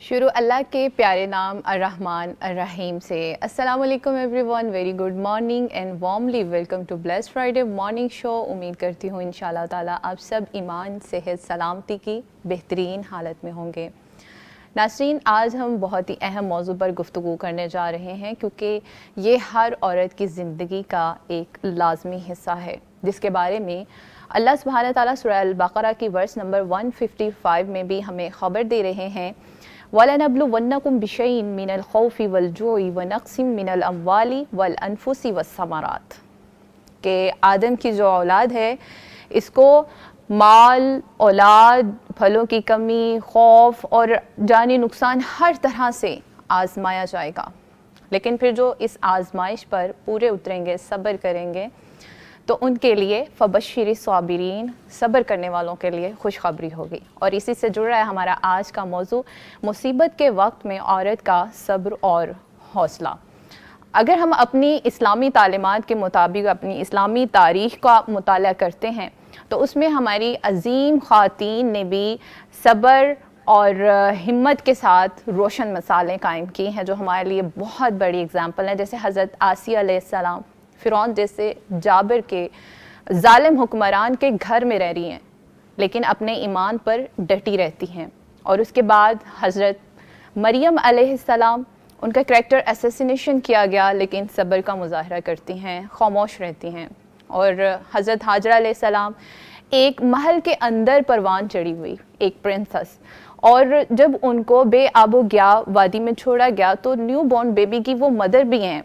شروع اللہ کے پیارے نام الرحمن الرحیم سے۔ السلام علیکم everyone, very good morning and warmly welcome to blessed Friday morning show. امید کرتی ہوں انشاءاللہ تعالیٰ آپ سب ایمان، صحت، سلامتی کی بہترین حالت میں ہوں گے۔ ناظرین، آج ہم بہت ہی اہم موضوع پر گفتگو کرنے جا رہے ہیں، کیونکہ یہ ہر عورت کی زندگی کا ایک لازمی حصہ ہے، جس کے بارے میں اللہ سبحانہ تعالیٰ سورہ البقرہ کی ورس نمبر 155 میں بھی ہمیں خبر دے رہے ہیں، وَلَنَبْلُوَنَّكُمْ بِشَيْءٍ مِّنَ الْخَوْفِ وَالْجُوعِ وَنَقْصٍ مِّنَ الْأَمْوَالِ وَالْأَنفُسِ وَالثَّمَرَاتِ، کہ آدم کی جو اولاد ہے اس کو مال، اولاد، پھلوں کی کمی، خوف اور جانی نقصان ہر طرح سے آزمایا جائے گا، لیکن پھر جو اس آزمائش پر پورے اتریں گے، صبر کریں گے، تو ان کے لیے فبشر الصابرین، صبر کرنے والوں کے لیے خوشخبری ہوگی۔ اور اسی سے جڑ رہا ہے ہمارا آج کا موضوع، مصیبت کے وقت میں عورت کا صبر اور حوصلہ۔ اگر ہم اپنی اسلامی تعلیمات کے مطابق اپنی اسلامی تاریخ کا مطالعہ کرتے ہیں تو اس میں ہماری عظیم خواتین نے بھی صبر اور ہمت کے ساتھ روشن مثالیں قائم کی ہیں، جو ہمارے لیے بہت بڑی اگزامپل ہیں، جیسے حضرت آسیہ علیہ السلام فرعون جیسے جابر کے ظالم حکمران کے گھر میں رہ رہی ہیں، لیکن اپنے ایمان پر ڈٹی رہتی ہیں۔ اور اس کے بعد حضرت مریم علیہ السلام، ان کا کریکٹر اسیسینیشن کیا گیا، لیکن صبر کا مظاہرہ کرتی ہیں، خاموش رہتی ہیں۔ اور حضرت ہاجرہ علیہ السلام ایک محل کے اندر پروان چڑھی ہوئی ایک پرنسس، اور جب ان کو بے آب و گیا وادی میں چھوڑا گیا تو نیو بورن بیبی کی وہ مدر بھی ہیں،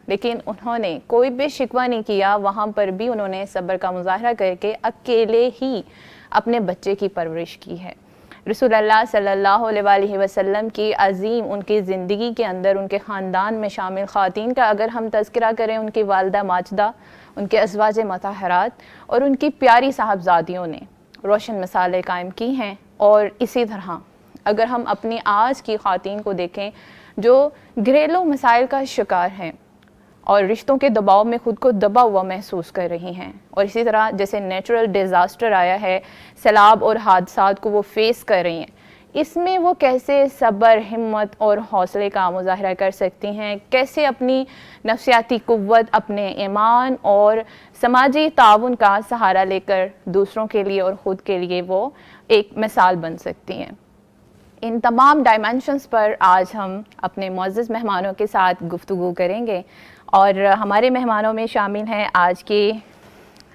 لیکن انہوں نے کوئی بھی شکوہ نہیں کیا، وہاں پر بھی انہوں نے صبر کا مظاہرہ کر کے اکیلے ہی اپنے بچے کی پرورش کی ہے۔ رسول اللہ صلی اللہ علیہ وآلہ وسلم کی عظیم ان کی زندگی کے اندر ان کے خاندان میں شامل خواتین کا اگر ہم تذکرہ کریں، ان کی والدہ ماجدہ، ان کے ازواج مطہرات اور ان کی پیاری صاحبزادیوں نے روشن مثالیں قائم کی ہیں۔ اور اسی طرح اگر ہم اپنی آج کی خواتین کو دیکھیں جو گھریلو مسائل کا شکار ہیں اور رشتوں کے دباؤ میں خود کو دبا ہوا محسوس کر رہی ہیں، اور اسی طرح جیسے نیچرل ڈیزاسٹر آیا ہے، سیلاب اور حادثات کو وہ فیس کر رہی ہیں، اس میں وہ کیسے صبر، ہمت اور حوصلے کا مظاہرہ کر سکتی ہیں، کیسے اپنی نفسیاتی قوت، اپنے ایمان اور سماجی تعاون کا سہارا لے کر دوسروں کے لیے اور خود کے لیے وہ ایک مثال بن سکتی ہیں۔ ان تمام ڈائمینشنز پر آج ہم اپنے معزز مہمانوں کے ساتھ گفتگو کریں گے، اور ہمارے مہمانوں میں شامل ہیں آج کے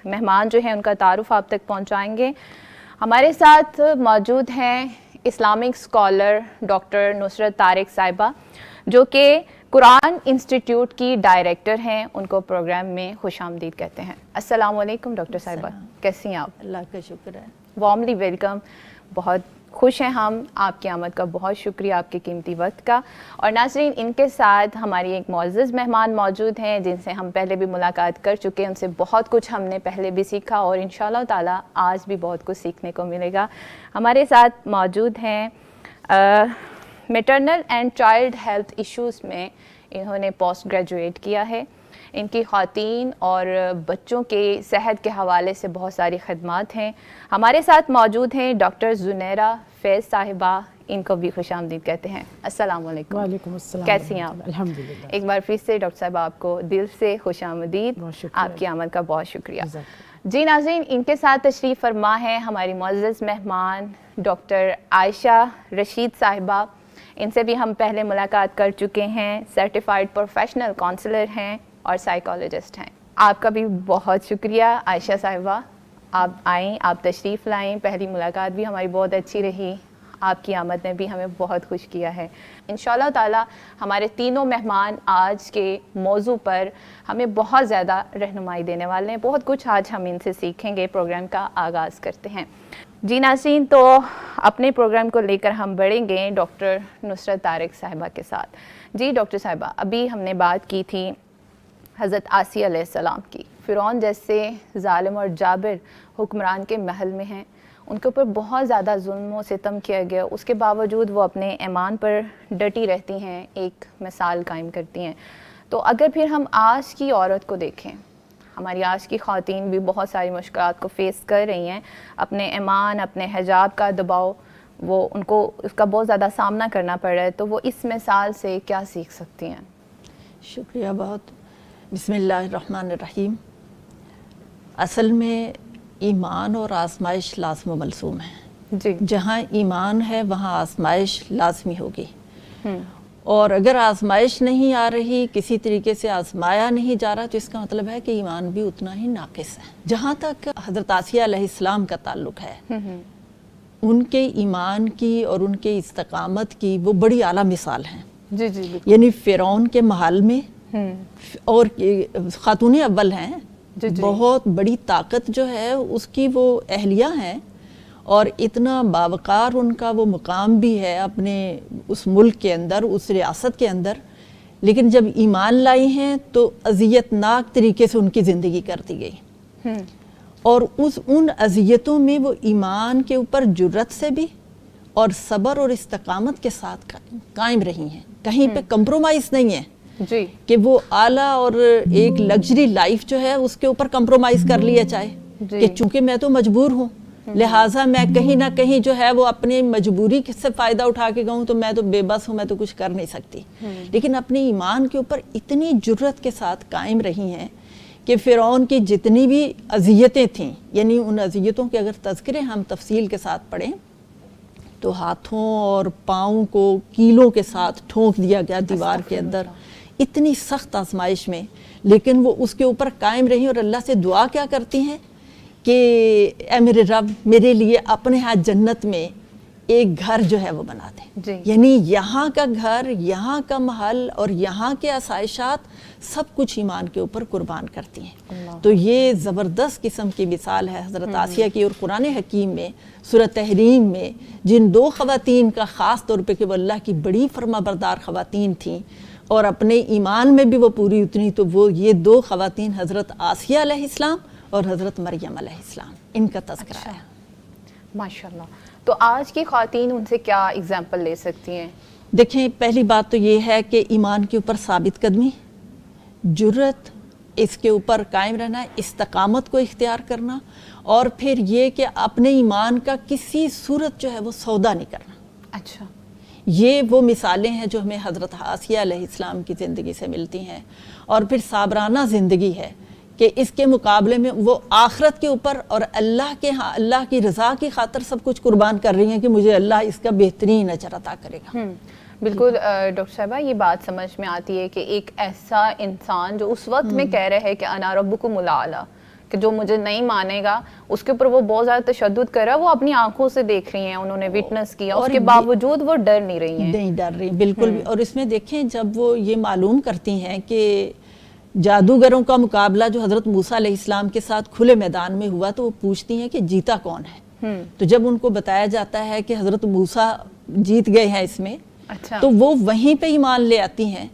مہمان جو ہیں ان کا تعارف آپ تک پہنچائیں گے۔ ہمارے ساتھ موجود ہیں اسلامک اسکالر ڈاکٹر نصرت طارق صاحبہ، جو کہ قرآن انسٹیٹیوٹ کی ڈائریکٹر ہیں، ان کو پروگرام میں خوش آمدید کہتے ہیں۔ السلام علیکم ڈاکٹر صاحبہ، کیسی ہیں آپ؟ اللہ کا شکر ہے۔ وارملی ویلکم، بہت خوش ہیں ہم آپ کی آمد کا، بہت شکریہ آپ کے قیمتی وقت کا۔ اور ناظرین، ان کے ساتھ ہماری ایک معزز مہمان موجود ہیں جن سے ہم پہلے بھی ملاقات کر چکے ہیں، ان سے بہت کچھ ہم نے پہلے بھی سیکھا اور انشاءاللہ تعالیٰ آج بھی بہت کچھ سیکھنے کو ملے گا۔ ہمارے ساتھ موجود ہیں maternal and child health issues میں انہوں نے پوسٹ گریجویٹ کیا ہے۔ ان کی خواتین اور بچوں کے صحت کے حوالے سے بہت ساری خدمات ہیں۔ ہمارے ساتھ موجود ہیں ڈاکٹر زنیرہ فیض صاحبہ، ان کو بھی خوش آمدید کہتے ہیں۔ السلام علیکم۔ وعلیکم السلام۔ کیسی ہیں آپ؟ الحمدللہ۔ ایک بار پھر سے ڈاکٹر صاحب آپ کو دل سے خوش آمدید، بہت شکریہ، آپ کی آمد کا بہت شکریہ۔ جزاک اللہ۔ جی ناظرین، ان کے ساتھ تشریف فرما ہے ہماری معزز مہمان ڈاکٹر عائشہ رشید صاحبہ، ان سے بھی ہم پہلے ملاقات کر چکے ہیں، سرٹیفائیڈ پروفیشنل کونسلر ہیں اور سائیکالوجسٹ ہیں۔ آپ کا بھی بہت شکریہ عائشہ صاحبہ، آپ آئیں، آپ تشریف لائیں، پہلی ملاقات بھی ہماری بہت اچھی رہی، آپ کی آمد نے بھی ہمیں بہت خوش کیا ہے۔ انشاءاللہ تعالی ہمارے تینوں مہمان آج کے موضوع پر ہمیں بہت زیادہ رہنمائی دینے والے ہیں، بہت کچھ آج ہم ان سے سیکھیں گے۔ پروگرام کا آغاز کرتے ہیں۔ جی ناظرین، تو اپنے پروگرام کو لے کر ہم بڑھیں گے ڈاکٹر نصرت طارق صاحبہ کے ساتھ۔ جی ڈاکٹر صاحبہ، ابھی ہم نے بات کی تھی حضرت آسیہ علیہ السلام کی، فرعون جیسے ظالم اور جابر حکمران کے محل میں ہیں، ان کے اوپر بہت زیادہ ظلم و ستم کیا گیا، اس کے باوجود وہ اپنے ایمان پر ڈٹی رہتی ہیں، ایک مثال قائم کرتی ہیں۔ تو اگر پھر ہم آج کی عورت کو دیکھیں، ہماری آج کی خواتین بھی بہت ساری مشکلات کو فیس کر رہی ہیں، اپنے ایمان، اپنے حجاب کا دباؤ وہ ان کو اس کا بہت زیادہ سامنا کرنا پڑ رہا ہے، تو وہ اس مثال سے کیا سیکھ سکتی ہیں؟ شکریہ بہت. بسم اللہ الرحمن الرحیم. اصل میں ایمان اور آزمائش لازم و ملزوم ہے. جی. جہاں ایمان ہے وہاں آزمائش لازمی ہوگی. اور اگر آزمائش نہیں آ رہی، کسی طریقے سے آزمایا نہیں جا رہا، تو اس کا مطلب ہے کہ ایمان بھی اتنا ہی ناقص ہے. جہاں تک حضرت آسیہ علیہ السلام کا تعلق ہے، ان کے ایمان کی اور ان کے استقامت کی وہ بڑی اعلیٰ مثال ہیں. جی جی بالکل. یعنی فرعون کے محل میں اور خاتون اول ہیں. بہت بڑی طاقت جو ہے اس کی وہ اہلیہ ہیں، اور اتنا باوقار ان کا وہ مقام بھی ہے اپنے اس ملک کے اندر، اس ریاست کے اندر. لیکن جب ایمان لائی ہیں تو اذیت ناک طریقے سے ان کی زندگی کر دی گئی. اور ان اذیتوں میں وہ ایمان کے اوپر جرت سے بھی اور صبر اور استقامت کے ساتھ قائم رہی ہیں. کہیں پہ کمپرومائز نہیں ہے جی کہ وہ اعلیٰ اور ایک لگژری لائف جو ہے اس کے اوپر کمپرومائز کر لیا جائے کہ چونکہ میں تو مجبور ہوں، لہٰذا میں کہیں نہ کہیں جو ہے وہ اپنی مجبوری سے فائدہ اٹھا کے گاؤں، تو میں تو بے بس ہوں، میں تو کچھ کر نہیں سکتی. لیکن اپنے ایمان کے اوپر اتنی جرت کے ساتھ قائم رہی ہیں کہ فرعون کی جتنی بھی اذیتیں تھیں، یعنی ان اذیتوں کے اگر تذکرے ہم تفصیل کے ساتھ پڑھیں تو ہاتھوں اور پاؤں کو کیلوں کے ساتھ ٹھونک دیا گیا دیوار کے اندر، اتنی سخت آزمائش میں. لیکن وہ اس کے اوپر قائم رہی اور اللہ سے دعا کیا کرتی ہیں کہ اے میرے رب، میرے لیے اپنے ہاں جنت میں ایک گھر جو ہے وہ بنا دیں. یعنی یہاں کا گھر، یہاں کا محل اور یہاں کے آسائشات سب کچھ ایمان کے اوپر قربان کرتی ہیں. تو یہ زبردست قسم کی مثال ہے حضرت آسیہ کی. اور قرآن حکیم میں سورہ تحریم میں جن دو خواتین کا خاص طور پہ کہ وہ اللہ کی بڑی فرما بردار خواتین تھیں اور اپنے ایمان میں بھی وہ پوری اتنی، تو وہ یہ دو خواتین حضرت آسیہ علیہ السلام اور حضرت مریم علیہ السلام، ان کا تذکرہ ہے. ماشاءاللہ. تو آج کی خواتین ان سے کیا اگزامپل لے سکتی ہیں؟ دیکھیں، پہلی بات تو یہ ہے کہ ایمان کے اوپر ثابت قدمی، جرت، اس کے اوپر قائم رہنا، استقامت کو اختیار کرنا، اور پھر یہ کہ اپنے ایمان کا کسی صورت جو ہے وہ سودا نہیں کرنا. اچھا. یہ وہ مثالیں ہیں جو ہمیں حضرت آسیہ علیہ السلام کی زندگی سے ملتی ہیں. اور پھر صابرانہ زندگی ہے کہ اس کے مقابلے میں وہ آخرت کے اوپر اور اللہ کے ہاں اللہ کی رضا کی خاطر سب کچھ قربان کر رہی ہیں کہ مجھے اللہ اس کا بہترین اجر عطا کرے گا. بالکل ڈاکٹر صاحبہ، یہ بات سمجھ میں آتی ہے کہ ایک ایسا انسان جو اس وقت میں کہہ رہے ہے کہ انا ربکم الاعلی، کہ جو مجھے نہیں مانے گا اس کے اوپر وہ بہت زیادہ تشدد کر رہا ہے، وہ اپنی آنکھوں سے دیکھ رہی ہیں، انہوں نے وٹنس کیا، اس کے باوجود وہ ڈر نہیں رہی ہیں. نہیں ڈر رہی بالکل بھی. اور اس میں دیکھیں جب وہ یہ معلوم کرتی ہیں کہ جادوگروں کا مقابلہ جو حضرت موسیٰ علیہ السلام کے ساتھ کھلے میدان میں ہوا، تو وہ پوچھتی ہیں کہ جیتا کون ہے. تو جب ان کو بتایا جاتا ہے کہ حضرت موسیٰ جیت گئے ہیں اس میں، تو وہ وہیں پہ ایمان لے آتی ہیں.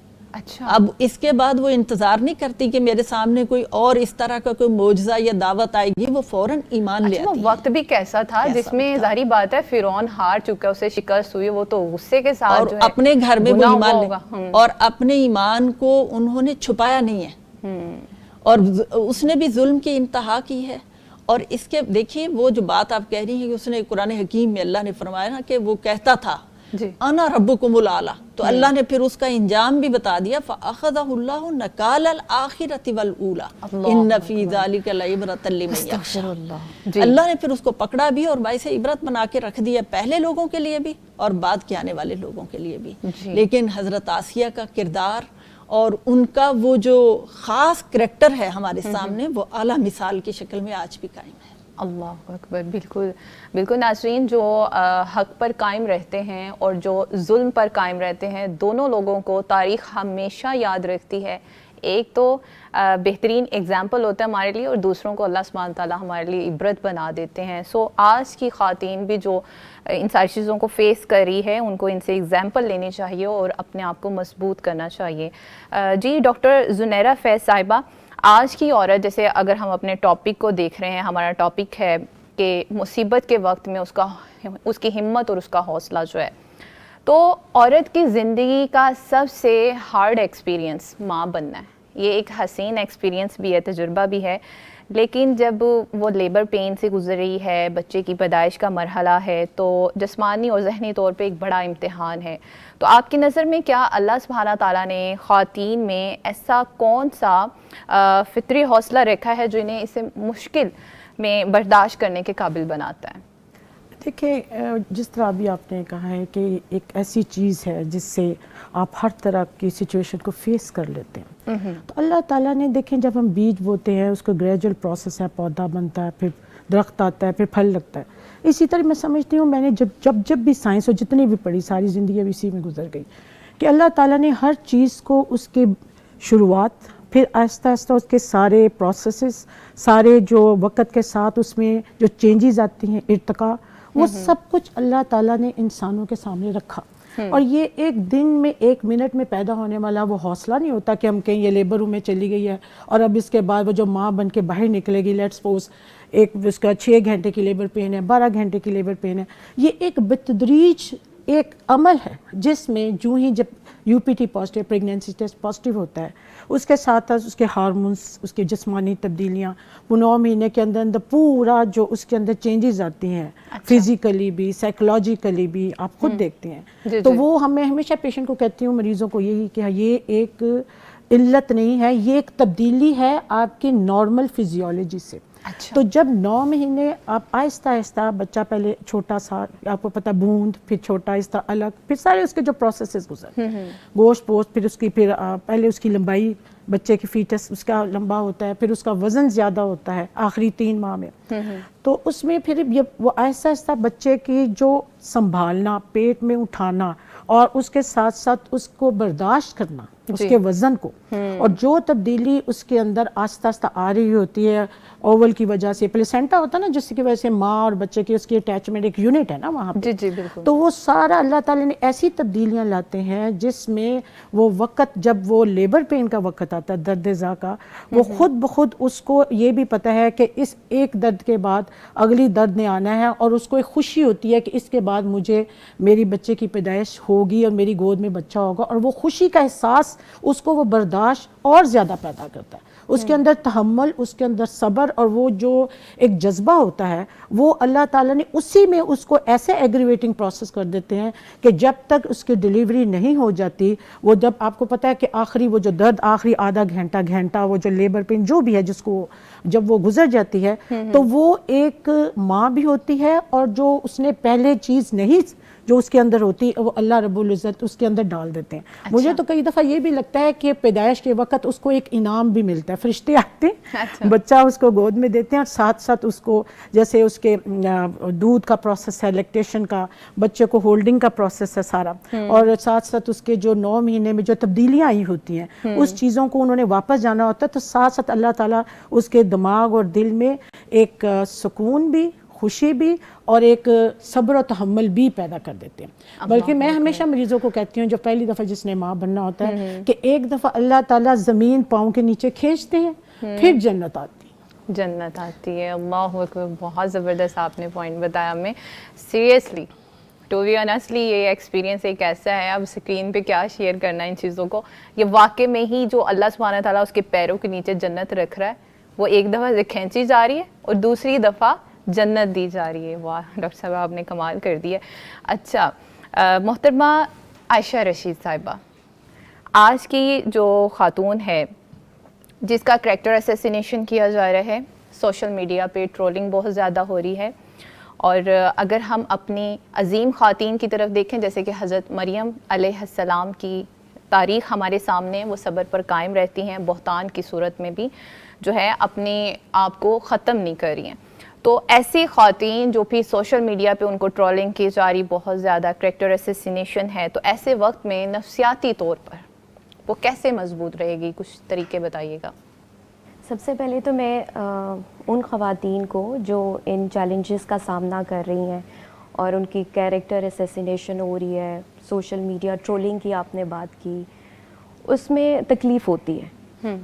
اب اس کے بعد وہ انتظار نہیں کرتی کہ میرے سامنے کوئی اور اس طرح کا کوئی معجزہ یا دعوت آئے گی، وہ فوراً ایمان لے آتی ہیں. وقت بھی کیسا تھا جس میں ظاہری بات ہے فرعون ہار چکا، اسے شکست ہوئی، وہ تو غصے کے ساتھ اور اپنے گھر میں وہ ایمان لے، اور اپنے ایمان کو انہوں نے چھپایا نہیں ہے، اور اس نے بھی ظلم کی انتہا کی ہے. اور اس کے دیکھیے وہ جو بات آپ کہہ رہی ہیں کہ اس نے قرآن حکیم میں اللہ نے فرمایا نا کہ وہ کہتا تھا انا ربکم الاعلی، تو اللہ نے پھر اس کا انجام بھی بتا دیا، فاخذہ اللہ نکال الآخرۃ والأولی ان فی ذلک لعبرۃ لمن یخشی. اللہ نے پھر اس کو پکڑا بھی اور باعث عبرت بنا کے رکھ دیا، پہلے لوگوں کے لیے بھی اور بعد کے آنے والے لوگوں کے لیے بھی. لیکن حضرت آسیہ کا کردار اور ان کا وہ جو خاص کریکٹر ہے ہمارے سامنے، وہ اعلیٰ مثال کی شکل میں آج بھی قائم ہے. اللہ اکبر. بالکل بالکل. ناظرین، جو حق پر قائم رہتے ہیں اور جو ظلم پر قائم رہتے ہیں، دونوں لوگوں کو تاریخ ہمیشہ یاد رکھتی ہے. ایک تو بہترین اگزامپل ہوتا ہے ہمارے لیے، اور دوسروں کو اللہ سبحانہ تعالیٰ ہمارے لیے عبرت بنا دیتے ہیں. سو آج کی خواتین بھی جو ان ساری چیزوں کو فیس کر رہی ہے، ان کو ان سے اگزامپل لینی چاہیے اور اپنے آپ کو مضبوط کرنا چاہیے. جی ڈاکٹر زنیرہ فیض صاحبہ، آج کی عورت، جیسے اگر ہم اپنے ٹاپک کو دیکھ رہے ہیں، ہمارا ٹاپک ہے کہ مصیبت کے وقت میں اس کی ہمت اور اس کا حوصلہ جو ہے، تو عورت کی زندگی کا سب سے ہارڈ ایکسپیرینس ماں بننا ہے. یہ ایک حسین ایکسپیرینس بھی ہے، تجربہ بھی ہے لیکن جب وہ لیبر پین سے گزر رہی ہے, بچے کی پیدائش کا مرحلہ ہے, تو جسمانی اور ذہنی طور پہ ایک بڑا امتحان ہے. تو آپ کی نظر میں کیا اللہ سبحانہ تعالیٰ نے خواتین میں ایسا کون سا فطری حوصلہ رکھا ہے جو انہیں اسے مشکل میں برداشت کرنے کے قابل بناتا ہے؟ دیکھیں, جس طرح ابھی آپ نے کہا ہے کہ ایک ایسی چیز ہے جس سے آپ ہر طرح کی سچویشن کو فیس کر لیتے ہیں, تو اللہ تعالیٰ نے دیکھیں جب ہم بیج بوتے ہیں اس کو گریجول پروسیس ہے, پودا بنتا ہے, پھر درخت آتا ہے, پھر پھل لگتا ہے. اسی طرح میں سمجھتی ہوں, میں نے جب بھی سائنس اور جتنی بھی پڑھی, ساری زندگی اب اسی میں گزر گئی, کہ اللہ تعالیٰ نے ہر چیز کو اس کے شروعات, پھر آہستہ آہستہ اس کے سارے پروسیسز, سارے جو وقت کے ساتھ اس میں جو چینجز آتی ہیں, ارتقاء, وہ سب کچھ اللہ تعالیٰ نے انسانوں کے سامنے رکھا. اور یہ ایک دن میں, ایک منٹ میں پیدا ہونے والا وہ حوصلہ نہیں ہوتا کہ ہم کہیں یہ لیبر روم میں چلی گئی ہے اور اب اس کے بعد وہ جو ماں بن کے باہر نکلے گی, لیٹس سپوز ایک اس کا 6 گھنٹے کی لیبر پین ہے, 12 گھنٹے کی لیبر پین ہے. یہ ایک بتدریج ایک عمل ہے جس میں جو ہی جب UPT positive, pregnancy test positive ہوتا ہے, اس کے ساتھ اس کے ہارمونز, اس کی جسمانی تبدیلیاں, وہ 9 مہینے کے اندر پورا جو اس کے اندر چینجز آتی ہیں, فزیکلی بھی, سائیکولوجیکلی بھی, آپ خود دیکھتے ہیں. تو وہ ہمیں ہمیشہ پیشنٹ کو کہتی ہوں, مریضوں کو یہی کہ یہ ایک علت نہیں ہے, یہ ایک تبدیلی ہے آپ کی نارمل فزیولوجی سے. تو جب 9 مہینے آپ آہستہ آہستہ, بچہ پہلے چھوٹا سا, آپ کو پتہ بوند, پھر چھوٹا آہستہ الگ, پھر سارے اس کے جو پروسیسز گزر, گوشت پوشت, پھر اس کی پہلے اس کی لمبائی, بچے کی فیٹس اس کا لمبا ہوتا ہے, پھر اس کا وزن زیادہ ہوتا ہے آخری 3 ماہ میں. تو اس میں پھر وہ آہستہ آہستہ بچے کی جو سنبھالنا, پیٹ میں اٹھانا, اور اس کے ساتھ ساتھ اس کو برداشت کرنا, اس کے وزن کو, اور جو تبدیلی اس کے اندر آہستہ آہستہ آ رہی ہوتی ہے اوول کی وجہ سے, پلیسینٹا ہوتا ہے نا جس کی وجہ سے ماں اور بچے کی اس کی اٹیچمنٹ ایک یونٹ ہے نا وہاں پہ. جی بالکل. تو وہ سارا اللہ تعالیٰ نے ایسی تبدیلیاں لاتے ہیں جس میں وہ وقت, جب وہ لیبر پین کا وقت آتا ہے, درد زا کا, وہ خود بخود اس کو یہ بھی پتہ ہے کہ اس ایک درد کے بعد اگلی درد نے آنا ہے, اور اس کو ایک خوشی ہوتی ہے کہ اس کے بعد مجھے میری بچے کی پیدائش ہوگی اور میری گود میں بچہ ہوگا, اور وہ خوشی کا احساس اس کو وہ برداشت اور زیادہ پیدا کرتا ہے. اس کے اندر تحمل, اس کے اندر صبر, اور وہ جو ایک جذبہ ہوتا ہے وہ اللہ تعالیٰ نے اسی میں اس کو ایسے ایگریویٹنگ پروسیس کر دیتے ہیں کہ جب تک اس کی ڈیلیوری نہیں ہو جاتی, وہ جب آپ کو پتہ ہے کہ آخری وہ جو درد, آخری آدھا گھنٹہ وہ جو لیبر پین جو بھی ہے جس کو جب وہ گزر جاتی ہے, تو وہ ایک ماں بھی ہوتی ہے, اور جو اس نے پہلے چیز نہیں جو اس کے اندر ہوتی ہے وہ اللہ رب العزت اس کے اندر ڈال دیتے ہیں. مجھے تو کئی دفعہ یہ بھی لگتا ہے کہ پیدائش کے وقت اس کو ایک انعام بھی ملتا ہے, فرشتے آتے ہیں, بچہ اس کو گود میں دیتے ہیں, اور ساتھ ساتھ اس کو جیسے اس کے دودھ کا پروسیس ہے, لیکٹیشن کا, بچے کو ہولڈنگ کا پروسیس ہے سارا, اور ساتھ ساتھ اس کے جو 9 مہینے میں جو تبدیلیاں آئی ہوتی ہیں, اس چیزوں کو انہوں نے واپس جانا ہوتا ہے, تو ساتھ ساتھ اللہ تعالیٰ اس کے دماغ اور دل میں ایک سکون بھی, خوشی بھی, اور ایک صبر و تحمل بھی پیدا کر دیتے ہیں. بلکہ میں ہمیشہ مریضوں کو کہتی ہوں جو پہلی دفعہ جس نے ماں بننا ہوتا ہے, کہ ایک دفعہ اللہ تعالیٰ زمین پاؤں کے نیچے کھینچتے ہیں, پھر جنت آتی ہے. جنت آتی ہے. اللہ اکبر, بہت زبردست آپ نے پوائنٹ بتایا ہمیں. سیریسلی, ٹو بی آنیسٹلی, یہ ایکسپیرینس ایک ایسا ہے, اب اسکرین پہ کیا شیئر کرنا ان چیزوں کو, یہ واقع میں ہی جو اللہ سبحانہ تعالیٰ اس کے پیروں کے نیچے جنت رکھ رہا ہے, وہ ایک دفعہ سے کھینچی جا رہی ہے اور دوسری دفعہ جنت دی جا رہی ہے. واہ ڈاکٹر صاحب آپ نے کمال کر دی ہے. اچھا محترمہ عائشہ رشید صاحبہ, آج کی جو خاتون ہے جس کا کریکٹر اسیسینیشن کیا جا رہا ہے, سوشل میڈیا پہ ٹرولنگ بہت زیادہ ہو رہی ہے, اور اگر ہم اپنی عظیم خواتین کی طرف دیکھیں جیسے کہ حضرت مریم علیہ السلام کی تاریخ ہمارے سامنے, وہ صبر پر قائم رہتی ہیں, بہتان کی صورت میں بھی جو ہے اپنے آپ کو ختم نہیں کر رہی ہیں. تو ایسی خواتین جو بھی سوشل میڈیا پہ ان کو ٹرولنگ کی جا رہی, بہت زیادہ کریکٹر اسیسینیشن ہے, تو ایسے وقت میں نفسیاتی طور پر وہ کیسے مضبوط رہے گی, کچھ طریقے بتائیے گا. سب سے پہلے تو میں ان خواتین کو جو ان چیلنجز کا سامنا کر رہی ہیں اور ان کی کیریکٹر اسیسینیشن ہو رہی ہے, سوشل میڈیا ٹرولنگ کی آپ نے بات کی, اس میں تکلیف ہوتی ہے,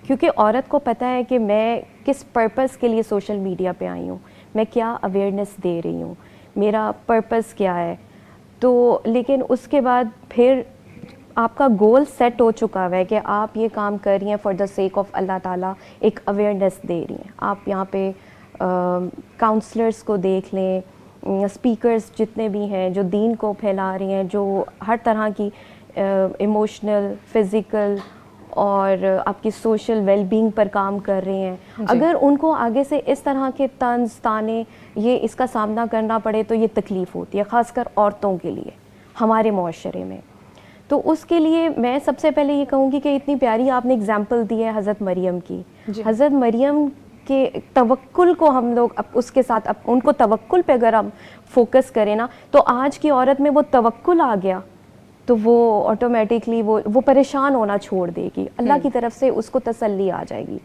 کیونکہ عورت کو پتہ ہے کہ میں کس پرپس کے لیے سوشل میڈیا پہ آئی ہوں, میں کیا اویئرنیس دے رہی ہوں, میرا پرپس کیا ہے. تو لیکن اس کے بعد پھر آپ کا گول سیٹ ہو چکا ہوا ہے کہ آپ یہ کام کر رہی ہیں فار دا سیک آف اللہ تعالیٰ، ایک اویئرنیس دے رہی ہیں. آپ یہاں پہ کاؤنسلرس کو دیکھ لیں، اسپیکرز جتنے بھی ہیں جو دین کو پھیلا رہی ہیں، جو ہر طرح کی ایموشنل، فزیکل اور آپ کی سوشل ویل بینگ پر کام کر رہے ہیں. اگر ان کو آگے سے اس طرح کے طنز طعنے یہ اس کا سامنا کرنا پڑے تو یہ تکلیف ہوتی ہے، خاص کر عورتوں کے لیے ہمارے معاشرے میں. تو اس کے لیے میں سب سے پہلے یہ کہوں گی کہ اتنی پیاری آپ نے اگزامپل دی ہے حضرت مریم کی. حضرت مریم کے توکل کو ہم لوگ اس کے ساتھ ان کو توکل پہ اگر ہم فوکس کریں نا تو آج کی عورت میں وہ توکل آ گیا تو وہ آٹومیٹکلی وہ پریشان ہونا چھوڑ دے گی، اللہ کی طرف سے اس کو تسلی آ جائے گی.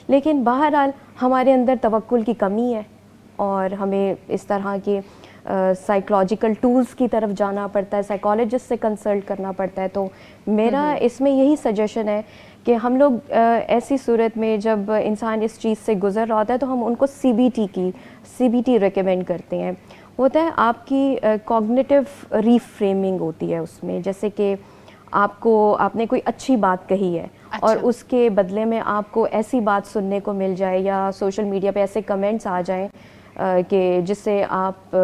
لیکن بہرحال ہمارے اندر توکل کی کمی ہے اور ہمیں اس طرح کے سائیکولوجیکل ٹولز کی طرف جانا پڑتا ہے، سائیکالوجسٹ سے کنسلٹ کرنا پڑتا ہے. تو میرا اس میں یہی سجیشن ہے کہ ہم لوگ ایسی صورت میں جب انسان اس چیز سے گزر رہا ہوتا ہے تو ہم ان کو سی بی ٹی ریکمینڈ کرتے ہیں. ہوتا ہے آپ کی کوگنیٹیو ریفریمنگ ہوتی ہے اس میں، جیسے کہ آپ نے کوئی اچھی بات کہی ہے اور اس کے بدلے میں آپ کو ایسی بات سننے کو مل جائے یا سوشل میڈیا پہ ایسے کمنٹس آ جائیں کہ جس سے آپ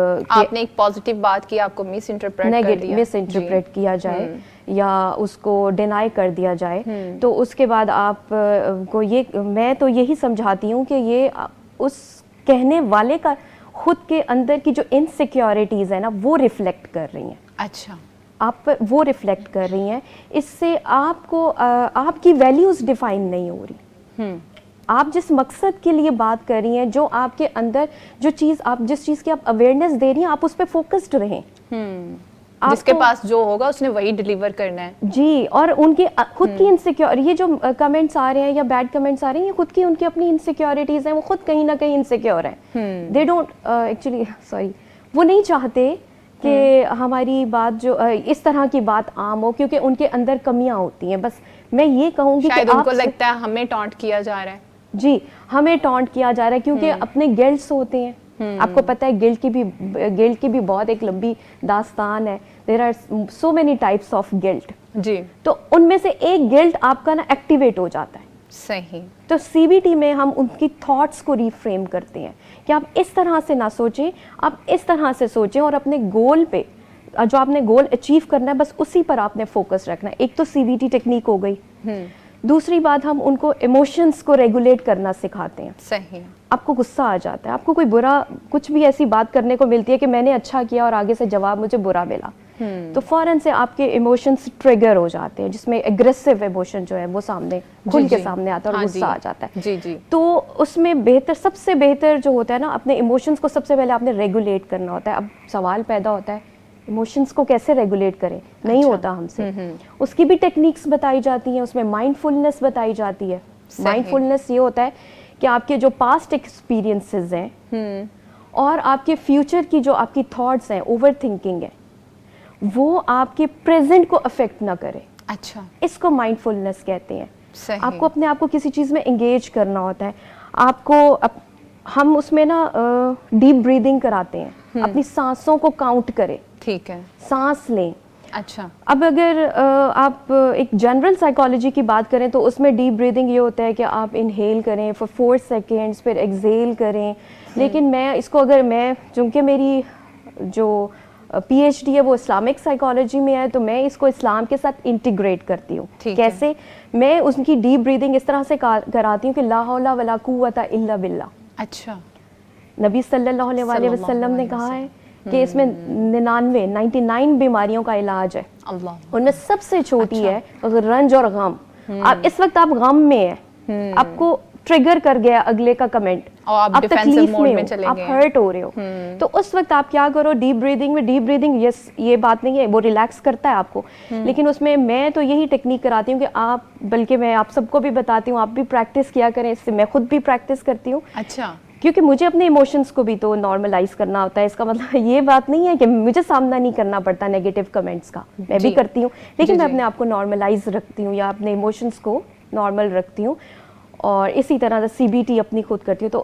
نے ایک پازیٹیو بات کی، آپ کو مس انٹرپریٹ کیا جائے یا اس کو ڈینائی کر دیا جائے. تو اس کے بعد آپ کو میں تو یہی سمجھاتی ہوں کہ یہ اس کہنے والے کا خود کے اندر کی جو انسیکیورٹیز ہیں نا وہ ریفلیکٹ کر رہی ہیں. اچھا، آپ وہ ریفلیکٹ کر رہی ہیں. اس سے آپ کو آپ کی ویلیوز ڈیفائن نہیں ہو رہی. آپ جس مقصد کے لیے بات کر رہی ہیں، جو آپ کے اندر جس چیز کی آپ اویئرنیس دے رہی ہیں، آپ اس پہ فوکسڈ رہیں. جس کے پاس جو ہوگا اس نے وہی ڈیلیور کرنا ہے. جی، اور ان کی خود کی انسیکیور، یہ جو کمنٹس آ رہے ہیں یا بیڈ کمنٹس آ رہے ہیں، یہ خود کی ان کی اپنی انسیکیورٹیز ہیں. وہ خود کہیں نہ کہیں انسیکیور ہیں. دے ڈونٹ ایکچولی وہ نہیں چاہتے کہ ہماری بات جو اس طرح کی بات عام ہو، کیونکہ ان کے اندر کمیاں ہوتی ہیں. بس میں یہ کہوں گی شاید ان کو لگتا ہے ہمیں ٹانٹ کیا جا رہا ہے. جی، ہمیں ٹانٹ کیا جا رہا ہے کیونکہ اپنے گلٹس ہوتے ہیں. آپ کو پتہ ہے گلٹ کی بھی بہت ایک لمبی داستان ہے. There are so many types of guilt. جی، تو ان میں سے ایک گلٹ آپ کا نا ایکٹیویٹ ہو جاتا ہے. صحیح. تو سی بی ٹی میں ہم ان کی تھاٹس کو ریفریم کرتے ہیں کہ آپ اس طرح سے نہ سوچیں، آپ اس طرح سے سوچیں اور اپنے گول پہ جو آپ نے گول اچیو کرنا ہے بس اسی پر آپ نے فوکس رکھنا ہے. ایک تو سی بی ٹی ٹیکنیک ہو گئی. دوسری بات، ہم ان کو ایموشنس کو ریگولیٹ کرنا سکھاتے ہیں. صحیح. آپ کو غصہ آ جاتا ہے، آپ کو کوئی برا کچھ بھی ایسی بات کرنے کو ملتی ہے کہ میں نے اچھا کیا اور آگے سے جواب مجھے برا ملا، تو فوراً سے آپ کے ایموشنز ٹریگر ہو جاتے ہیں، جس میں ایگریسو ایموشن جو ہے وہ سامنے کھل کے سامنے آتا ہے اور غصہ آ جاتا ہے. جی جی. تو اس میں سب سے بہتر جو ہوتا ہے نا، اپنے ایموشنز کو سب سے پہلے آپ نے ریگولیٹ کرنا ہوتا ہے. اب سوال پیدا ہوتا ہے ایموشنز کو کیسے ریگولیٹ کریں؟ نہیں ہوتا ہم سے. اس کی بھی ٹیکنیکس بتائی جاتی ہیں، اس میں مائنڈ فلنس بتائی جاتی ہے. مائنڈ فلنس یہ ہوتا ہے کہ آپ کے جو پاسٹ ایکسپیرینسز ہیں اور آپ کے فیوچر کی جو آپ کی تھاٹس ہیں، اوور تھنکنگ ہے، وہ آپ کے پریزنٹ کو افیکٹ نہ کرے. اچھا، اس کو مائنڈ فلنس کہتے ہیں. صحیح. آپ کو اپنے آپ کو کسی چیز میں انگیج کرنا ہوتا ہے. آپ کو ہم اس میں نا ڈیپ بریدنگ کراتے ہیں، اپنی سانسوں کو کاؤنٹ کریں. ٹھیک ہے. سانس لیں. اچھا. اب اگر آپ ایک جنرل سائیکالوجی کی بات کریں تو اس میں ڈیپ بریدنگ یہ ہوتا ہے کہ آپ انہیل کریں فار 4 سیکنڈز، پھر ایکزیل کریں. لیکن میں اس کو چونکہ میری جو پی ایچ ڈی ہے وہ اسلامک سائیکالوجی میں ہے، تو میں اس کو اسلام کے ساتھ انٹیگریٹ کرتی ہوں. کیسے؟ میں اس کی ڈیپ بریدنگ اس طرح سے کراتی ہوں کہ لا حول ولا قوت الا باللہ. اچھا. نبی صلی اللہ علیہ وسلم نے کہا ہے کہ اس میں 99 بیماریوں کا علاج ہے. ان میں سب سے چھوٹی ہے رنج اور غم. اس وقت آپ غم میں ہیں، آپ کو ٹریگر کر گیا اگلے کا کمنٹ، آپ تکلیف میں ہو، آپ ہرٹ ہو رہے ہو، تو اس وقت آپ کیا کرو؟ ڈیپ بریدنگ یس یہ بات نہیں ہے، وہ ریلیکس کرتا ہے آپ کو. لیکن اس میں تو یہی ٹیکنیک کراتی ہوں کہ بلکہ میں آپ سب کو بھی بتاتی ہوں، آپ بھی پریکٹس کیا کریں. اس سے میں خود بھی پریکٹس کرتی ہوں. اچھا. کیونکہ مجھے اپنے ایموشنز کو بھی تو نارملائز کرنا ہوتا ہے. اس کا مطلب یہ بات نہیں ہے کہ مجھے سامنا نہیں کرنا پڑتا نیگیٹو کمنٹس کا، میں بھی کرتی ہوں، لیکن میں اپنے آپ کو نارملائز رکھتی ہوں یا اپنے ایموشنز کو نارمل رکھتی ہوں. اور اسی طرح سی بی ٹی اپنی خود کرتی ہوں. تو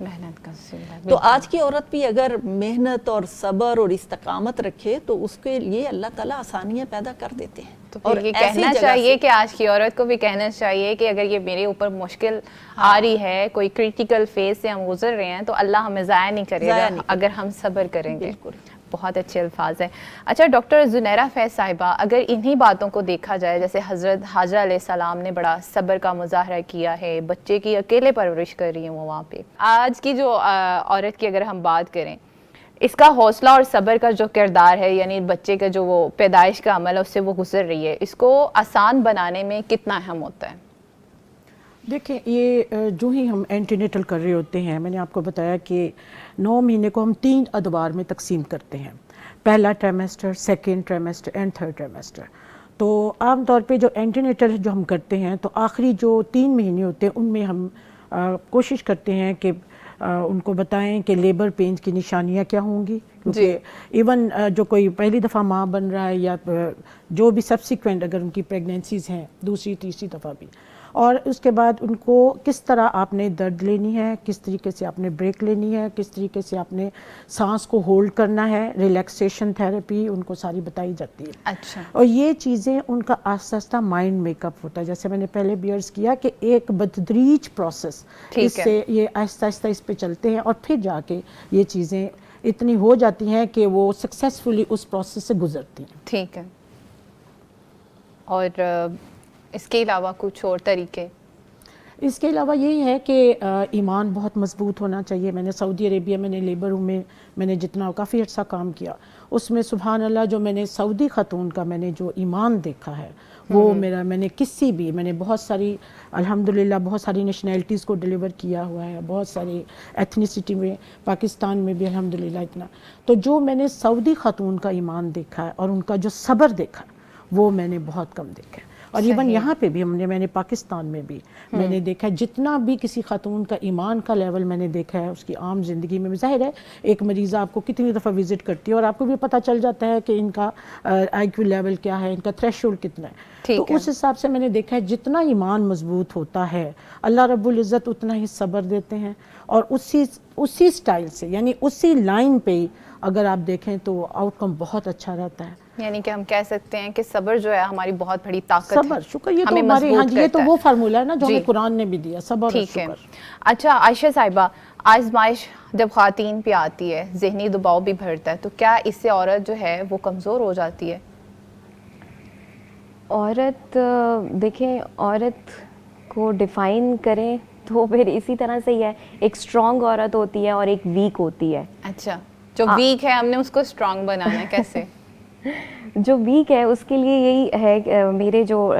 محنت کا سلسلہ. تو آج کی عورت بھی اگر محنت اور صبر اور استقامت رکھے تو اس کے لیے اللہ تعالیٰ آسانیاں پیدا کر دیتے ہیں. تو پھر یہ کہنا چاہیے کہ آج کی عورت کو بھی کہنا چاہیے کہ اگر یہ میرے اوپر مشکل آ رہی ہے, کوئی کریٹیکل فیز سے ہم گزر رہے ہیں, تو اللہ ہمیں ضائع نہیں کرے گا اگر ہم صبر کریں گے. بہت اچھے الفاظ ہیں. اچھا ڈاکٹر زنیرہ فیض صاحبہ, اگر انہی باتوں کو دیکھا جائے, جیسے حضرت حاجرہ علیہ السلام نے بڑا صبر کا مظاہرہ کیا ہے, بچے کی اکیلے پرورش کر رہی ہیں وہ وہاں پہ, آج کی جو عورت کی اگر ہم بات کریں, اس کا حوصلہ اور صبر کا جو کردار ہے, یعنی بچے کا جو وہ پیدائش کا عمل ہے اس سے وہ گزر رہی ہے, اس کو آسان بنانے میں کتنا اہم ہوتا ہے؟ دیکھیں, یہ جو ہی ہم اینٹینیٹل کر رہے ہوتے ہیں, میں نے آپ کو بتایا کہ 9 مہینے کو ہم 3 ادوار میں تقسیم کرتے ہیں, پہلا ٹرائمیسٹر, سیکنڈ ٹرائمیسٹر اینڈ تھرڈ ٹرائمیسٹر. تو عام طور پہ جو اینٹینیٹل جو ہم کرتے ہیں, تو آخری جو 3 مہینے ہوتے ہیں ان میں ہم کوشش کرتے ہیں کہ ان کو بتائیں کہ لیبر پینز کی نشانیاں کیا ہوں گی, کیونکہ ایون جو کوئی پہلی دفعہ ماں بن رہا ہے یا جو بھی سبسیکوینٹ اگر ان کی پریگنینسیز ہیں دوسری تیسری دفعہ بھی, اور اس کے بعد ان کو کس طرح آپ نے درد لینی ہے, کس طریقے سے آپ نے بریک لینی ہے, کس طریقے سے آپ نے سانس کو ہولڈ کرنا ہے, ریلیکسیشن تھیراپی ان کو ساری بتائی جاتی ہے. اچھا. اور یہ چیزیں ان کا آہستہ آہستہ مائنڈ میک اپ ہوتا ہے, جیسے میں نے پہلے بھی عرض کیا کہ ایک بتدریج پروسیس, اس سے یہ آہستہ آہستہ اس پہ چلتے ہیں اور پھر جا کے یہ چیزیں اتنی ہو جاتی ہیں کہ وہ سکسیسفلی اس پروسیس سے گزرتی ہیں. ٹھیک ہے. اور اس کے علاوہ کچھ اور طریقے؟ اس کے علاوہ یہی ہے کہ ایمان بہت مضبوط ہونا چاہیے. میں نے سعودی عربیہ میں نے لیبر روم میں نے جتنا کافی عرصہ کام کیا, اس میں سبحان اللہ جو میں نے سعودی خاتون کا میں نے جو ایمان دیکھا ہے وہ میں نے کسی بھی, میں نے بہت ساری الحمدللہ بہت ساری نیشنلٹیز کو ڈیلیور کیا ہوا ہے, بہت ساری ایتھنیسٹی میں, پاکستان میں بھی الحمدللہ اتنا, تو جو میں نے سعودی خاتون کا ایمان دیکھا ہے اور ان کا جو صبر دیکھا وہ میں نے بہت کم دیکھا ہے. اور ایون یہاں پہ بھی میں نے پاکستان میں بھی میں نے دیکھا ہے, جتنا بھی کسی خاتون کا ایمان کا لیول میں نے دیکھا ہے اس کی عام زندگی میں, ظاہر ہے ایک مریضہ آپ کو کتنی دفعہ وزٹ کرتی ہے اور آپ کو بھی پتہ چل جاتا ہے کہ ان کا آئی کیو لیول کیا ہے, ان کا تھریش ہولڈ کتنا ہے. تو اس حساب سے میں نے دیکھا ہے جتنا ایمان مضبوط ہوتا ہے اللہ رب العزت اتنا ہی صبر دیتے ہیں, اور اسی سٹائل سے یعنی اسی لائن پہ اگر آپ دیکھیں تو آؤٹ کم بہت اچھا رہتا ہے. یعنی کہ ہم کہہ سکتے ہیں کہ صبر جو ہے ہماری بہت بڑی طاقت ہے. صبر, شکر, یہ تو ہمارے ہاں یہ تو وہ فارمولا ہے نا جو ہمیں قرآن نے بھی دیا, صبر اور شکر. اچھا عائشہ صاحبہ, آزمائش جب خواتین پہ آتی ہے, ذہنی دباؤ بھی بڑھتا ہے, تو کیا اس سے عورت جو ہے وہ کمزور ہو جاتی ہے؟ عورت دیکھیں, عورت کو ڈیفائن کریں تو پھر اسی طرح سے ہی ہے, ایک اسٹرانگ عورت ہوتی ہے اور ایک ویک ہوتی ہے. اچھا, جو ویک ہے ہم نے اس کو اسٹرانگ بنانا ہے, کیسے؟ جو ویک ہے اس کے لیے یہی ہے کہ میرے جو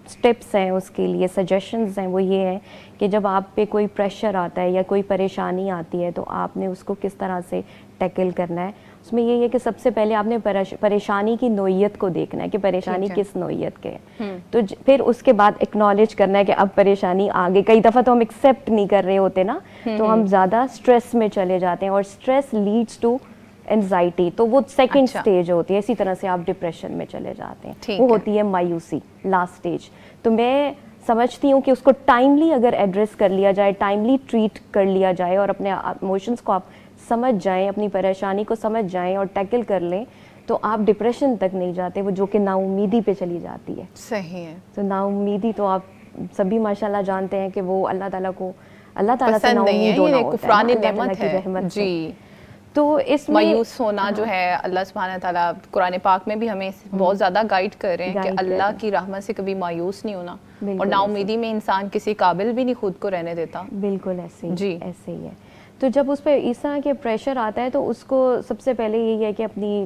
سٹیپس ہیں اس کے لیے سجیشنز ہیں وہ یہ ہیں کہ جب آپ پہ کوئی پریشر آتا ہے یا کوئی پریشانی آتی ہے تو آپ نے اس کو کس طرح سے ٹیکل کرنا ہے. اس میں یہی ہے کہ سب سے پہلے آپ نے پریشانی کی نوعیت کو دیکھنا ہے کہ پریشانی کس نوعیت کے ہے, تو پھر اس کے بعد ایکنالج کرنا ہے کہ اب پریشانی آگے. کئی دفعہ تو ہم ایکسیپٹ نہیں کر رہے ہوتے نا, تو ہم زیادہ اسٹریس میں چلے جاتے ہیں, اور اسٹریس لیڈس ٹو انزائٹی, تو وہ سیکنڈ سٹیج ہوتی ہے. اسی طرح سے آپ ڈپریشن میں چلے جاتے ہیں, وہ ہوتی ہے مایوسی, لاسٹ سٹیج. تو میں سمجھتی ہوں کہ اس کو ٹائملی اگر ایڈریس کر لیا جائے, ٹائملی ٹریٹ کر لیا جائے, اور اپنے ایموشنس کو آپ سمجھ جائیں, اپنی پریشانی کو سمجھ جائیں اور ٹیکل کر لیں, تو آپ ڈپریشن تک نہیں جاتے, وہ جو کہ نا امیدی پہ چلی جاتی ہے. صحیح ہے. تو نا امیدی تو آپ سبھی ماشاءاللہ جانتے ہیں کہ وہ اللہ تعالیٰ کو, اللہ تعالیٰ سے نا امید ہونا ہوتا ہے, کفران نعمت ہے. جی. تو اس میں مایوس ہونا جو ہے, اللہ سبحانہ تعالیٰ قرآن پاک میں بھی ہمیں بہت زیادہ گائیڈ کر رہے ہیں کہ اللہ کی رحمت سے کبھی مایوس نہیں ہونا, اور نا امیدی میں انسان کسی قابل بھی نہیں خود کو رہنے دیتا. بالکل ایسے ہی ہے. تو جب اس پہ اس طرح کے پریشر آتا ہے تو اس کو سب سے پہلے یہی ہے کہ اپنی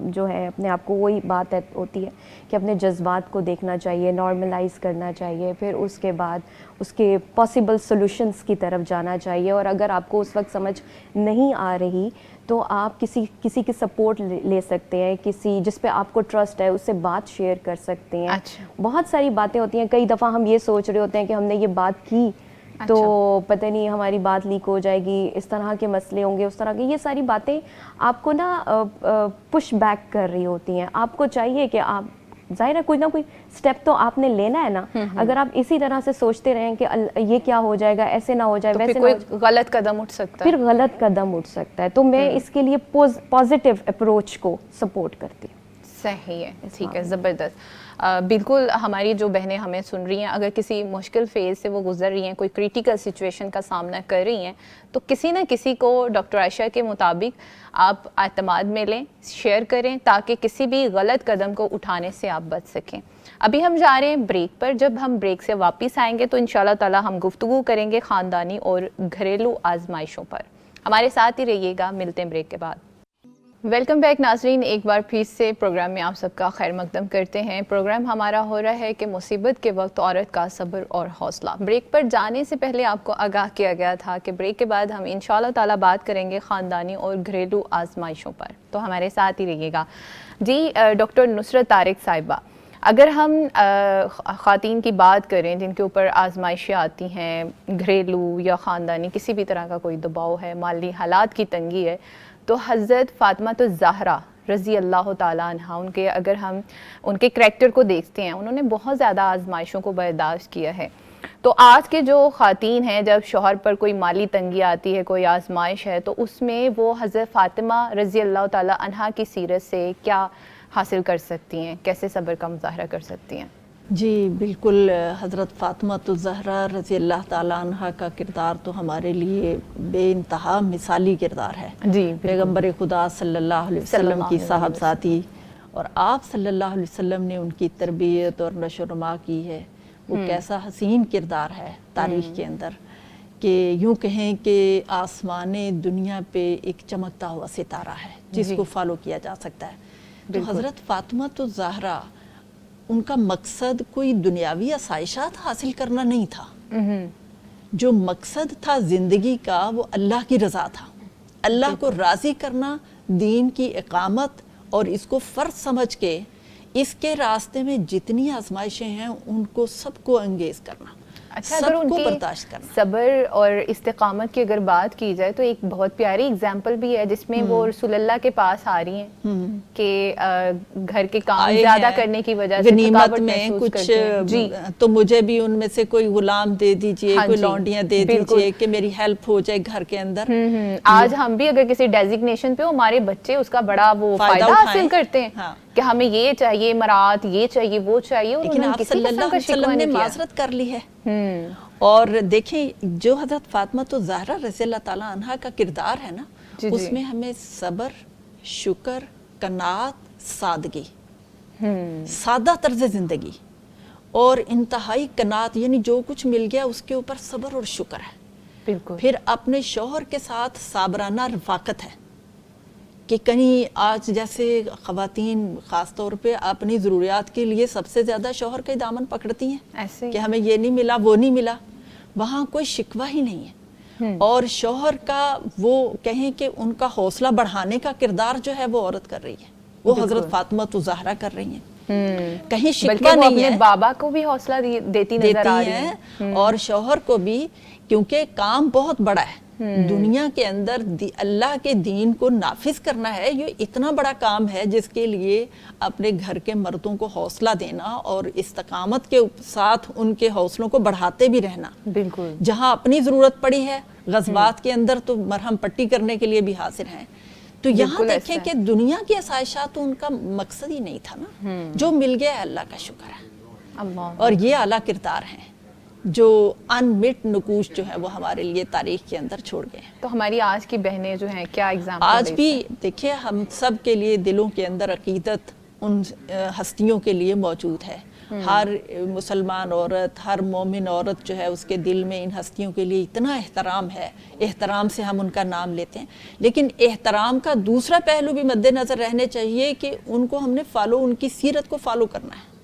جو ہے اپنے آپ کو, وہی بات ہوتی ہے کہ اپنے جذبات کو دیکھنا چاہیے, نارملائز کرنا چاہیے, پھر اس کے بعد اس کے پاسبل سولوشنس کی طرف جانا چاہیے. اور اگر آپ کو اس وقت سمجھ نہیں آ رہی تو آپ کسی کی سپورٹ لے سکتے ہیں, کسی جس پہ آپ کو ٹرسٹ ہے اس سے بات شیئر کر سکتے ہیں. بہت ساری باتیں ہوتی ہیں. کئی دفعہ ہم یہ سوچ رہے ہوتے ہیں کہ ہم نے یہ بات کی تو پتہ نہیں ہماری بات لیک ہو جائے گی, اس طرح کے مسئلے ہوں گے, اس طرح کے, یہ ساری باتیں آپ کو نا پش بیک کر رہی ہوتی ہیں. آپ کو چاہیے کہ آپ ظاہر ہے کوئی نہ کوئی اسٹیپ تو آپ نے لینا ہے نا. اگر آپ اسی طرح سے سوچتے رہیں کہ یہ کیا ہو جائے گا, ایسے نہ ہو جائے, تو ویسے پھر نہ ہو کوئی جائے, غلط قدم اٹھ سکتا ہے, پھر غلط قدم اٹھ سکتا ہے. تو میں اس کے لیے پازیٹیو اپروچ کو سپورٹ کرتی ہوں. صحیح ہے, ٹھیک ہے, زبردست. بالکل ہماری جو بہنیں ہمیں سن رہی ہیں, اگر کسی مشکل فیز سے وہ گزر رہی ہیں, کوئی کریٹیکل سچویشن کا سامنا کر رہی ہیں, تو کسی نہ کسی کو ڈاکٹر عائشہ کے مطابق آپ اعتماد میں لیں, شیئر کریں, تاکہ کسی بھی غلط قدم کو اٹھانے سے آپ بچ سکیں. ابھی ہم جا رہے ہیں بریک پر. جب ہم بریک سے واپس آئیں گے تو انشاءاللہ تعالی ہم گفتگو کریں گے خاندانی اور گھریلو آزمائشوں پر. ہمارے ساتھ ہی رہیے گا, ملتے ہیں بریک کے بعد. ویلکم بیک ناظرین, ایک بار پھر سے پروگرام میں آپ سب کا خیر مقدم کرتے ہیں. پروگرام ہمارا ہو رہا ہے کہ مصیبت کے وقت عورت کا صبر اور حوصلہ. بریک پر جانے سے پہلے آپ کو آگاہ کیا گیا تھا کہ بریک کے بعد ہم انشاءاللہ تعالی بات کریں گے خاندانی اور گھریلو آزمائشوں پر, تو ہمارے ساتھ ہی رہیے گا. جی ڈاکٹر نصرت طارق صاحبہ, اگر ہم خواتین کی بات کریں جن کے اوپر آزمائشیں آتی ہیں, گھریلو یا خاندانی کسی بھی طرح کا کوئی دباؤ ہے, مالی حالات کی تنگی ہے, تو حضرت فاطمہ الزہرا رضی اللہ تعالیٰ عنہ, ان کے اگر ہم ان کے کریکٹر کو دیکھتے ہیں, انہوں نے بہت زیادہ آزمائشوں کو برداشت کیا ہے. تو آج کے جو خواتین ہیں, جب شوہر پر کوئی مالی تنگی آتی ہے, کوئی آزمائش ہے, تو اس میں وہ حضرت فاطمہ رضی اللہ تعالیٰ عنہ کی سیرت سے کیا حاصل کر سکتی ہیں, کیسے صبر کا مظاہرہ کر سکتی ہیں؟ جی بالکل, حضرت فاطمہ الزہرا رضی اللہ تعالیٰ عنہ کا کردار تو ہمارے لیے بے انتہا مثالی کردار ہے. جی, پیغمبر خدا صلی اللہ علیہ وسلم کی صاحبزادی, اور آپ صلی اللہ علیہ وسلم نے ان کی تربیت اور نشو و نما کی ہے. وہ کیسا حسین کردار ہے تاریخ کے اندر, کہ یوں کہیں کہ آسمان دنیا پہ ایک چمکتا ہوا ستارہ ہے جس کو فالو کیا جا سکتا ہے. تو حضرت فاطمہ الزہرا, ان کا مقصد کوئی دنیاوی آسائشات حاصل کرنا نہیں تھا. جو مقصد تھا زندگی کا وہ اللہ کی رضا تھا, اللہ کو راضی کرنا, دین کی اقامت, اور اس کو فرض سمجھ کے اس کے راستے میں جتنی آزمائشیں ہیں ان کو سب کو انگیز کرنا, اچھا, اگر سب ان کو کی برداشت کرنا. صبر اور استقامت کی اگر بات کی جائے تو ایک بہت پیاری اگزامپل بھی ہے جس میں وہ رسول اللہ کے پاس آ رہی ہیں کہ گھر کے کام زیادہ کرنے کی وجہ سے غنیمت میں کچھ, تو مجھے بھی ان میں سے کوئی غلام دے دیجئے, کوئی لونڈیاں دے دیجئے کہ میری ہیلپ ہو جائے گھر کے اندر. آج ہم بھی اگر کسی ڈیزگنیشن پہ ہو, ہمارے بچے اس کا بڑا وہ فائدہ حاصل کرتے ہیں کہ ہمیں یہ چاہیے, مراد یہ چاہیے, وہ چاہیے, لیکن آپ صلی اللہ علیہ وسلم نے معذرت کر لی ہے. اور دیکھیں جو حضرت فاطمہ الزہرا رضی اللہ تعالیٰ عنہ کا کردار ہے نا, اس میں ہمیں صبر, شکر, قناعت, سادگی, سادہ طرز زندگی اور انتہائی قناعت, یعنی جو کچھ مل گیا اس کے اوپر صبر اور شکر ہے. بالکل. پھر اپنے شوہر کے ساتھ صابرانہ رفاقت ہے, کہ کہیں آج جیسے خواتین خاص طور پہ اپنی ضروریات کے لیے سب سے زیادہ شوہر کا دامن پکڑتی ہیں کہ ہمیں یہ نہیں ملا, وہ نہیں ملا, وہاں کوئی شکوہ ہی نہیں ہے. اور شوہر کا وہ کہیں کہ ان کا حوصلہ بڑھانے کا کردار جو ہے وہ عورت کر رہی ہے, وہ حضرت فاطمہ الزہرا کر رہی ہیں. کہیں شکوہ نہیں ہے, بابا کو بھی حوصلہ دیتی نظر آ رہی ہیں, اور شوہر کو بھی, کیونکہ کام بہت بڑا ہے. دنیا کے اندر اللہ کے دین کو نافذ کرنا ہے, یہ اتنا بڑا کام ہے جس کے لیے اپنے گھر کے مردوں کو حوصلہ دینا اور استقامت کے ساتھ ان کے حوصلوں کو بڑھاتے بھی رہنا. بالکل. جہاں اپنی ضرورت پڑی ہے غزوات کے اندر تو مرہم پٹی کرنے کے لیے بھی حاضر ہیں. تو یہاں دیکھیں کہ دنیا کی آسائشات تو ان کا مقصد ہی نہیں تھا نا, جو مل گیا ہے اللہ کا شکر ہے. اور یہ اعلیٰ کردار ہیں جو انمٹ نقوش جو ہے وہ ہمارے لیے تاریخ کے اندر چھوڑ گئے ہیں. تو ہماری آج کی بہنیں جو ہیں کیا ایگزامپل آج بھی دیکھیں, ہم سب کے لیے دلوں کے اندر عقیدت ان ہستیوں کے لیے موجود ہے. ہر مسلمان عورت, ہر مومن عورت جو ہے اس کے دل میں ان ہستیوں کے لیے اتنا احترام ہے, احترام سے ہم ان کا نام لیتے ہیں. لیکن احترام کا دوسرا پہلو بھی مد نظر رہنے چاہیے کہ ان کو ہم نے ان کی سیرت کو فالو کرنا ہے,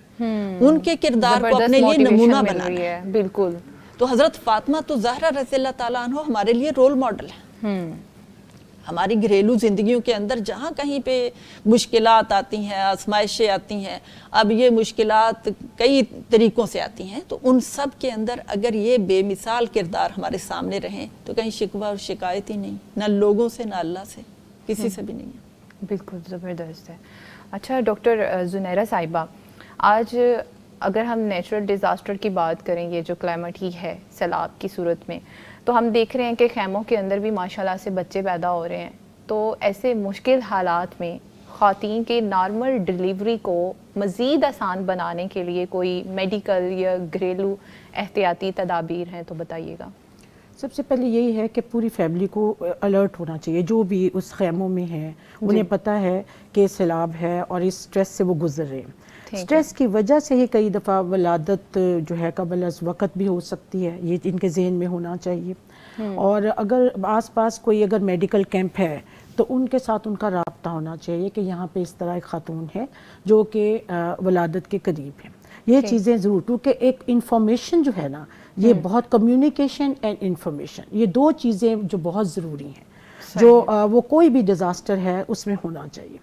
ان کے کردار کو اپنے لیے نمونہ بنانا ہے. بالکل. تو حضرت فاطمہ الزہرا رضی اللہ تعالیٰ عنہ ہمارے لیے رول ماڈل ہے. ہماری گھریلو زندگیوں کے اندر جہاں کہیں پہ مشکلات آتی ہیں, آزمائشیں آتی ہیں, اب یہ مشکلات کئی طریقوں سے آتی ہیں, تو ان سب کے اندر اگر یہ بے مثال کردار ہمارے سامنے رہیں تو کہیں شکوہ اور شکایت ہی نہیں, نہ لوگوں سے, نہ اللہ سے, کسی سے بھی نہیں ہے. بالکل زبردست ہے. اچھا ڈاکٹر زنیرہ صاحبہ, آج اگر ہم نیچرل ڈیزاسٹر کی بات کریں، یہ جو کلائمیٹ ہی ہے سیلاب کی صورت میں، تو ہم دیکھ رہے ہیں کہ خیموں کے اندر بھی ماشاءاللہ سے بچے پیدا ہو رہے ہیں. تو ایسے مشکل حالات میں خواتین کے نارمل ڈیلیوری کو مزید آسان بنانے کے لیے کوئی میڈیکل یا گھریلو احتیاطی تدابیر ہیں تو بتائیے گا. سب سے پہلے یہی ہے کہ پوری فیملی کو الرٹ ہونا چاہیے، جو بھی اس خیموں میں ہیں انہیں پتہ ہے کہ سیلاب ہے اور اس سٹریس سے وہ گزر رہے ہیں. سٹریس کی وجہ سے ہی کئی دفعہ ولادت جو ہے قبل از وقت بھی ہو سکتی ہے، یہ ان کے ذہن میں ہونا چاہیے. اور اگر آس پاس کوئی اگر میڈیکل کیمپ ہے تو ان کے ساتھ ان کا رابطہ ہونا چاہیے کہ یہاں پہ اس طرح ایک خاتون ہے جو کہ ولادت کے قریب ہے. یہ چیزیں ضرور، کیونکہ ایک انفارمیشن جو ہے نا، یہ بہت کمیونیکیشن اینڈ انفارمیشن، یہ دو چیزیں جو بہت ضروری ہیں، جو وہ کوئی بھی ڈیزاسٹر ہے اس میں ہونا چاہیے.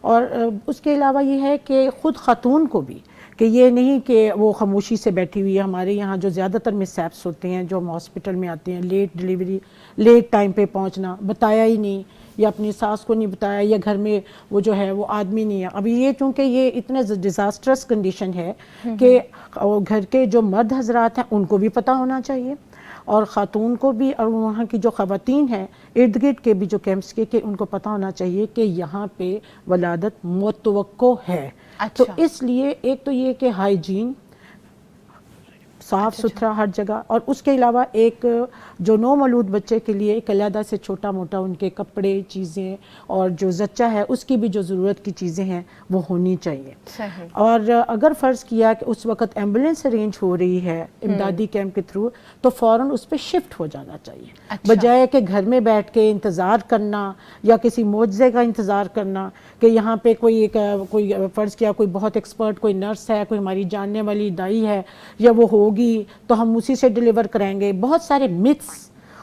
اور اس کے علاوہ یہ ہے کہ خود خاتون کو بھی، کہ یہ نہیں کہ وہ خاموشی سے بیٹھی ہوئی ہے. ہمارے یہاں جو زیادہ تر مسیپس ہوتے ہیں جو ہم ہاسپٹل میں آتے ہیں، لیٹ ڈیلیوری، لیٹ ٹائم پہ پہنچنا، بتایا ہی نہیں، یا اپنی ساس کو نہیں بتایا، یا گھر میں وہ جو ہے وہ آدمی نہیں ہے. ابھی یہ چونکہ یہ اتنے ڈیزاسٹرس کنڈیشن ہے کہ گھر کے جو مرد حضرات ہیں ان کو بھی پتہ ہونا چاہیے، اور خاتون کو بھی، اور وہاں کی جو خواتین ہیں ارد گرد کے بھی جو کیمپس کے، کہ ان کو پتہ ہونا چاہیے کہ یہاں پہ ولادت متوقع ہے. تو اس لیے ایک تو یہ کہ ہائیجین، صاف ستھرا ہر جگہ، اور اس کے علاوہ ایک جو نو مولود بچے کے لیے ایک علیحدہ سے چھوٹا موٹا ان کے کپڑے، چیزیں، اور جو زچہ ہے اس کی بھی جو ضرورت کی چیزیں ہیں وہ ہونی چاہیے. اور اگر فرض کیا کہ اس وقت ایمبولینس ارینج ہو رہی ہے امدادی کیمپ کے تھرو، تو فوراً اس پہ شفٹ ہو جانا چاہیے، بجائے کہ گھر میں بیٹھ کے انتظار کرنا یا کسی معجزے کا انتظار کرنا کہ یہاں پہ کوئی فرض کیا کوئی بہت ایکسپرٹ کوئی نرس ہے، کوئی ہماری جاننے والی دائی ہے، یا وہ ہوگی تو ہم اسی سے ڈیلیور کریں گے. بہت سارے متس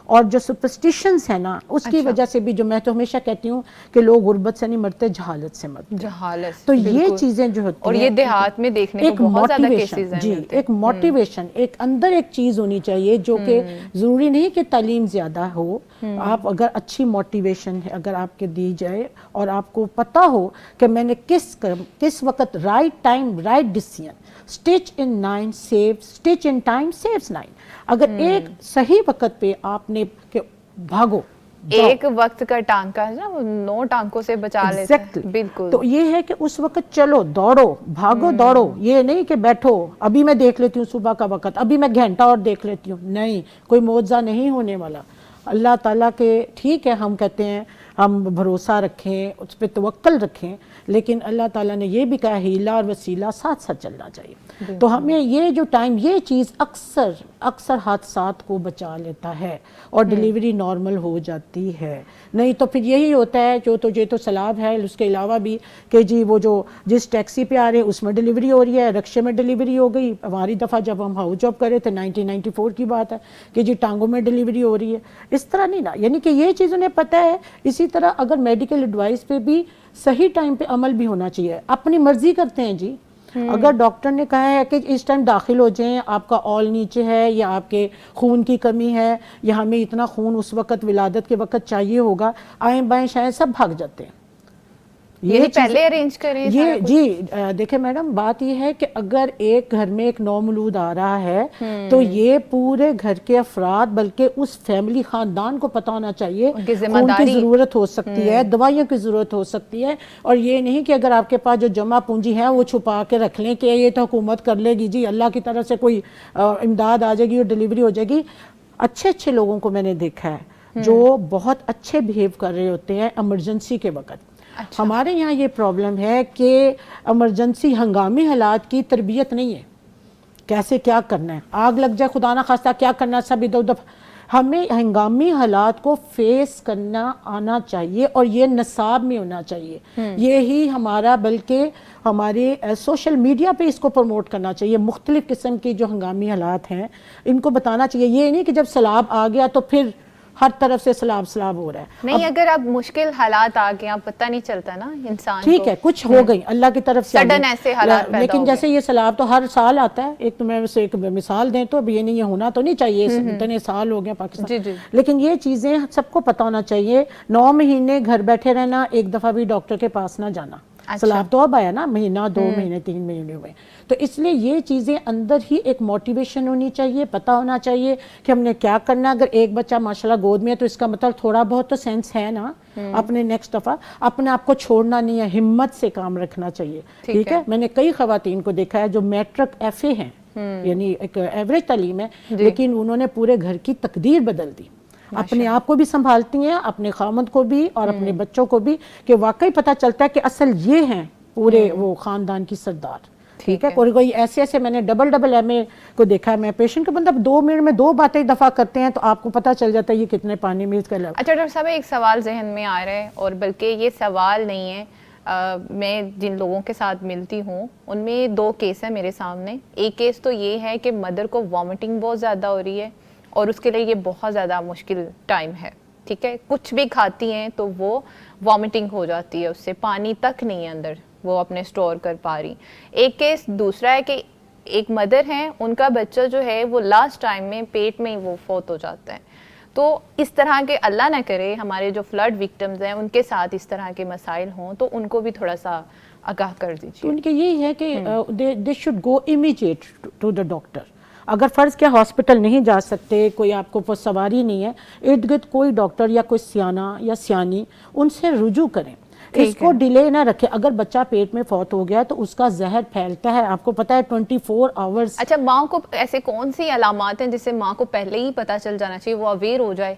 اور جو سپرسٹیشنز ہیں نا، اس کی وجہ سے بھی، جو میں تو ہمیشہ کہتی ہوں کہ لوگ غربت سے نہیں مرتے، جہالت سے مرتے. جہالت، تو یہ چیزیں جو ہوتی ہیں، اور یہ دیہات میں دیکھنے کو بہت زیادہ کیسز ہیں. جی، ایک موٹیویشن، ایک اندر ایک چیز ہونی چاہیے، جو کہ ضروری نہیں کہ تعلیم زیادہ ہو. آپ اگر اچھی موٹیویشن ہے اگر آپ کے دی جائے، اور آپ کو پتہ ہو کہ میں نے کس وقت right time right decision, stitch in 9 save, stitch in time saves 9. اگر ایک صحیح وقت پہ آپ نے کہ بھاگو، ایک وقت کا ٹانکا ہے نا، وہ 9 ٹانکوں سے بچا لیتا ہے. بالکل. تو یہ ہے کہ اس وقت چلو، دوڑو، بھاگو، دوڑو. یہ نہیں کہ بیٹھو ابھی میں دیکھ لیتی ہوں صبح کا وقت، ابھی میں گھنٹہ اور دیکھ لیتی ہوں. نہیں، کوئی معجزہ نہیں ہونے والا. اللہ تعالیٰ کے، ٹھیک ہے ہم کہتے ہیں ہم بھروسہ رکھیں، اس پہ توکل رکھیں، لیکن اللہ تعالیٰ نے یہ بھی کہا ہیلہ اور وسیلہ ساتھ ساتھ چلنا چاہیے. تو ہمیں یہ جو ٹائم، یہ چیز اکثر حادثات کو بچا لیتا ہے اور ڈیلیوری نارمل ہو جاتی ہے. نہیں تو پھر یہی ہوتا ہے یہ تو سیلاب ہے، اس کے علاوہ بھی کہ جی وہ جو جس ٹیکسی پہ آ رہے ہیں اس میں ڈیلیوری ہو رہی ہے، رکشے میں ڈیلیوری ہو گئی. ہماری دفعہ جب ہم ہاؤس جاب کرے تھے 1994 کی بات ہے کہ جی ٹانگوں میں ڈیلیوری ہو رہی ہے. اس طرح نہیں نا، یعنی کہ یہ چیز انہیں پتہ ہے. اسی طرح اگر میڈیکل ایڈوائس پہ بھی صحیح ٹائم پہ عمل بھی ہونا چاہیے. اپنی مرضی کرتے ہیں جی، اگر ڈاکٹر نے کہا ہے کہ اس ٹائم داخل ہو جائیں، آپ کا آل نیچے ہے یا آپ کے خون کی کمی ہے یا ہمیں اتنا خون اس وقت ولادت کے وقت چاہیے ہوگا، آئیں بائیں شاید سب بھاگ جاتے ہیں. یہ پہلے ارینج کریں. یہ جی دیکھیں میڈم، بات یہ ہے کہ اگر ایک گھر میں ایک نو مولود آ رہا ہے تو یہ پورے گھر کے افراد بلکہ اس فیملی خاندان کو پتہ ہونا چاہیے خون کی ضرورت ہو سکتی ہے، دوائیوں کی ضرورت ہو سکتی ہے. اور یہ نہیں کہ اگر آپ کے پاس جو جمع پونجی ہے وہ چھپا کے رکھ لیں کہ یہ تو حکومت کر لے گی، جی اللہ کی طرف سے کوئی امداد آ جائے گی اور ڈیلیوری ہو جائے گی. اچھے لوگوں کو میں نے دیکھا ہے جو بہت اچھے بہیو کر رہے ہوتے ہیں ایمرجنسی کے وقت. ہمارے یہاں یہ پرابلم ہے کہ ایمرجنسی ہنگامی حالات کی تربیت نہیں ہے. کیسے کیا کرنا ہے، آگ لگ جائے خدا نہ خواستہ کیا کرنا ہے، سب ادھر ادھر. ہمیں ہنگامی حالات کو فیس کرنا آنا چاہیے اور یہ نصاب میں ہونا چاہیے. یہی ہمارا، بلکہ ہمارے سوشل میڈیا پہ اس کو پروموٹ کرنا چاہیے. مختلف قسم کی جو ہنگامی حالات ہیں ان کو بتانا چاہیے. یہ نہیں کہ جب سیلاب آ گیا تو پھر ہر طرف سے سیلاب ہو رہا ہے. نہیں، اگر اب مشکل حالات آ گئے، اب پتہ نہیں چلتا نا انسان کو. ٹھیک ہے کچھ ہو گئی اللہ کی طرف سے سڈن ایسے حالات پیدا لیکن جیسے یہ سیلاب تو ہر سال آتا ہے. ایک تو میں اسے ایک مثال دیں تو یہ نہیں، یہ ہونا تو نہیں چاہیے، اتنے سال ہو گئے پاکستان. لیکن یہ چیزیں سب کو پتہ ہونا چاہیے. 9 مہینے گھر بیٹھے رہنا، ایک دفعہ بھی ڈاکٹر کے پاس نہ جانا. سیلاب تو اب آیا نا، مہینہ 2 مہینے 3 مہینے ہوئے. تو اس لیے یہ چیزیں اندر ہی ایک موٹیویشن ہونی چاہیے، پتہ ہونا چاہیے کہ ہم نے کیا کرنا. اگر ایک بچہ ماشاءاللہ گود میں ہے تو اس کا مطلب تھوڑا بہت تو سینس ہے نا. اپنے نیکسٹ دفعہ اپنے آپ کو چھوڑنا نہیں ہے، ہمت سے کام رکھنا چاہیے. ٹھیک ہے. میں نے کئی خواتین کو دیکھا ہے جو میٹرک ایف اے ہیں، یعنی ایک ایوریج تعلیم ہے، لیکن انہوں نے پورے گھر کی تقدیر بدل دی. اپنے آپ کو بھی سنبھالتی ہیں، اپنے خامد کو بھی اور اپنے بچوں کو بھی، کہ واقعی پتہ چلتا ہے کہ اصل یہ ہیں پورے وہ خاندان کی سردار. ٹھیک ہے. کوئی ایسے میں نے ڈبل ایم اے کو دیکھا ہے. میں پیشنٹ کو بندہ 2 منٹ میں 2 باتیں دفعہ کرتے ہیں تو آپ کو پتہ چل جاتا ہے یہ کتنے پانی میں اس کا. اچھا ڈاکٹر صاحب، ایک سوال ذہن میں آ رہا ہے، اور بلکہ یہ سوال نہیں ہے، میں جن لوگوں کے ساتھ ملتی ہوں ان میں 2 کیس ہیں میرے سامنے. ایک کیس تو یہ ہے کہ مدر کو وامٹنگ بہت زیادہ ہو رہی ہے اور اس کے لیے یہ بہت زیادہ مشکل ٹائم ہے. ٹھیک ہے. کچھ بھی کھاتی ہیں تو وہ وامٹنگ ہو جاتی ہے، اس سے پانی تک نہیں اندر وہ اپنے سٹور کر پا رہی. ایک کیس دوسرا ہے کہ ایک مدر ہیں، ان کا بچہ جو ہے وہ لاسٹ ٹائم میں پیٹ میں ہی وہ فوت ہو جاتا ہے. تو اس طرح کے اللہ نہ کرے ہمارے جو فلڈ وکٹمز ہیں ان کے ساتھ اس طرح کے مسائل ہوں تو ان کو بھی تھوڑا سا آگاہ کر دیجیے. ان کے یہی ہے کہ they should go immediate to the doctor. اگر فرض کیا ہاسپٹل نہیں جا سکتے، کوئی آپ کو سواری نہیں ہے، ارد گرد کوئی ڈاکٹر یا کوئی سیانہ یا سیانی، ان سے رجوع کریں. اس کو ڈیلے نہ رکھے. اگر بچہ پیٹ میں فوت ہو گیا تو اس کا زہر پھیلتا ہے، آپ کو پتہ ہے 24 آورز. اچھا، ماں کو ایسے کون سی علامات ہیں جس سے ماں کو پہلے ہی پتہ چل جانا چاہیے، وہ اویئر ہو جائے